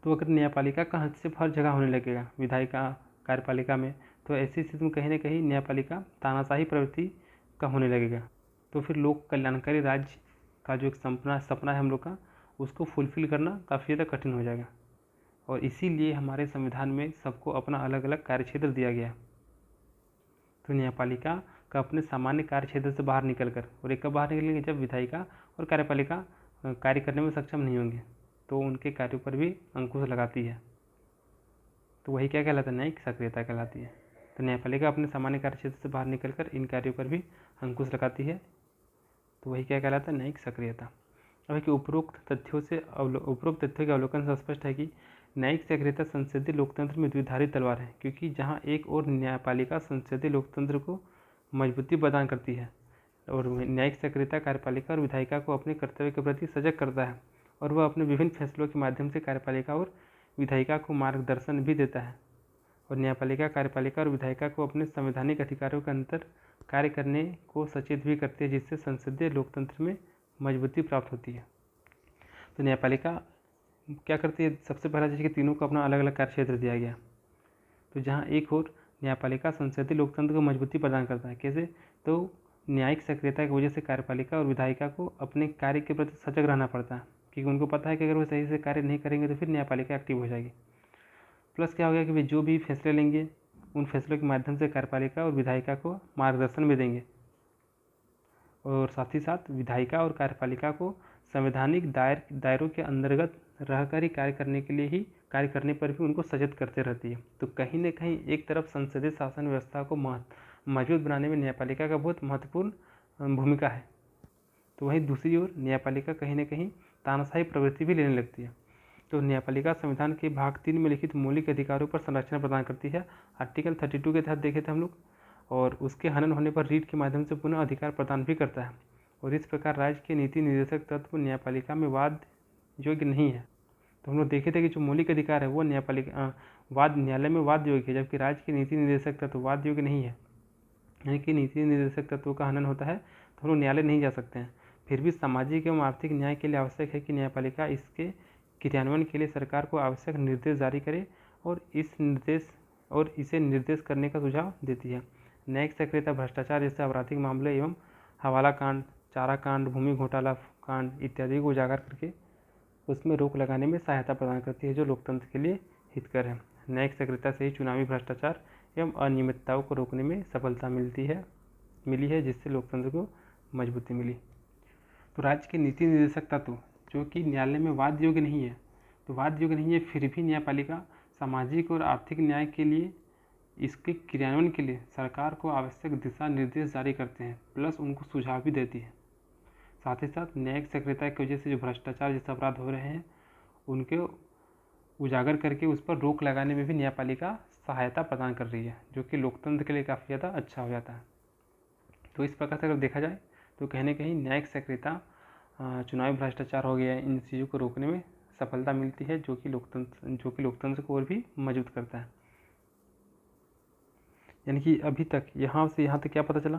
तो अगर न्यायपालिका का हस्तक्षेप हर जगह होने लगेगा विधायिका कार्यपालिका में, तो ऐसी स्थिति में कहीं ना कहीं न्यायपालिका तानाशाही प्रवृत्ति का होने लगेगा। तो फिर लोक कल्याणकारी राज्य का जो एक सपना है हम लोग का, उसको फुलफिल करना काफ़ी ज़्यादा कठिन हो जाएगा। और इसीलिए हमारे संविधान में सबको अपना अलग अलग कार्यक्षेत्र दिया गया। तो न्यायपालिका का अपने सामान्य कार्यक्षेत्र से बाहर निकलकर, और एक कब बाहर निकलेंगे, जब विधायिका और कार्यपालिका कार्य करने में सक्षम नहीं होंगे, तो उनके कार्यों पर भी अंकुश लगाती है। तो वही क्या कहलाता है, न्यायिक सक्रियता कहलाती है। तो न्यायपालिका अपने सामान्य कार्यक्षेत्र से बाहर निकलकर इन कार्यों पर भी अंकुश लगाती है, तो वही क्या कहलाता है, न्यायिक सक्रियता। अब है कि उपरोक्त तथ्यों के अवलोकन से स्पष्ट है कि न्यायिक सक्रियता संसदीय लोकतंत्र में द्विधारी तलवार है, क्योंकि जहां एक और न्यायपालिका संसदीय लोकतंत्र को मजबूती प्रदान करती है और न्यायिक सक्रियता कार्यपालिका और विधायिका को अपने कर्तव्य के प्रति सजग करता है और वह अपने विभिन्न फैसलों के माध्यम से कार्यपालिका और विधायिका को मार्गदर्शन भी देता है। और न्यायपालिका कार्यपालिका और विधायिका को अपने संवैधानिक अधिकारों के अंतर कार्य करने को सचेत भी करती है, जिससे संसदीय लोकतंत्र में मजबूती प्राप्त होती है। तो न्यायपालिका क्या करती है, सबसे पहला जैसे कि तीनों को अपना अलग अलग कार्य क्षेत्र दिया गया। तो जहाँ एक और न्यायपालिका संसदीय लोकतंत्र को मजबूती प्रदान करता है, कैसे, तो न्यायिक सक्रियता की वजह से कार्यपालिका और विधायिका को अपने कार्य के प्रति सजग रहना पड़ता है, क्योंकि उनको पता है कि अगर वो सही से कार्य नहीं करेंगे तो फिर न्यायपालिका एक्टिव हो जाएगी। प्लस क्या हो गया कि वे जो भी फैसले लेंगे उन फैसलों के माध्यम से कार्यपालिका और विधायिका को मार्गदर्शन भी देंगे और साथ ही साथ विधायिका और कार्यपालिका को संवैधानिक दायरों के अंतर्गत रहकर ही कार्य करने पर भी उनको सचेत करते रहती है। तो कहीं न कहीं एक तरफ संसदीय शासन व्यवस्था को मजबूत बनाने में न्यायपालिका का बहुत महत्वपूर्ण भूमिका है, तो वहीं दूसरी ओर न्यायपालिका कहीं न कहीं तानाशाही प्रवृत्ति भी लेने लगती है। तो न्यायपालिका संविधान के भाग 3 में लिखित मौलिक अधिकारों पर संरक्षण प्रदान करती है, आर्टिकल 32 के तहत देखे थे हम लोग, और उसके हनन होने पर रीट के माध्यम से पुनः अधिकार प्रदान भी करता है। और इस प्रकार राज्य के नीति निर्देशक तत्व न्यायपालिका में वाद योग्य नहीं है। तो हम लोग देखे थे कि जो मौलिक अधिकार है वो न्यायालय में वाद योग्य है, जबकि राज्य के नीति निर्देशक तत्व वाद योग्य नहीं है, यानी कि नीति निर्देशक तत्वों का हनन होता है तो हम लोग न्यायालय नहीं जा सकते हैं। फिर भी सामाजिक एवं आर्थिक न्याय के लिए आवश्यक है कि न्यायपालिका इसके क्रियान्वयन के लिए सरकार को आवश्यक निर्देश जारी करे और इसे निर्देश करने का सुझाव देती है। न्यायिक सक्रियता भ्रष्टाचार जैसे आपराधिक मामले एवं हवाला कांड, चारा कांड, भूमि घोटाला कांड इत्यादि को उजागर करके उसमें रोक लगाने में सहायता प्रदान करती है, जो लोकतंत्र के लिए हितकर है। न्यायिक सक्रियता से ही चुनावी भ्रष्टाचार एवं अनियमितताओं को रोकने में सफलता मिली है, जिससे लोकतंत्र को मजबूती मिली। तो राज्य के नीति निर्देशक तत्व जो कि न्यायालय में वाद योग्य नहीं है, तो वाद योग्य नहीं है, फिर भी न्यायपालिका सामाजिक और आर्थिक न्याय के लिए इसके क्रियान्वयन के लिए सरकार को आवश्यक दिशा निर्देश जारी करते हैं, प्लस उनको सुझाव भी देती है। साथ ही साथ न्यायिक सक्रियता की वजह से जो भ्रष्टाचार जैसे अपराध हो रहे हैं उनके उजागर करके उस पर रोक लगाने में भी न्यायपालिका सहायता प्रदान कर रही है, जो कि लोकतंत्र के लिए काफ़ी ज़्यादा अच्छा हो जाता है। तो इस प्रकार से अगर देखा जाए तो कहीं न कहीं न्यायिक सक्रियता चुनावी भ्रष्टाचार हो गया, इन चीज़ों को रोकने में सफलता मिलती है, जो कि लोकतंत्र को और भी मजबूत करता है। यानी कि अभी तक यहाँ से यहाँ तक क्या पता चला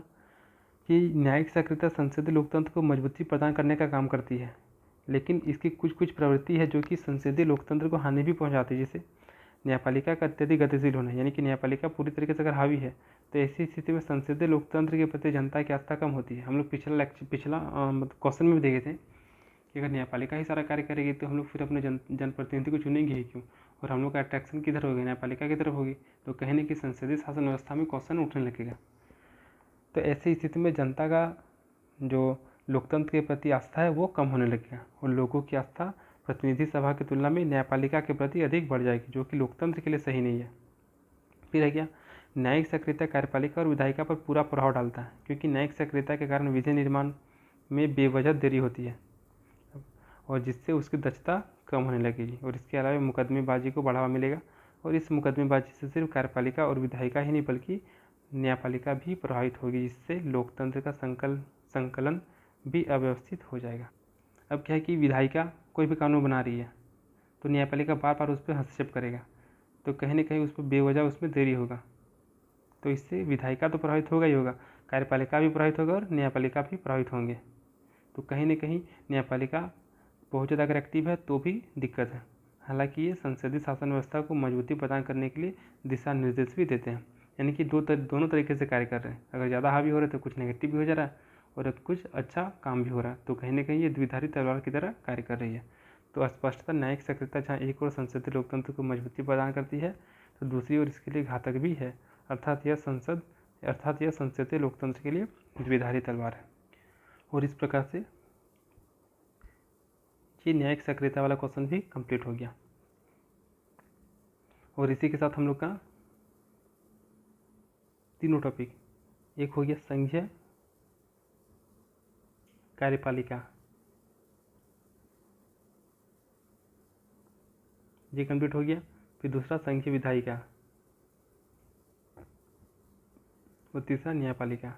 कि न्यायिक सक्रियता संसदीय लोकतंत्र को मजबूती प्रदान करने का काम करती है, लेकिन इसकी कुछ प्रवृत्ति है जो कि संसदीय लोकतंत्र को हानि भी पहुँचाती है। जैसे न्यायपालिका का अत्यधिक गतिशील होना, यानी कि न्यायपालिका पूरी तरीके से अगर हावी है तो ऐसी स्थिति में संसदीय लोकतंत्र के प्रति जनता की आस्था कम होती है। हम लोग पिछला क्वेश्चन में भी देखे थे कि अगर न्यायपालिका ही सारा कार्य करेगी तो हम लोग फिर अपने जनप्रतिनिधि को चुनेंगे ही क्यों, और हम लोग का अट्रैक्शन किधर होगी, न्यायपालिका की तरफ होगी। तो कहने की संसदीय शासन व्यवस्था में क्वेश्चन उठने लगेगा। तो ऐसी स्थिति में जनता का जो लोकतंत्र के प्रति आस्था है वो कम होने लगेगा और लोगों की आस्था प्रतिनिधि सभा की तुलना में न्यायपालिका के प्रति अधिक बढ़ जाएगी, जो कि लोकतंत्र के लिए सही नहीं है। फिर है क्या, न्यायिक सक्रियता कार्यपालिका और विधायिका पर पूरा प्रभाव डालता है, क्योंकि न्यायिक सक्रियता के कारण विधि निर्माण में बेवजह देरी होती है और जिससे उसकी दक्षता कम होने लगेगी। और इसके अलावा मुकदमेबाजी को बढ़ावा मिलेगा और इस मुकदमेबाजी से सिर्फ कार्यपालिका और विधायिका ही नहीं बल्कि न्यायपालिका भी प्रभावित होगी, जिससे लोकतंत्र का संकलन भी अव्यवस्थित हो जाएगा। अब क्या है कि विधायिका कोई भी कानून बना रही है तो न्यायपालिका बार बार उस पर हस्तक्षेप करेगा, तो कहीं ना कहीं उस पर बेवजह उसमें देरी होगा। तो इससे विधायिका तो प्रभावित होगा ही होगा, कार्यपालिका भी प्रभावित होगा और न्यायपालिका भी प्रभावित होंगे। तो कहीं ना कहीं न्यायपालिका बहुत ज़्यादा अगर एक्टिव है तो भी दिक्कत है। हालांकि ये संसदीय शासन व्यवस्था को मजबूती प्रदान करने के लिए दिशा निर्देश भी देते हैं, यानी कि दोनों तरीके से कार्य कर रहे हैं। अगर ज़्यादा हावी हो रहा है तो कुछ नेगेटिव भी हो जा रहा है और कुछ अच्छा काम भी हो रहा है, तो कहीं ना कहीं ये द्विधारी तलवार की तरह कार्य कर रही है। तो स्पष्टता न्यायिक सक्रियता जहाँ एक और संसदीय लोकतंत्र को मजबूती प्रदान करती है तो दूसरी ओर इसके लिए घातक भी है, अर्थात यह संसदीय लोकतंत्र के लिए द्विधारी तलवार है। और इस प्रकार से ये न्यायिक सक्रियता वाला क्वेश्चन भी कंप्लीट हो गया। और इसी के साथ हम लोग का तीनों टॉपिक, एक हो गया संघीय कार्यपालिका, ये कंप्लीट हो गया। फिर दूसरा संघीय विधायिका और तीसरा न्यायपालिका।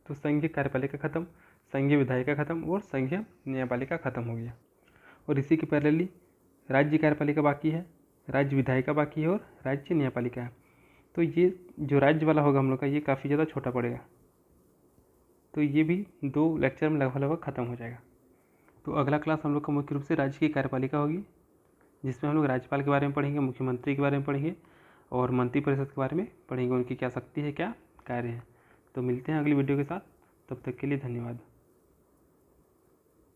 तो संघीय कार्यपालिका खत्म, संघीय विधायिका खत्म और संघीय न्यायपालिका खत्म हो गया। और इसी के पैरेलली राज्य कार्यपालिका बाकी है, राज्य विधायिका बाकी है और राज्य न्यायपालिका है। तो ये जो राज्य वाला होगा हम लोग का, ये काफ़ी ज़्यादा छोटा पड़ेगा, तो ये भी 2 लेक्चर में लगभग ख़त्म हो जाएगा। तो अगला क्लास हम लोग का मुख्य रूप से राज्य की कार्यपालिका होगी, जिसमें हम लोग राज्यपाल के बारे में पढ़ेंगे, मुख्यमंत्री के बारे में पढ़ेंगे और मंत्रिपरिषद के बारे में पढ़ेंगे, उनकी क्या शक्ति है, क्या कार्य है। तो मिलते हैं अगली वीडियो के साथ, तब तक के लिए धन्यवाद।